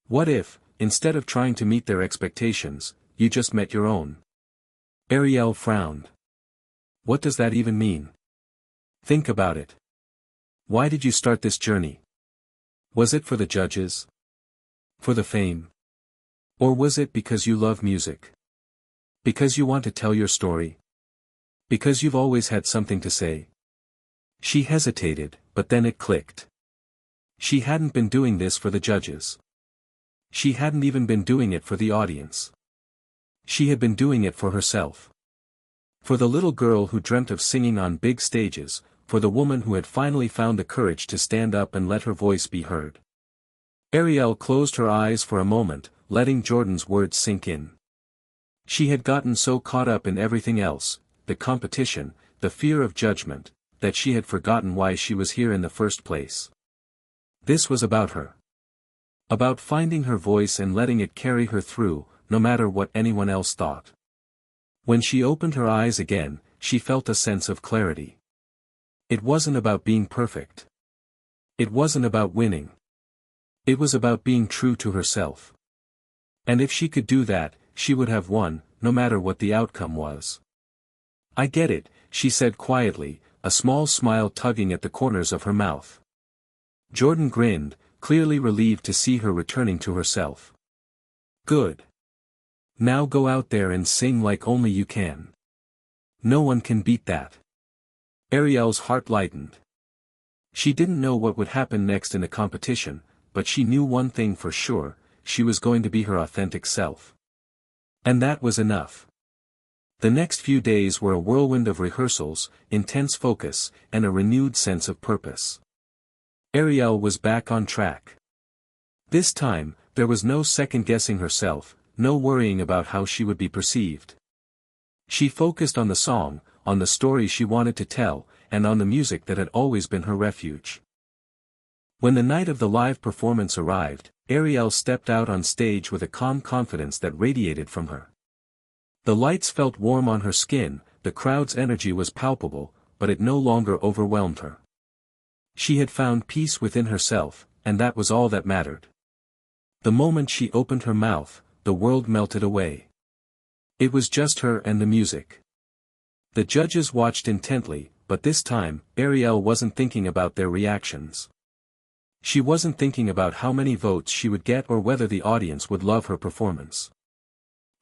What if, instead of trying to meet their expectations, you just met your own? Ariel frowned. What does that even mean? Think about it. Why did you start this journey? Was it for the judges? For the fame? Or was it because you love music? Because you want to tell your story? Because you've always had something to say? She hesitated, but then it clicked. She hadn't been doing this for the judges. She hadn't even been doing it for the audience. She had been doing it for herself. For the little girl who dreamt of singing on big stages, for the woman who had finally found the courage to stand up and let her voice be heard. Ariel closed her eyes for a moment, letting Jordan's words sink in. She had gotten so caught up in everything else, the competition, the fear of judgment, that she had forgotten why she was here in the first place. This was about her. About finding her voice and letting it carry her through, no matter what anyone else thought. When she opened her eyes again, she felt a sense of clarity. It wasn't about being perfect. It wasn't about winning. It was about being true to herself. And if she could do that, she would have won, no matter what the outcome was. I get it, she said quietly, a small smile tugging at the corners of her mouth. Jordan grinned, clearly relieved to see her returning to herself. Good. Now go out there and sing like only you can. No one can beat that. Ariel's heart lightened. She didn't know what would happen next in the competition, but she knew one thing for sure, she was going to be her authentic self. And that was enough. The next few days were a whirlwind of rehearsals, intense focus, and a renewed sense of purpose. Ariel was back on track. This time, there was no second-guessing herself, no worrying about how she would be perceived. She focused on the song, on the story she wanted to tell, and on the music that had always been her refuge. When the night of the live performance arrived, Ariel stepped out on stage with a calm confidence that radiated from her. The lights felt warm on her skin, the crowd's energy was palpable, but it no longer overwhelmed her. She had found peace within herself, and that was all that mattered. The moment she opened her mouth, the world melted away. It was just her and the music. The judges watched intently, but this time, Ariel wasn't thinking about their reactions. She wasn't thinking about how many votes she would get or whether the audience would love her performance.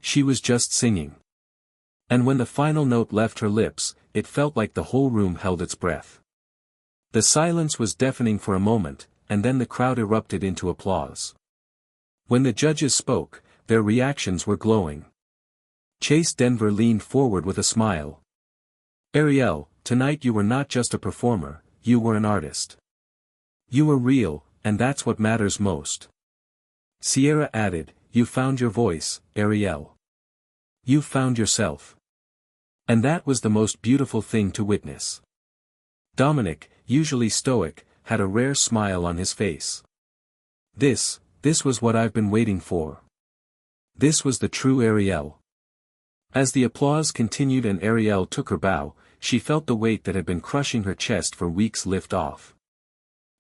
She was just singing. And when the final note left her lips, it felt like the whole room held its breath. The silence was deafening for a moment, and then the crowd erupted into applause. When the judges spoke, their reactions were glowing. Chase Denver leaned forward with a smile. Ariel, tonight you were not just a performer, you were an artist. You were real, and that's what matters most. Sierra added, you found your voice, Ariel. You found yourself. And that was the most beautiful thing to witness. Dominic, usually stoic, had a rare smile on his face. This was what I've been waiting for. This was the true Ariel. As the applause continued and Ariel took her bow, she felt the weight that had been crushing her chest for weeks lift off.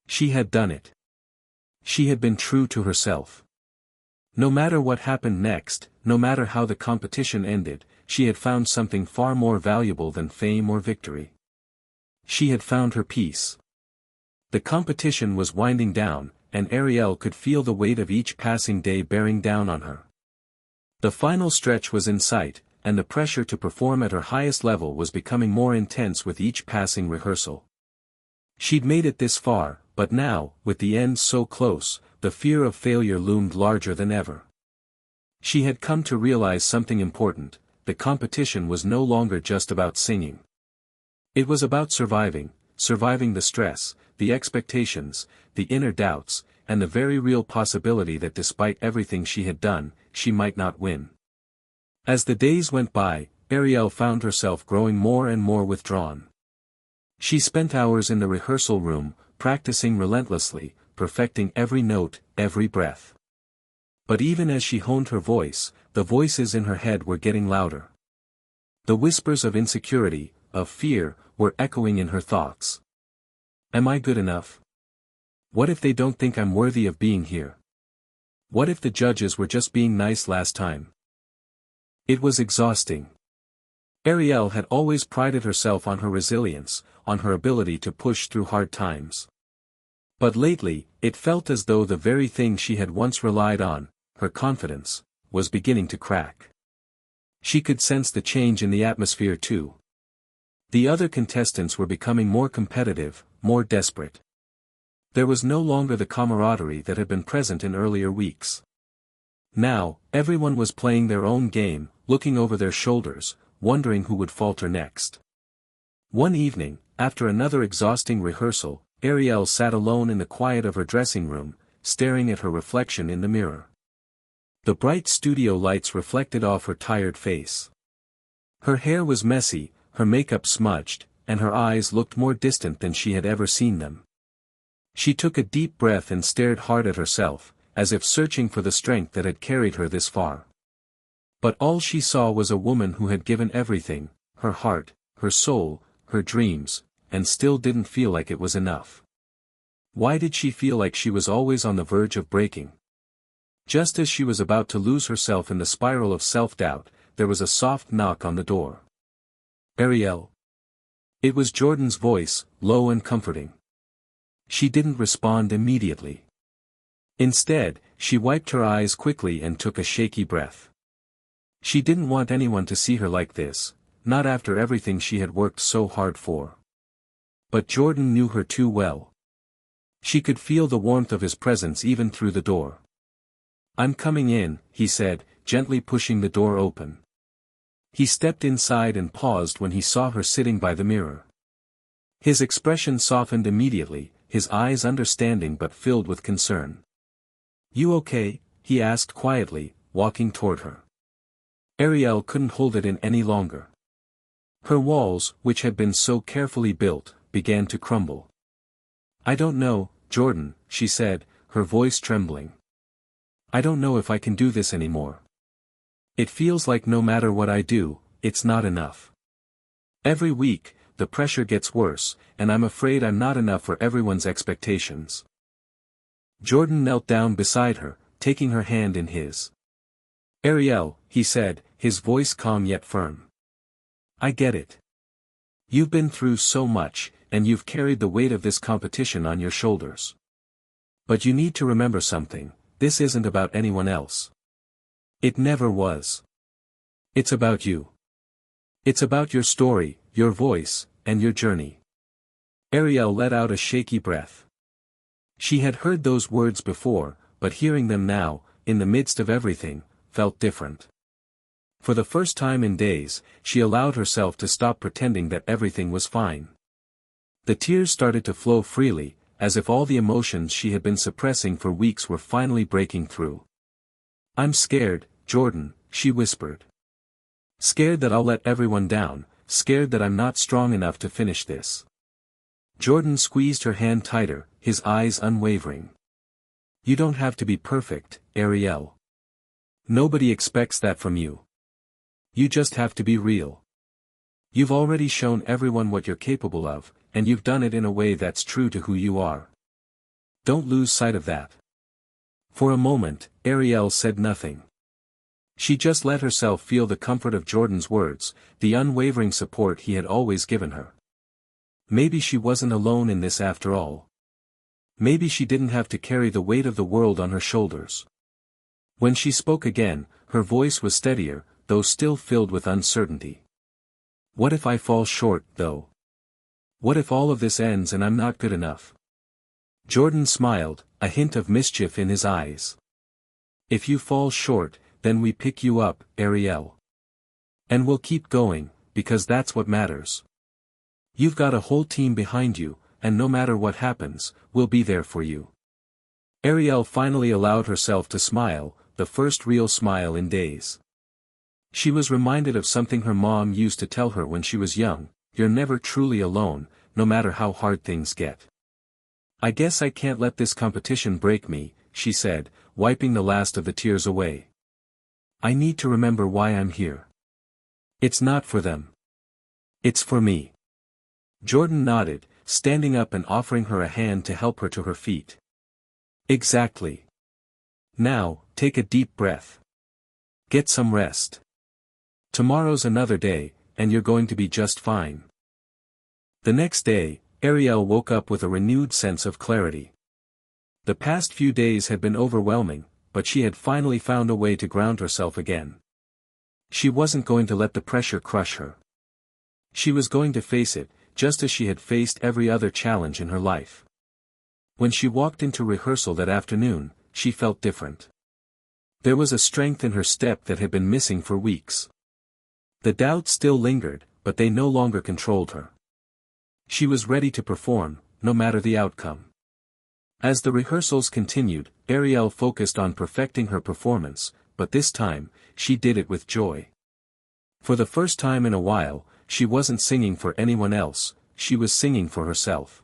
She had done it. She had been true to herself. No matter what happened next, no matter how the competition ended, she had found something far more valuable than fame or victory. She had found her peace. The competition was winding down, and Ariel could feel the weight of each passing day bearing down on her. The final stretch was in sight, and the pressure to perform at her highest level was becoming more intense with each passing rehearsal. She'd made it this far, but now, with the end so close, the fear of failure loomed larger than ever. She had come to realize something important: the competition was no longer just about singing. It was about surviving the stress, the expectations, the inner doubts, and the very real possibility that despite everything she had done, she might not win. As the days went by, Ariel found herself growing more and more withdrawn. She spent hours in the rehearsal room, practicing relentlessly, perfecting every note, every breath. But even as she honed her voice, the voices in her head were getting louder. The whispers of insecurity, of fear, were echoing in her thoughts. Am I good enough? What if they don't think I'm worthy of being here? What if the judges were just being nice last time? It was exhausting. Ariel had always prided herself on her resilience, on her ability to push through hard times. But lately, it felt as though the very thing she had once relied on, her confidence, was beginning to crack. She could sense the change in the atmosphere too. The other contestants were becoming more competitive, more desperate. There was no longer the camaraderie that had been present in earlier weeks. Now, everyone was playing their own game, looking over their shoulders, wondering who would falter next. One evening, after another exhausting rehearsal, Ariel sat alone in the quiet of her dressing room, staring at her reflection in the mirror. The bright studio lights reflected off her tired face. Her hair was messy, her makeup smudged, and her eyes looked more distant than she had ever seen them. She took a deep breath and stared hard at herself, as if searching for the strength that had carried her this far. But all she saw was a woman who had given everything, her heart, her soul, her dreams, and still didn't feel like it was enough. Why did she feel like she was always on the verge of breaking? Just as she was about to lose herself in the spiral of self-doubt, there was a soft knock on the door. Ariel. It was Jordan's voice, low and comforting. She didn't respond immediately. Instead, she wiped her eyes quickly and took a shaky breath. She didn't want anyone to see her like this, not after everything she had worked so hard for. But Jordan knew her too well. She could feel the warmth of his presence even through the door. I'm coming in, he said, gently pushing the door open. He stepped inside and paused when he saw her sitting by the mirror. His expression softened immediately, his eyes understanding but filled with concern. You okay? He asked quietly, walking toward her. Ariel couldn't hold it in any longer. Her walls, which had been so carefully built, began to crumble. I don't know, Jordan, she said, her voice trembling. I don't know if I can do this anymore. It feels like no matter what I do, it's not enough. Every week, the pressure gets worse, and I'm afraid I'm not enough for everyone's expectations. Jordan knelt down beside her, taking her hand in his. Ariel, he said, his voice calm yet firm. I get it. You've been through so much, and you've carried the weight of this competition on your shoulders. But you need to remember something, this isn't about anyone else. It never was. It's about you. It's about your story, your voice, and your journey. Ariel let out a shaky breath. She had heard those words before, but hearing them now, in the midst of everything, felt different. For the first time in days, she allowed herself to stop pretending that everything was fine. The tears started to flow freely, as if all the emotions she had been suppressing for weeks were finally breaking through. I'm scared, Jordan, she whispered. Scared that I'll let everyone down, scared that I'm not strong enough to finish this. Jordan squeezed her hand tighter, his eyes unwavering. You don't have to be perfect, Ariel. Nobody expects that from you. You just have to be real. You've already shown everyone what you're capable of, and you've done it in a way that's true to who you are. Don't lose sight of that. For a moment, Ariel said nothing. She just let herself feel the comfort of Jordan's words, the unwavering support he had always given her. Maybe she wasn't alone in this after all. Maybe she didn't have to carry the weight of the world on her shoulders. When she spoke again, her voice was steadier, though still filled with uncertainty. What if I fall short, though? What if all of this ends and I'm not good enough? Jordan smiled, a hint of mischief in his eyes. If you fall short, then we pick you up, Ariel. And we'll keep going, because that's what matters. You've got a whole team behind you, and no matter what happens, we'll be there for you. Ariel finally allowed herself to smile, the first real smile in days. She was reminded of something her mom used to tell her when she was young, you're never truly alone, no matter how hard things get. I guess I can't let this competition break me, she said, wiping the last of the tears away. I need to remember why I'm here. It's not for them. It's for me. Jordan nodded, standing up and offering her a hand to help her to her feet. Exactly. Now, take a deep breath. Get some rest. Tomorrow's another day, and you're going to be just fine. The next day, Ariel woke up with a renewed sense of clarity. The past few days had been overwhelming, but she had finally found a way to ground herself again. She wasn't going to let the pressure crush her. She was going to face it, just as she had faced every other challenge in her life. When she walked into rehearsal that afternoon, she felt different. There was a strength in her step that had been missing for weeks. The doubts still lingered, but they no longer controlled her. She was ready to perform, no matter the outcome. As the rehearsals continued, Ariel focused on perfecting her performance, but this time, she did it with joy. For the first time in a while, she wasn't singing for anyone else, she was singing for herself.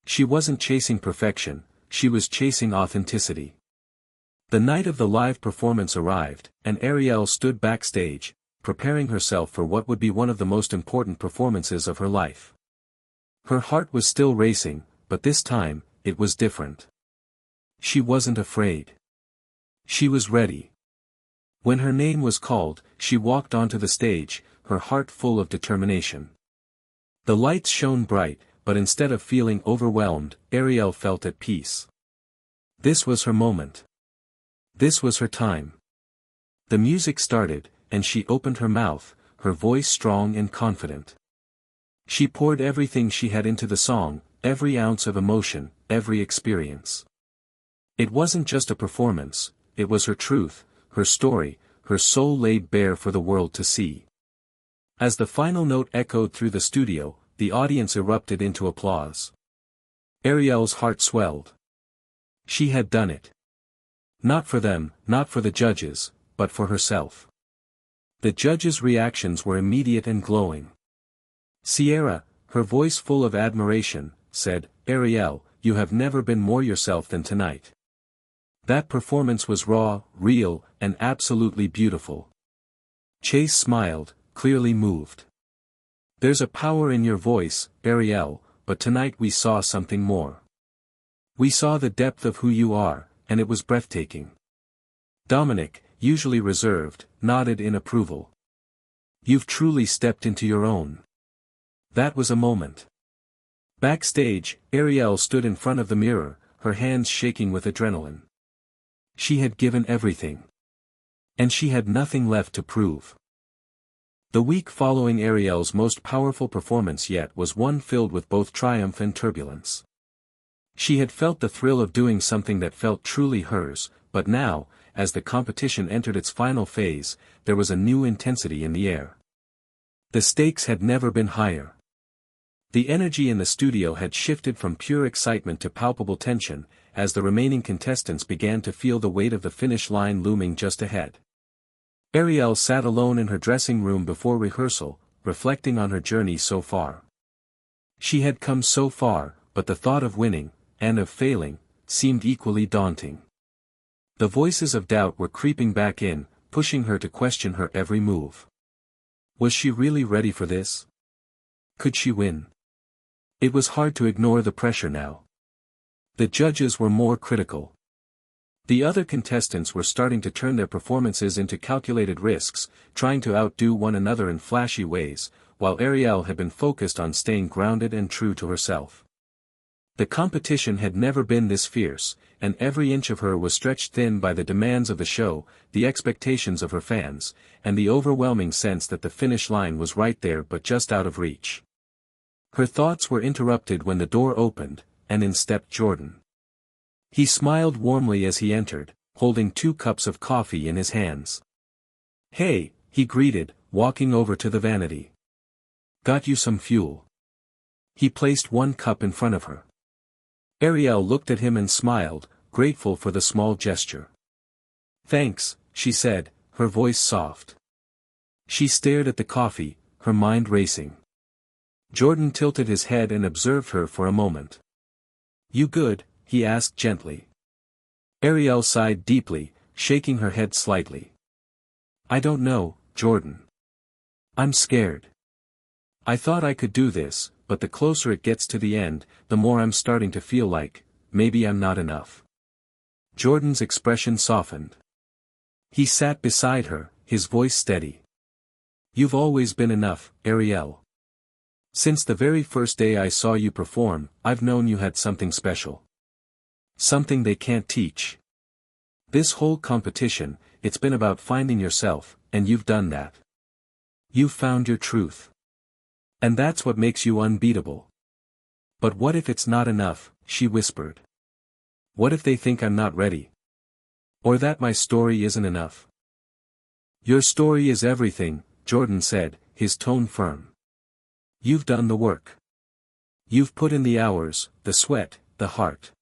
She wasn't chasing perfection, she was chasing authenticity. The night of the live performance arrived, and Ariel stood backstage, preparing herself for what would be one of the most important performances of her life. Her heart was still racing, but this time, it was different. She wasn't afraid. She was ready. When her name was called, she walked onto the stage, her heart full of determination. The lights shone bright, but instead of feeling overwhelmed, Ariel felt at peace. This was her moment. This was her time. The music started, and she opened her mouth, her voice strong and confident. She poured everything she had into the song, every ounce of emotion, every experience. It wasn't just a performance, it was her truth, her story, her soul laid bare for the world to see. As the final note echoed through the studio, the audience erupted into applause. Ariel's heart swelled. She had done it. Not for them, not for the judges, but for herself. The judges' reactions were immediate and glowing. Sierra, her voice full of admiration, said, "Ariel, you have never been more yourself than tonight. That performance was raw, real, and absolutely beautiful." Chase smiled, clearly moved. "There's a power in your voice, Ariel, but tonight we saw something more. We saw the depth of who you are, and it was breathtaking." Dominic, usually reserved, nodded in approval. "You've truly stepped into your own." That was a moment. Backstage, Ariel stood in front of the mirror, her hands shaking with adrenaline. She had given everything. And she had nothing left to prove. The week following Ariel's most powerful performance yet was one filled with both triumph and turbulence. She had felt the thrill of doing something that felt truly hers, but now, as the competition entered its final phase, there was a new intensity in the air. The stakes had never been higher. The energy in the studio had shifted from pure excitement to palpable tension, as the remaining contestants began to feel the weight of the finish line looming just ahead. Ariel sat alone in her dressing room before rehearsal, reflecting on her journey so far. She had come so far, but the thought of winning, and of failing, seemed equally daunting. The voices of doubt were creeping back in, pushing her to question her every move. Was she really ready for this? Could she win? It was hard to ignore the pressure now. The judges were more critical. The other contestants were starting to turn their performances into calculated risks, trying to outdo one another in flashy ways, while Ariel had been focused on staying grounded and true to herself. The competition had never been this fierce, and every inch of her was stretched thin by the demands of the show, the expectations of her fans, and the overwhelming sense that the finish line was right there but just out of reach. Her thoughts were interrupted when the door opened, and in stepped Jordan. He smiled warmly as he entered, holding 2 cups of coffee in his hands. "Hey," he greeted, walking over to the vanity. "Got you some fuel." He placed 1 cup in front of her. Ariel looked at him and smiled, grateful for the small gesture. "Thanks," she said, her voice soft. She stared at the coffee, her mind racing. Jordan tilted his head and observed her for a moment. "You good?" he asked gently. Ariel sighed deeply, shaking her head slightly. I don't know, Jordan. I'm scared. I thought I could do this, but the closer it gets to the end, the more I'm starting to feel like, maybe I'm not enough. Jordan's expression softened. He sat beside her, his voice steady. You've always been enough, Ariel. Since the very first day I saw you perform, I've known you had something special. Something they can't teach. This whole competition, it's been about finding yourself, and you've done that. You've found your truth. And that's what makes you unbeatable. But what if it's not enough, she whispered. What if they think I'm not ready? Or that my story isn't enough? Your story is everything, Jordan said, his tone firm. You've done the work. You've put in the hours, the sweat, the heart.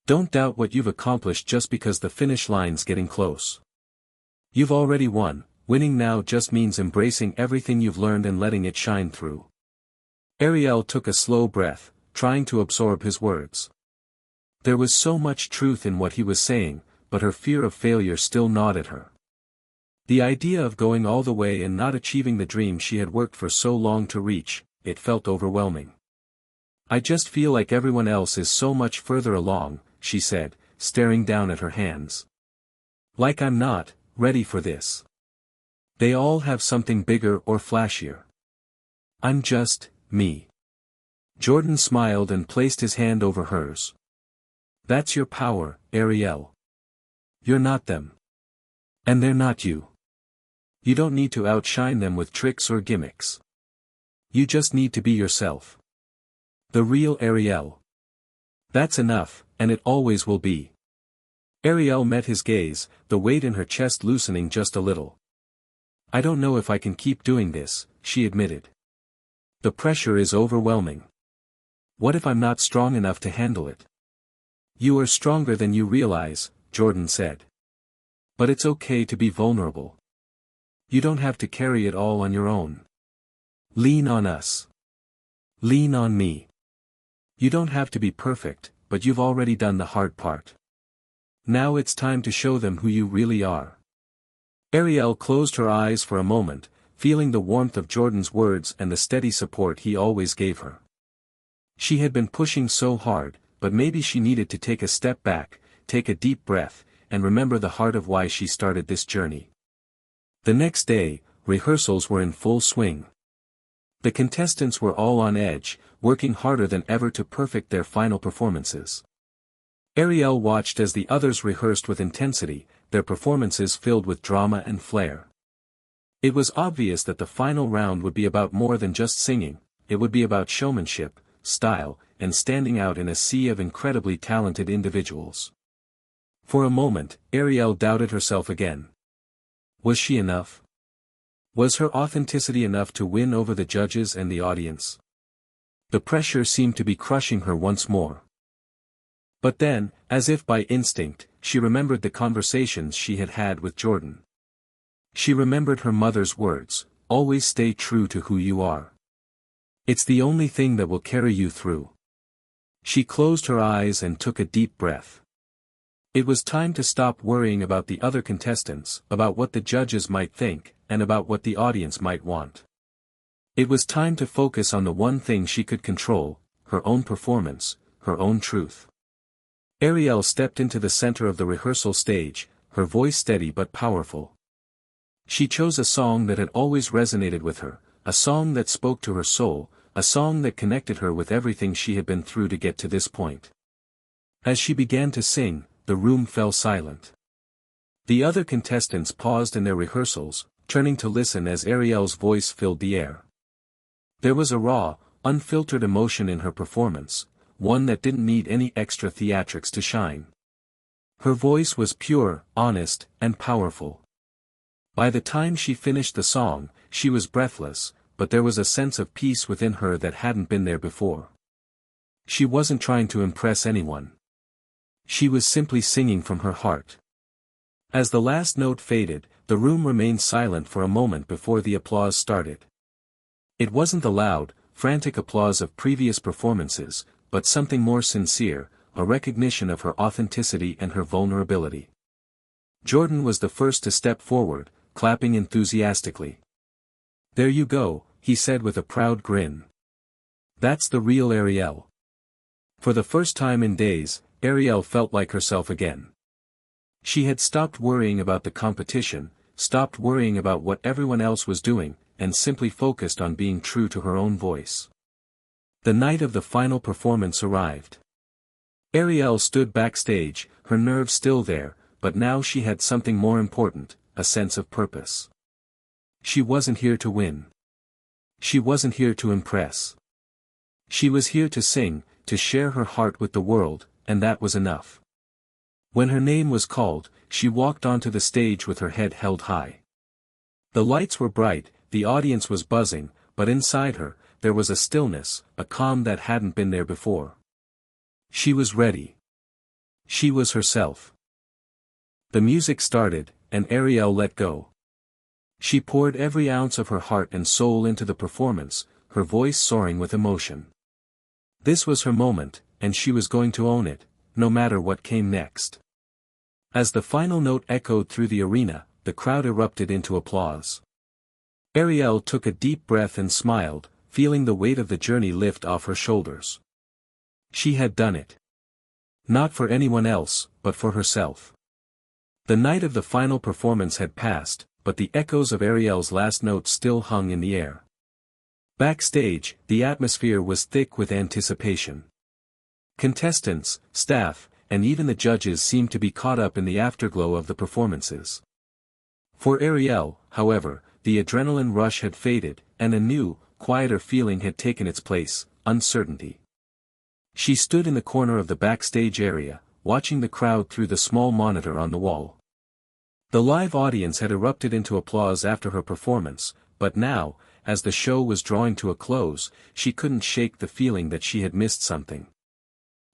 Don't doubt what you've accomplished just because the finish line's getting close. You've already won. Winning now just means embracing everything you've learned and letting it shine through. Ariel took a slow breath, trying to absorb his words. There was so much truth in what he was saying, but her fear of failure still gnawed at her. The idea of going all the way and not achieving the dream she had worked for so long to reach, it felt overwhelming. I just feel like everyone else is so much further along, she said, staring down at her hands. Like I'm not ready for this. They all have something bigger or flashier. I'm just me. Jordan smiled and placed his hand over hers. That's your power, Ariel. You're not them. And they're not you. You don't need to outshine them with tricks or gimmicks. You just need to be yourself. The real Ariel. That's enough, and it always will be. Ariel met his gaze, the weight in her chest loosening just a little. I don't know if I can keep doing this, she admitted. The pressure is overwhelming. What if I'm not strong enough to handle it? You are stronger than you realize, Jordan said. But it's okay to be vulnerable. You don't have to carry it all on your own. Lean on us. Lean on me. You don't have to be perfect, but you've already done the hard part. Now it's time to show them who you really are. Ariel closed her eyes for a moment, feeling the warmth of Jordan's words and the steady support he always gave her. She had been pushing so hard, but maybe she needed to take a step back, take a deep breath, and remember the heart of why she started this journey. The next day, rehearsals were in full swing. The contestants were all on edge, working harder than ever to perfect their final performances. Ariel watched as the others rehearsed with intensity, their performances filled with drama and flair. It was obvious that the final round would be about more than just singing, it would be about showmanship, style, and standing out in a sea of incredibly talented individuals. For a moment, Ariel doubted herself again. Was she enough? Was her authenticity enough to win over the judges and the audience? The pressure seemed to be crushing her once more. But then, as if by instinct, she remembered the conversations she had had with Jordan. She remembered her mother's words, always stay true to who you are. It's the only thing that will carry you through. She closed her eyes and took a deep breath. It was time to stop worrying about the other contestants, about what the judges might think, and about what the audience might want. It was time to focus on the one thing she could control, her own performance, her own truth. Ariel stepped into the center of the rehearsal stage, her voice steady but powerful. She chose a song that had always resonated with her, a song that spoke to her soul, a song that connected her with everything she had been through to get to this point. As she began to sing, the room fell silent. The other contestants paused in their rehearsals, turning to listen as Ariel's voice filled the air. There was a raw, unfiltered emotion in her performance, one that didn't need any extra theatrics to shine. Her voice was pure, honest, and powerful. By the time she finished the song, she was breathless, but there was a sense of peace within her that hadn't been there before. She wasn't trying to impress anyone. She was simply singing from her heart. As the last note faded, the room remained silent for a moment before the applause started. It wasn't the loud, frantic applause of previous performances, but something more sincere, a recognition of her authenticity and her vulnerability. Jordan was the first to step forward, clapping enthusiastically. "There you go," he said with a proud grin. "That's the real Ariel." For the first time in days, Ariel felt like herself again. She had stopped worrying about the competition, stopped worrying about what everyone else was doing, and simply focused on being true to her own voice. The night of the final performance arrived. Ariel stood backstage, her nerves still there, but now she had something more important, a sense of purpose. She wasn't here to win. She wasn't here to impress. She was here to sing, to share her heart with the world, and that was enough. When her name was called, she walked onto the stage with her head held high. The lights were bright, the audience was buzzing, but inside her, there was a stillness, a calm that hadn't been there before. She was ready. She was herself. The music started, and Ariel let go. She poured every ounce of her heart and soul into the performance, her voice soaring with emotion. This was her moment, and she was going to own it, no matter what came next. As the final note echoed through the arena, the crowd erupted into applause. Ariel took a deep breath and smiled, feeling the weight of the journey lift off her shoulders. She had done it. Not for anyone else, but for herself. The night of the final performance had passed, but the echoes of Ariel's last note still hung in the air. Backstage, the atmosphere was thick with anticipation. Contestants, staff, and even the judges seemed to be caught up in the afterglow of the performances. For Ariel, however, the adrenaline rush had faded, and a new, quieter feeling had taken its place, uncertainty. She stood in the corner of the backstage area, watching the crowd through the small monitor on the wall. The live audience had erupted into applause after her performance, but now, as the show was drawing to a close, she couldn't shake the feeling that she had missed something.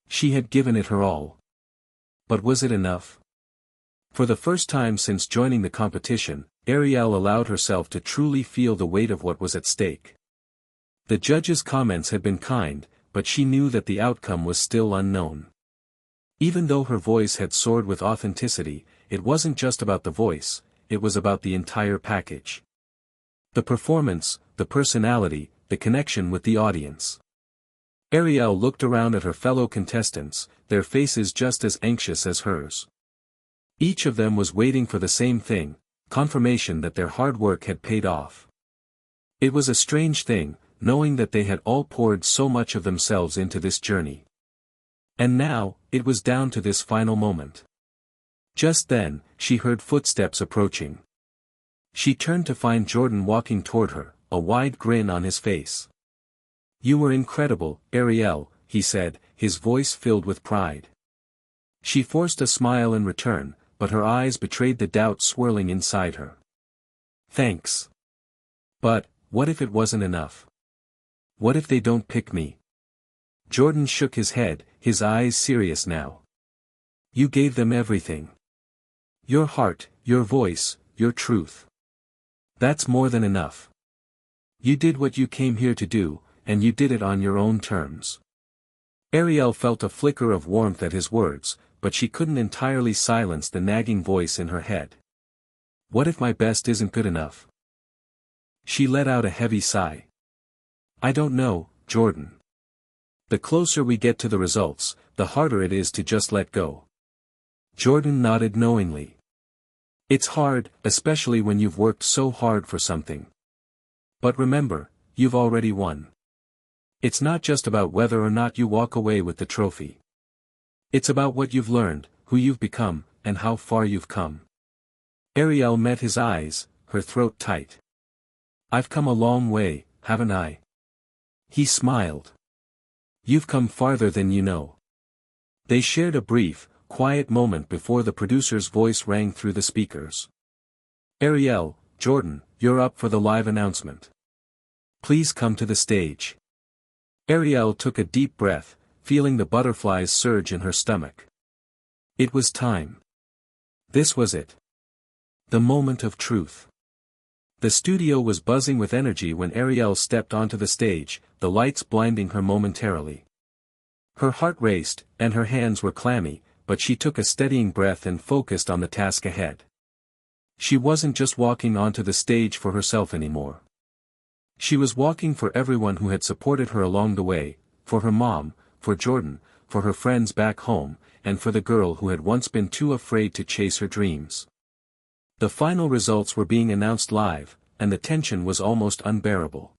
She had given it her all. But was it enough? For the first time since joining the competition, Ariel allowed herself to truly feel the weight of what was at stake. The judges' comments had been kind, but she knew that the outcome was still unknown. Even though her voice had soared with authenticity, it wasn't just about the voice, it was about the entire package. The performance, the personality, the connection with the audience. Ariel looked around at her fellow contestants, their faces just as anxious as hers. Each of them was waiting for the same thing, confirmation that their hard work had paid off. It was a strange thing, knowing that they had all poured so much of themselves into this journey. And now, it was down to this final moment. Just then, she heard footsteps approaching. She turned to find Jordan walking toward her, a wide grin on his face. "You were incredible, Ariel," he said, his voice filled with pride. She forced a smile in return, but her eyes betrayed the doubt swirling inside her. "Thanks. But, what if it wasn't enough? What if they don't pick me?" Jordan shook his head, his eyes serious now. "You gave them everything. Your heart, your voice, your truth. That's more than enough. You did what you came here to do, and you did it on your own terms." Ariel felt a flicker of warmth at his words, but she couldn't entirely silence the nagging voice in her head. "What if my best isn't good enough?" She let out a heavy sigh. "I don't know, Jordan. The closer we get to the results, the harder it is to just let go." Jordan nodded knowingly. "It's hard, especially when you've worked so hard for something. But remember, you've already won. It's not just about whether or not you walk away with the trophy. It's about what you've learned, who you've become, and how far you've come." Ariel met his eyes, her throat tight. "I've come a long way, haven't I?" He smiled. "You've come farther than you know." They shared a brief, quiet moment before the producer's voice rang through the speakers. "Ariel, Jordan, you're up for the live announcement. Please come to the stage." Ariel took a deep breath, feeling the butterflies surge in her stomach. It was time. This was it. The moment of truth. The studio was buzzing with energy when Ariel stepped onto the stage, the lights blinding her momentarily. Her heart raced, and her hands were clammy, but she took a steadying breath and focused on the task ahead. She wasn't just walking onto the stage for herself anymore. She was walking for everyone who had supported her along the way, for her mom, for Jordan, for her friends back home, and for the girl who had once been too afraid to chase her dreams. The final results were being announced live, and the tension was almost unbearable.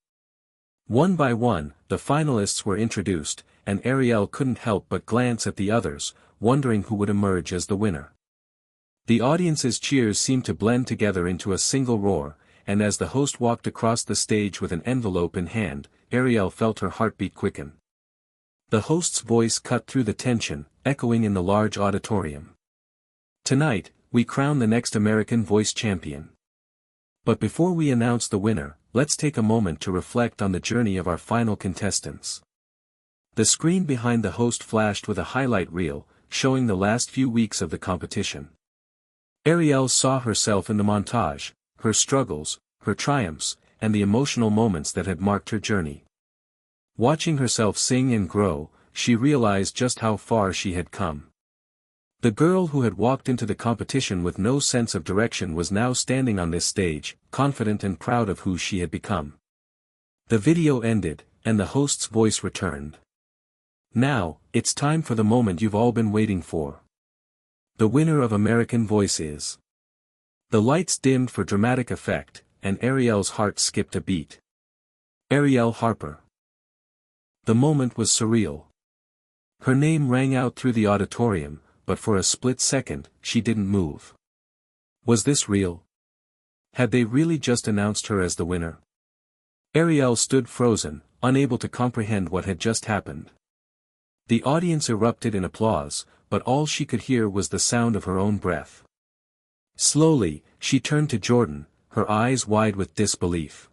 One by one, the finalists were introduced, and Ariel couldn't help but glance at the others, wondering who would emerge as the winner. The audience's cheers seemed to blend together into a single roar, and as the host walked across the stage with an envelope in hand, Ariel felt her heartbeat quicken. The host's voice cut through the tension, echoing in the large auditorium. "Tonight, we crown the next American Voice champion. But before we announce the winner, let's take a moment to reflect on the journey of our final contestants." The screen behind the host flashed with a highlight reel, showing the last few weeks of the competition. Ariel saw herself in the montage, her struggles, her triumphs, and the emotional moments that had marked her journey. Watching herself sing and grow, she realized just how far she had come. The girl who had walked into the competition with no sense of direction was now standing on this stage, confident and proud of who she had become. The video ended, and the host's voice returned. "Now, it's time for the moment you've all been waiting for. The winner of American Voice is..." The lights dimmed for dramatic effect, and Ariel's heart skipped a beat. Ariel Harper. The moment was surreal. Her name rang out through the auditorium, but for a split second, she didn't move. Was this real? Had they really just announced her as the winner? Ariel stood frozen, unable to comprehend what had just happened. The audience erupted in applause, but all she could hear was the sound of her own breath. Slowly, she turned to Jordan, her eyes wide with disbelief.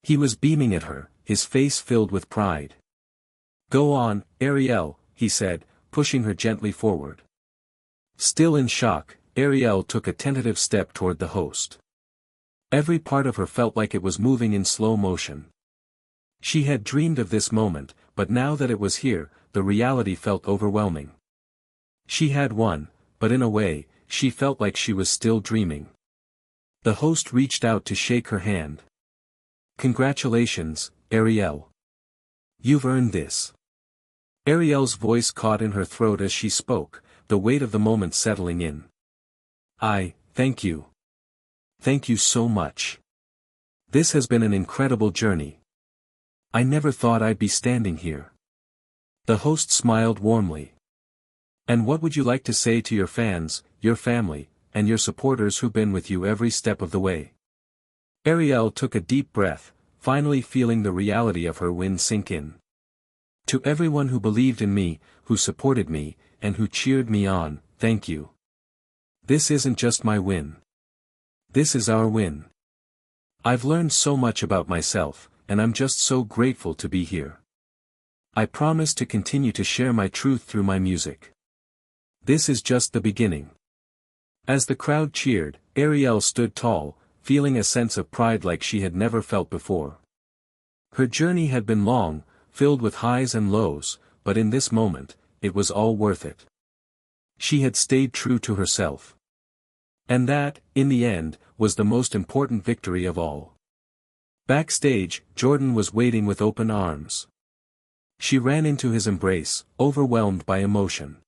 He was beaming at her, his face filled with pride. "Go on, Ariel," he said, pushing her gently forward. Still in shock, Ariel took a tentative step toward the host. Every part of her felt like it was moving in slow motion. She had dreamed of this moment, but now that it was here, the reality felt overwhelming. She had won, but in a way, she felt like she was still dreaming. The host reached out to shake her hand. "Congratulations, Ariel. You've earned this." Ariel's voice caught in her throat as she spoke, the weight of the moment settling in. Thank you. Thank you so much. This has been an incredible journey. I never thought I'd be standing here." The host smiled warmly. "And what would you like to say to your fans, your family, and your supporters who've been with you every step of the way?" Ariel took a deep breath, finally feeling the reality of her win sink in. "To everyone who believed in me, who supported me, and who cheered me on, thank you. This isn't just my win. This is our win. I've learned so much about myself, and I'm just so grateful to be here. I promise to continue to share my truth through my music. This is just the beginning." As the crowd cheered, Ariel stood tall, feeling a sense of pride like she had never felt before. Her journey had been long, filled with highs and lows, but in this moment, it was all worth it. She had stayed true to herself. And that, in the end, was the most important victory of all. Backstage, Jordan was waiting with open arms. She ran into his embrace, overwhelmed by emotion.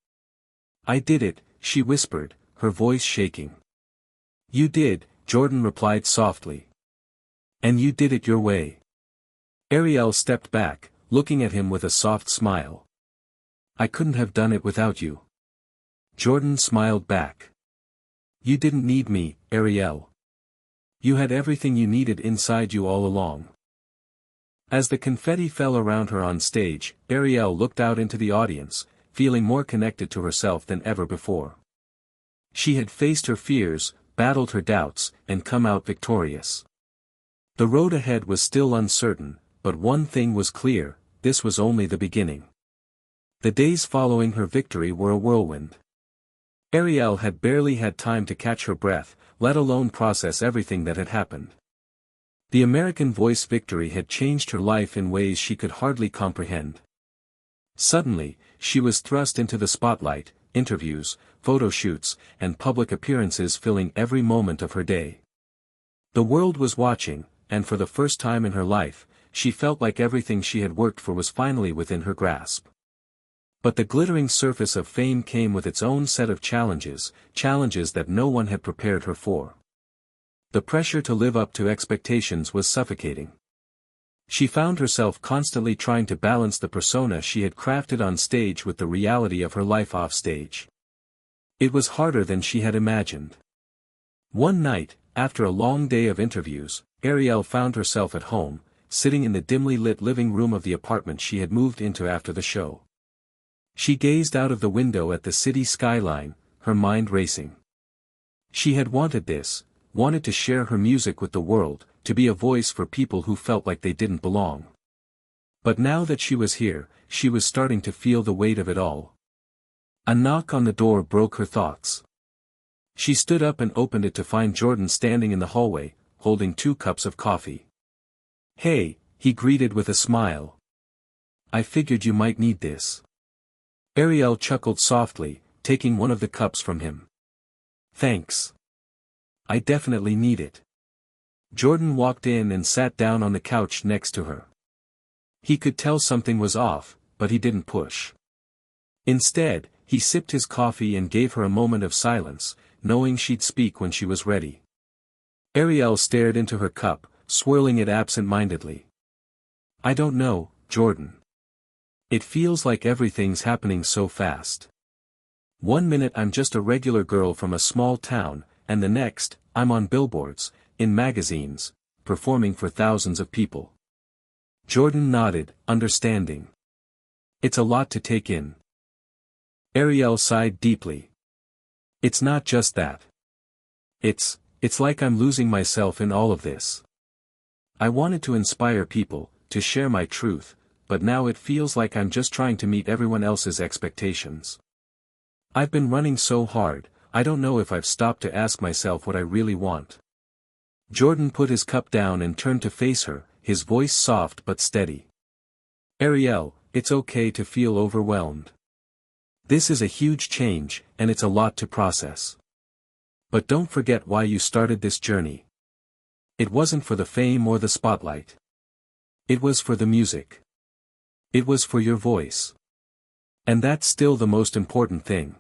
"I did it," she whispered, her voice shaking. "You did," Jordan replied softly. "And you did it your way." Ariel stepped back, looking at him with a soft smile. "I couldn't have done it without you." Jordan smiled back. "You didn't need me, Ariel. You had everything you needed inside you all along." As the confetti fell around her on stage, Ariel looked out into the audience, feeling more connected to herself than ever before. She had faced her fears, battled her doubts, and come out victorious. The road ahead was still uncertain, but one thing was clear: this was only the beginning. The days following her victory were a whirlwind. Ariel had barely had time to catch her breath, let alone process everything that had happened. The American Voice victory had changed her life in ways she could hardly comprehend. Suddenly, she was thrust into the spotlight, interviews, photo shoots, and public appearances filling every moment of her day. The world was watching, and for the first time in her life, she felt like everything she had worked for was finally within her grasp. But the glittering surface of fame came with its own set of challenges, challenges that no one had prepared her for. The pressure to live up to expectations was suffocating. She found herself constantly trying to balance the persona she had crafted on stage with the reality of her life off stage. It was harder than she had imagined. One night, after a long day of interviews, Ariel found herself at home, sitting in the dimly lit living room of the apartment she had moved into after the show. She gazed out of the window at the city skyline, her mind racing. She had wanted this, wanted to share her music with the world, to be a voice for people who felt like they didn't belong. But now that she was here, she was starting to feel the weight of it all. A knock on the door broke her thoughts. She stood up and opened it to find Jordan standing in the hallway, holding 2 cups of coffee. "Hey," he greeted with a smile. "I figured you might need this." Ariel chuckled softly, taking one of the cups from him. "Thanks. I definitely need it." Jordan walked in and sat down on the couch next to her. He could tell something was off, but he didn't push. Instead, he sipped his coffee and gave her a moment of silence, knowing she'd speak when she was ready. Ariel stared into her cup, swirling it absent-mindedly. "I don't know, Jordan. It feels like everything's happening so fast. One minute I'm just a regular girl from a small town, and the next, I'm on billboards, in magazines, performing for thousands of people." Jordan nodded, understanding. "It's a lot to take in." Ariel sighed deeply. "It's not just that. It's like I'm losing myself in all of this. I wanted to inspire people, to share my truth, but now it feels like I'm just trying to meet everyone else's expectations. I've been running so hard, I don't know if I've stopped to ask myself what I really want." Jordan put his cup down and turned to face her, his voice soft but steady. "Ariel, it's okay to feel overwhelmed. This is a huge change, and it's a lot to process. But don't forget why you started this journey. It wasn't for the fame or the spotlight. It was for the music. It was for your voice. And that's still the most important thing."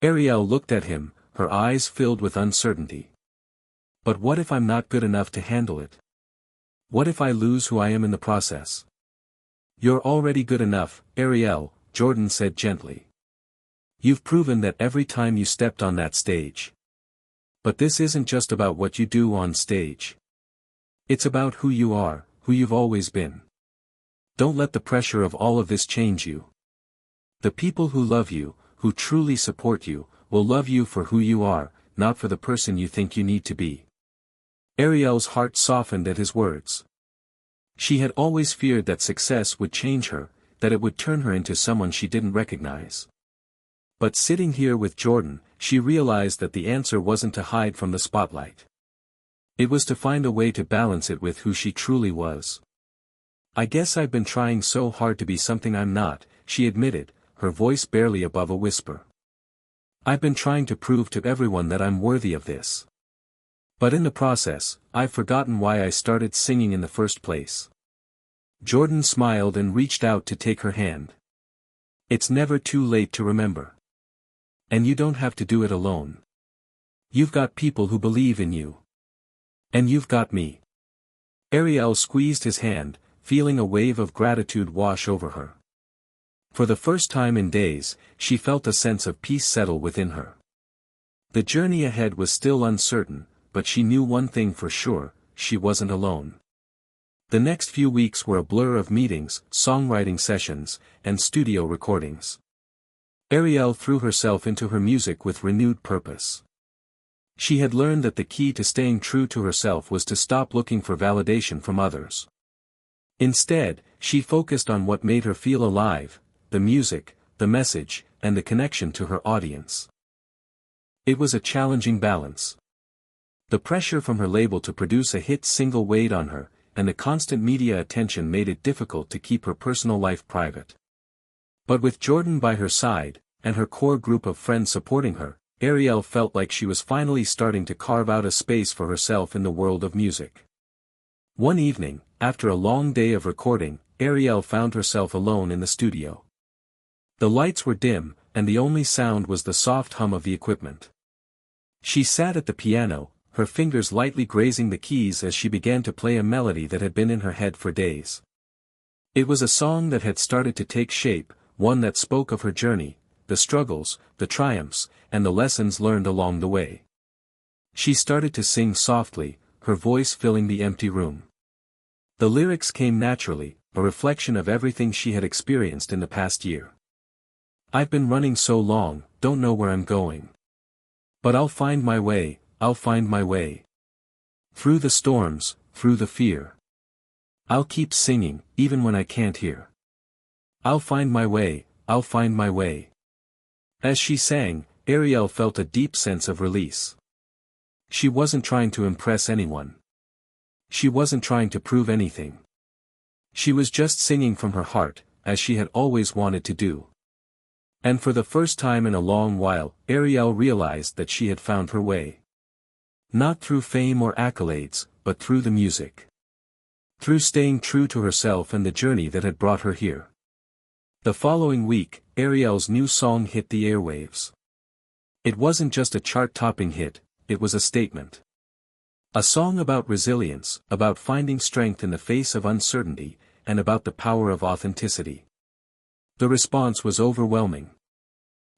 Ariel looked at him, her eyes filled with uncertainty. "But what if I'm not good enough to handle it? What if I lose who I am in the process?" "You're already good enough, Ariel," Jordan said gently. "You've proven that every time you stepped on that stage. But this isn't just about what you do on stage. It's about who you are, who you've always been. Don't let the pressure of all of this change you. The people who love you, who truly support you, will love you for who you are, not for the person you think you need to be." Ariel's heart softened at his words. She had always feared that success would change her, that it would turn her into someone she didn't recognize. But sitting here with Jordan, she realized that the answer wasn't to hide from the spotlight. It was to find a way to balance it with who she truly was. "I guess I've been trying so hard to be something I'm not," she admitted, her voice barely above a whisper. "I've been trying to prove to everyone that I'm worthy of this. But in the process, I've forgotten why I started singing in the first place." Jordan smiled and reached out to take her hand. "It's never too late to remember. And you don't have to do it alone. You've got people who believe in you. And you've got me." Ariel squeezed his hand, feeling a wave of gratitude wash over her. For the first time in days, she felt a sense of peace settle within her. The journey ahead was still uncertain, but she knew one thing for sure: she wasn't alone. The next few weeks were a blur of meetings, songwriting sessions, and studio recordings. Ariel threw herself into her music with renewed purpose. She had learned that the key to staying true to herself was to stop looking for validation from others. Instead, she focused on what made her feel alive: the music, the message, and the connection to her audience. It was a challenging balance. The pressure from her label to produce a hit single weighed on her, and the constant media attention made it difficult to keep her personal life private. But with Jordan by her side, and her core group of friends supporting her, Ariel felt like she was finally starting to carve out a space for herself in the world of music. One evening, after a long day of recording, Ariel found herself alone in the studio. The lights were dim, and the only sound was the soft hum of the equipment. She sat at the piano, her fingers lightly grazing the keys as she began to play a melody that had been in her head for days. It was a song that had started to take shape, one that spoke of her journey, the struggles, the triumphs, and the lessons learned along the way. She started to sing softly, her voice filling the empty room. The lyrics came naturally, a reflection of everything she had experienced in the past year. I've been running so long, don't know where I'm going. But I'll find my way, I'll find my way. Through the storms, through the fear. I'll keep singing, even when I can't hear. I'll find my way, I'll find my way. As she sang, Ariel felt a deep sense of release. She wasn't trying to impress anyone. She wasn't trying to prove anything. She was just singing from her heart, as she had always wanted to do. And for the first time in a long while, Ariel realized that she had found her way. Not through fame or accolades, but through the music. Through staying true to herself and the journey that had brought her here. The following week, Ariel's new song hit the airwaves. It wasn't just a chart-topping hit, it was a statement. A song about resilience, about finding strength in the face of uncertainty, and about the power of authenticity. The response was overwhelming.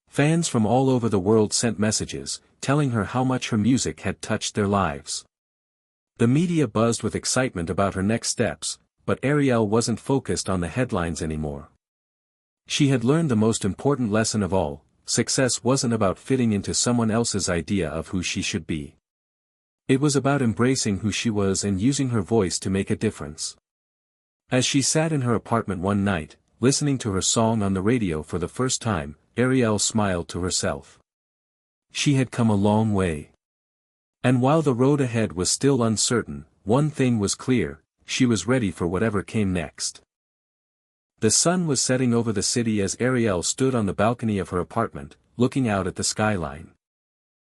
Fans from all over the world sent messages, telling her how much her music had touched their lives. The media buzzed with excitement about her next steps, but Ariel wasn't focused on the headlines anymore. She had learned the most important lesson of all: success wasn't about fitting into someone else's idea of who she should be. It was about embracing who she was and using her voice to make a difference. As she sat in her apartment one night, listening to her song on the radio for the first time, Ariel smiled to herself. She had come a long way. And while the road ahead was still uncertain, one thing was clear: she was ready for whatever came next. The sun was setting over the city as Ariel stood on the balcony of her apartment, looking out at the skyline.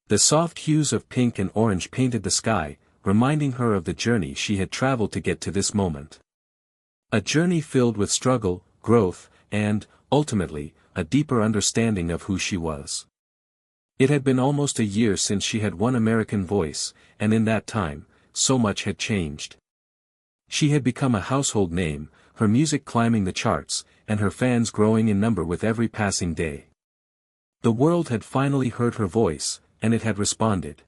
The soft hues of pink and orange painted the sky, reminding her of the journey she had traveled to get to this moment. A journey filled with struggle, growth, and, ultimately, a deeper understanding of who she was. It had been almost a year since she had won American Voice, and in that time, so much had changed. She had become a household name, her music climbing the charts, and her fans growing in number with every passing day. The world had finally heard her voice, and it had responded.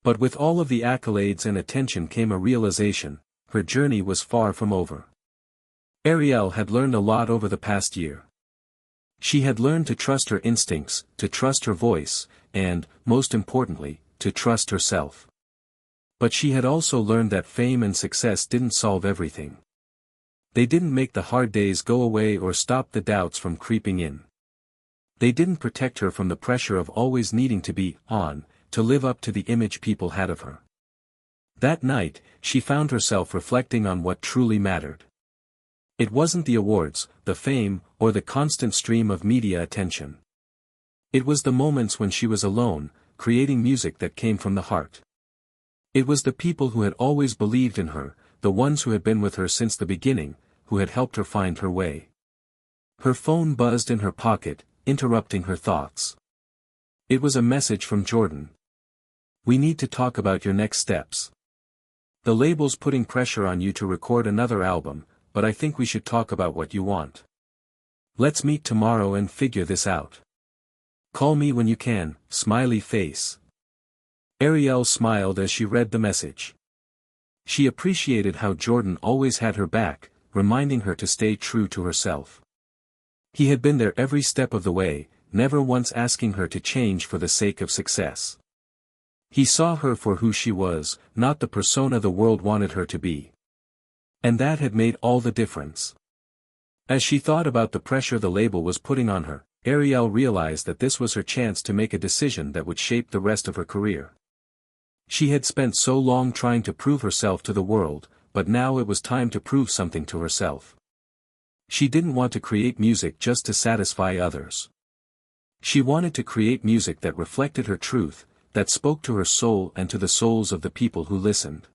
But with all of the accolades and attention came a realization: her journey was far from over. Ariel had learned a lot over the past year. She had learned to trust her instincts, to trust her voice, and, most importantly, to trust herself. But she had also learned that fame and success didn't solve everything. They didn't make the hard days go away or stop the doubts from creeping in. They didn't protect her from the pressure of always needing to be on, to live up to the image people had of her. That night, she found herself reflecting on what truly mattered. It wasn't the awards, the fame, or the constant stream of media attention. It was the moments when she was alone, creating music that came from the heart. It was the people who had always believed in her, the ones who had been with her since the beginning, who had helped her find her way. Her phone buzzed in her pocket, interrupting her thoughts. It was a message from Jordan. "We need to talk about your next steps. The label's putting pressure on you to record another album, but I think we should talk about what you want. Let's meet tomorrow and figure this out. Call me when you can, smiley face." Ariel smiled as she read the message. She appreciated how Jordan always had her back, reminding her to stay true to herself. He had been there every step of the way, never once asking her to change for the sake of success. He saw her for who she was, not the persona the world wanted her to be. And that had made all the difference. As she thought about the pressure the label was putting on her, Ariel realized that this was her chance to make a decision that would shape the rest of her career. She had spent so long trying to prove herself to the world, but now it was time to prove something to herself. She didn't want to create music just to satisfy others. She wanted to create music that reflected her truth, that spoke to her soul and to the souls of the people who listened.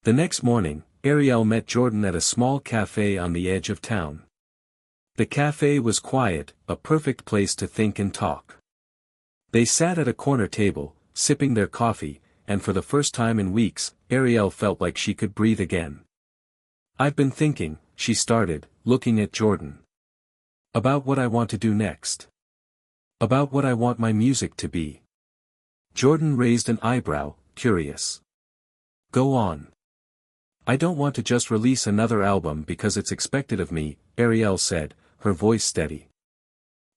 The next morning, Ariel met Jordan at a small cafe on the edge of town. The cafe was quiet, a perfect place to think and talk. They sat at a corner table, sipping their coffee, and for the first time in weeks, Ariel felt like she could breathe again. "I've been thinking," she started, looking at Jordan. "About what I want to do next. About what I want my music to be." Jordan raised an eyebrow, curious. "Go on." "I don't want to just release another album because it's expected of me," Ariel said, her voice steady.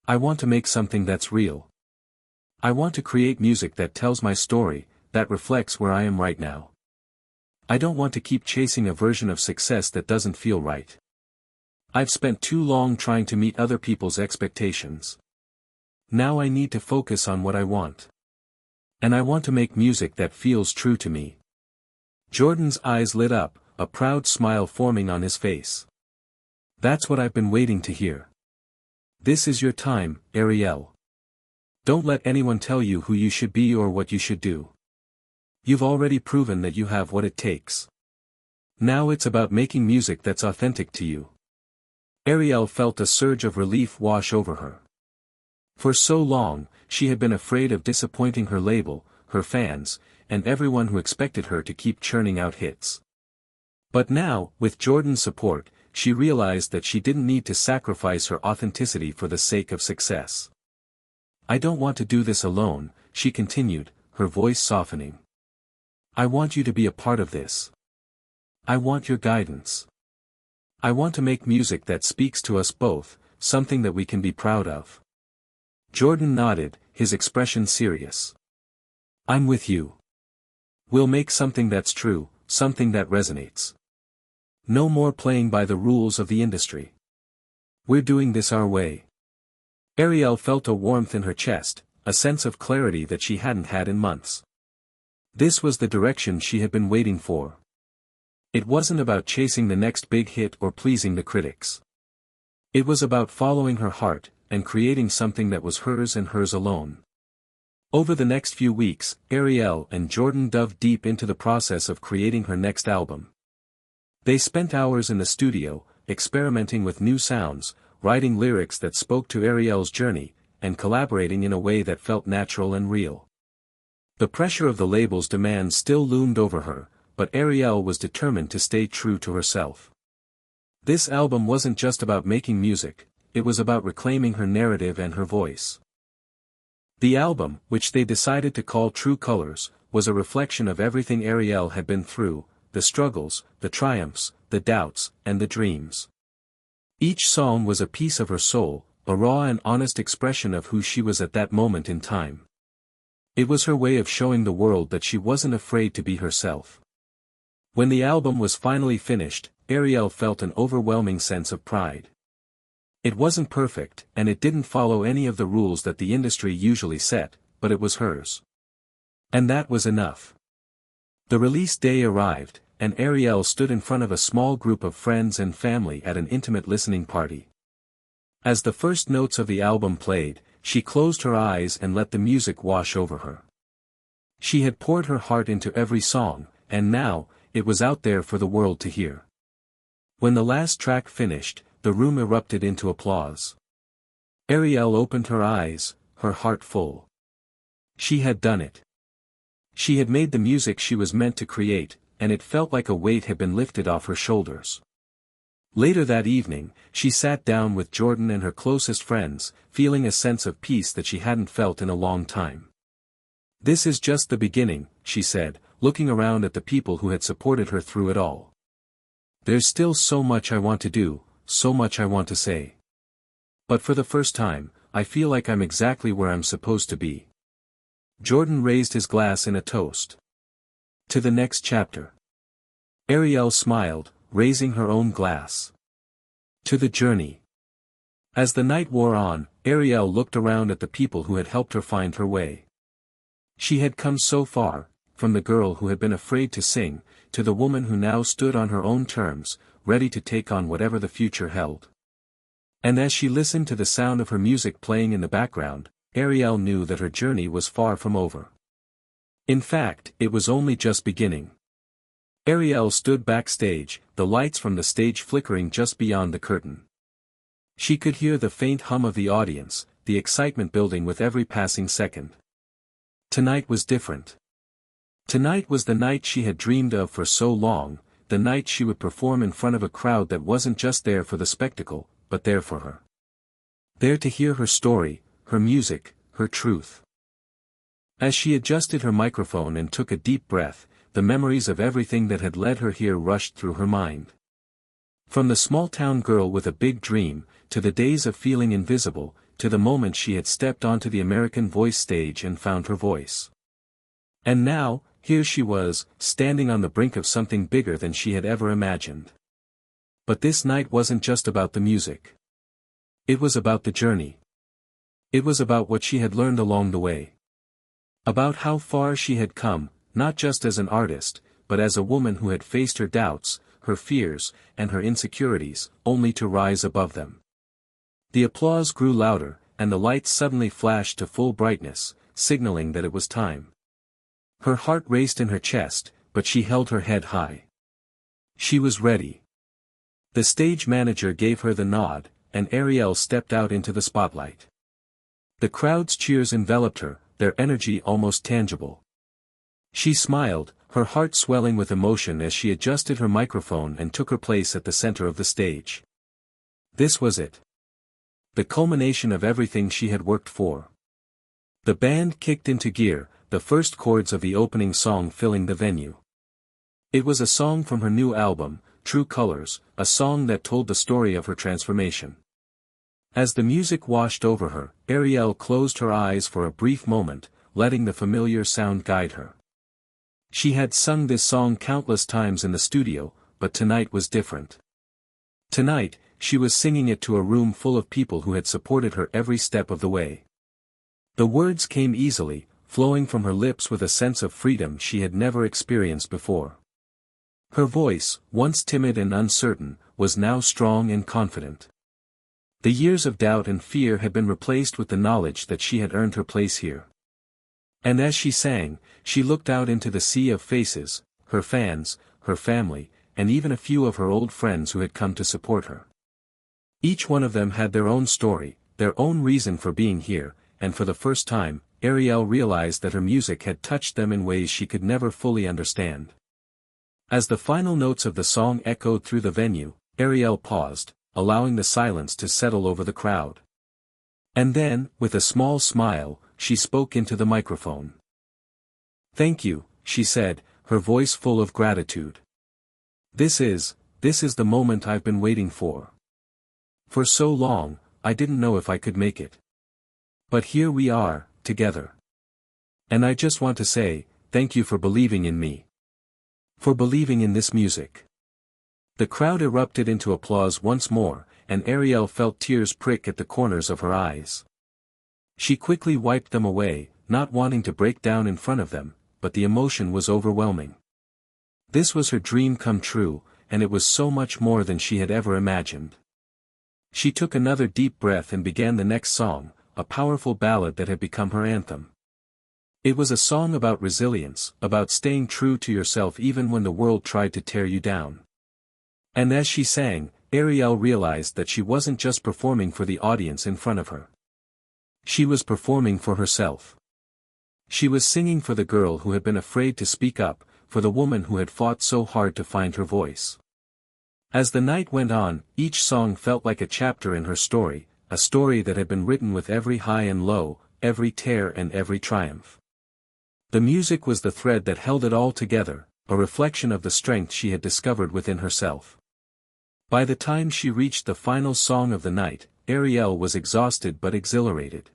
"I want to make something that's real. I want to create music that tells my story, that reflects where I am right now. I don't want to keep chasing a version of success that doesn't feel right. I've spent too long trying to meet other people's expectations. Now I need to focus on what I want. And I want to make music that feels true to me." Jordan's eyes lit up, a proud smile forming on his face. "That's what I've been waiting to hear. This is your time, Ariel. Don't let anyone tell you who you should be or what you should do. You've already proven that you have what it takes. Now it's about making music that's authentic to you." Ariel felt a surge of relief wash over her. For so long, she had been afraid of disappointing her label, her fans, and everyone who expected her to keep churning out hits. But now, with Jordan's support, she realized that she didn't need to sacrifice her authenticity for the sake of success. "I don't want to do this alone," she continued, her voice softening. "I want you to be a part of this. I want your guidance. I want to make music that speaks to us both, something that we can be proud of." Jordan nodded, his expression serious. "I'm with you. We'll make something that's true, something that resonates. No more playing by the rules of the industry. We're doing this our way." Ariel felt a warmth in her chest, a sense of clarity that she hadn't had in months. This was the direction she had been waiting for. It wasn't about chasing the next big hit or pleasing the critics. It was about following her heart, and creating something that was hers and hers alone. Over the next few weeks, Ariel and Jordan dove deep into the process of creating her next album. They spent hours in the studio, experimenting with new sounds, writing lyrics that spoke to Ariel's journey, and collaborating in a way that felt natural and real. The pressure of the label's demands still loomed over her, but Ariel was determined to stay true to herself. This album wasn't just about making music, it was about reclaiming her narrative and her voice. The album, which they decided to call True Colors, was a reflection of everything Ariel had been through, the struggles, the triumphs, the doubts, and the dreams. Each song was a piece of her soul, a raw and honest expression of who she was at that moment in time. It was her way of showing the world that she wasn't afraid to be herself. When the album was finally finished, Ariel felt an overwhelming sense of pride. It wasn't perfect, and it didn't follow any of the rules that the industry usually set, but it was hers. And that was enough. The release day arrived, and Ariel stood in front of a small group of friends and family at an intimate listening party. As the first notes of the album played, she closed her eyes and let the music wash over her. She had poured her heart into every song, and now, it was out there for the world to hear. When the last track finished, the room erupted into applause. Ariel opened her eyes, her heart full. She had done it. She had made the music she was meant to create, and it felt like a weight had been lifted off her shoulders. Later that evening, she sat down with Jordan and her closest friends, feeling a sense of peace that she hadn't felt in a long time. "This is just the beginning," she said, looking around at the people who had supported her through it all. "There's still so much I want to do, so much I want to say. But for the first time, I feel like I'm exactly where I'm supposed to be." Jordan raised his glass in a toast. "To the next chapter." Ariel smiled, raising her own glass. "To the journey." As the night wore on, Ariel looked around at the people who had helped her find her way. She had come so far, from the girl who had been afraid to sing, to the woman who now stood on her own terms, ready to take on whatever the future held. And as she listened to the sound of her music playing in the background, Ariel knew that her journey was far from over. In fact, it was only just beginning. Ariel stood backstage, the lights from the stage flickering just beyond the curtain. She could hear the faint hum of the audience, the excitement building with every passing second. Tonight was different. Tonight was the night she had dreamed of for so long, the night she would perform in front of a crowd that wasn't just there for the spectacle, but there for her. There to hear her story, her music, her truth. As she adjusted her microphone and took a deep breath, the memories of everything that had led her here rushed through her mind. From the small-town girl with a big dream, to the days of feeling invisible, to the moment she had stepped onto the American Voice stage and found her voice. And now, here she was, standing on the brink of something bigger than she had ever imagined. But this night wasn't just about the music. It was about the journey. It was about what she had learned along the way. About how far she had come, not just as an artist, but as a woman who had faced her doubts, her fears, and her insecurities, only to rise above them. The applause grew louder, and the lights suddenly flashed to full brightness, signaling that it was time. Her heart raced in her chest, but she held her head high. She was ready. The stage manager gave her the nod, and Ariel stepped out into the spotlight. The crowd's cheers enveloped her, their energy almost tangible. She smiled, her heart swelling with emotion as she adjusted her microphone and took her place at the center of the stage. This was it. The culmination of everything she had worked for. The band kicked into gear, the first chords of the opening song filling the venue. It was a song from her new album, True Colors, a song that told the story of her transformation. As the music washed over her, Ariel closed her eyes for a brief moment, letting the familiar sound guide her. She had sung this song countless times in the studio, but tonight was different. Tonight, she was singing it to a room full of people who had supported her every step of the way. The words came easily, flowing from her lips with a sense of freedom she had never experienced before. Her voice, once timid and uncertain, was now strong and confident. The years of doubt and fear had been replaced with the knowledge that she had earned her place here. And as she sang, she looked out into the sea of faces, her fans, her family, and even a few of her old friends who had come to support her. Each one of them had their own story, their own reason for being here, and for the first time, Ariel realized that her music had touched them in ways she could never fully understand. As the final notes of the song echoed through the venue, Ariel paused, allowing the silence to settle over the crowd. And then, with a small smile, she spoke into the microphone. "Thank you," she said, her voice full of gratitude. This is the moment I've been waiting for. For so long, I didn't know if I could make it. But here we are, together. And I just want to say, thank you for believing in me. For believing in this music." The crowd erupted into applause once more, and Ariel felt tears prick at the corners of her eyes. She quickly wiped them away, not wanting to break down in front of them, but the emotion was overwhelming. This was her dream come true, and it was so much more than she had ever imagined. She took another deep breath and began the next song, a powerful ballad that had become her anthem. It was a song about resilience, about staying true to yourself even when the world tried to tear you down. And as she sang, Ariel realized that she wasn't just performing for the audience in front of her. She was performing for herself. She was singing for the girl who had been afraid to speak up, for the woman who had fought so hard to find her voice. As the night went on, each song felt like a chapter in her story, a story that had been written with every high and low, every tear and every triumph. The music was the thread that held it all together, a reflection of the strength she had discovered within herself. By the time she reached the final song of the night, Ariel was exhausted but exhilarated.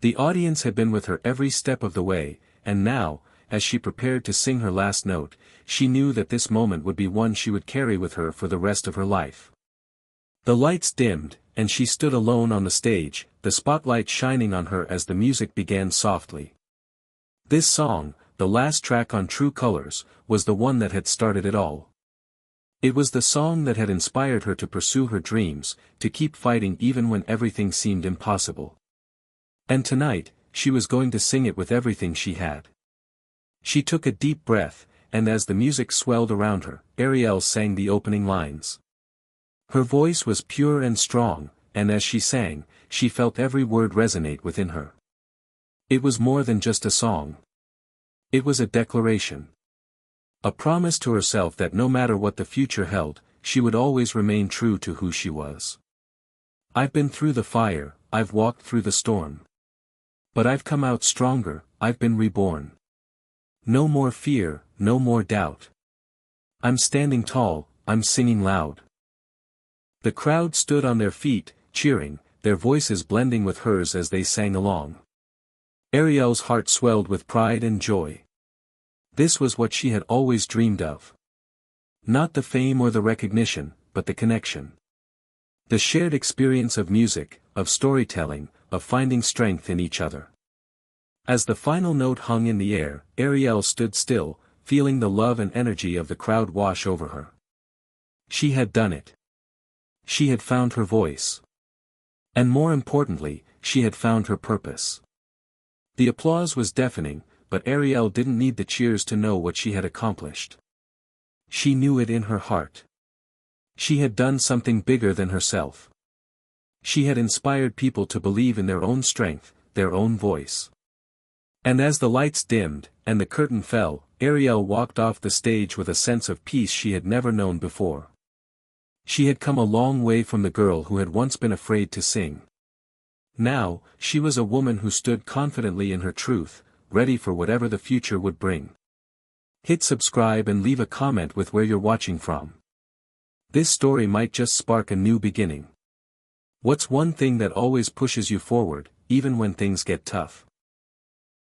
The audience had been with her every step of the way, and now, as she prepared to sing her last note, she knew that this moment would be one she would carry with her for the rest of her life. The lights dimmed, and she stood alone on the stage, the spotlight shining on her as the music began softly. This song, the last track on True Colors, was the one that had started it all. It was the song that had inspired her to pursue her dreams, to keep fighting even when everything seemed impossible. And tonight, she was going to sing it with everything she had. She took a deep breath, and as the music swelled around her, Ariel sang the opening lines. Her voice was pure and strong, and as she sang, she felt every word resonate within her. It was more than just a song. It was a declaration. A promise to herself that no matter what the future held, she would always remain true to who she was. I've been through the fire, I've walked through the storm. But I've come out stronger, I've been reborn. No more fear, no more doubt. I'm standing tall, I'm singing loud. The crowd stood on their feet, cheering, their voices blending with hers as they sang along. Ariel's heart swelled with pride and joy. This was what she had always dreamed of. Not the fame or the recognition, but the connection. The shared experience of music, of storytelling, of finding strength in each other. As the final note hung in the air, Ariel stood still, feeling the love and energy of the crowd wash over her. She had done it. She had found her voice. And more importantly, she had found her purpose. The applause was deafening, but Ariel didn't need the cheers to know what she had accomplished. She knew it in her heart. She had done something bigger than herself. She had inspired people to believe in their own strength, their own voice. And as the lights dimmed, and the curtain fell, Ariel walked off the stage with a sense of peace she had never known before. She had come a long way from the girl who had once been afraid to sing. Now, she was a woman who stood confidently in her truth, ready for whatever the future would bring. Hit subscribe and leave a comment with where you're watching from. This story might just spark a new beginning. What's one thing that always pushes you forward, even when things get tough?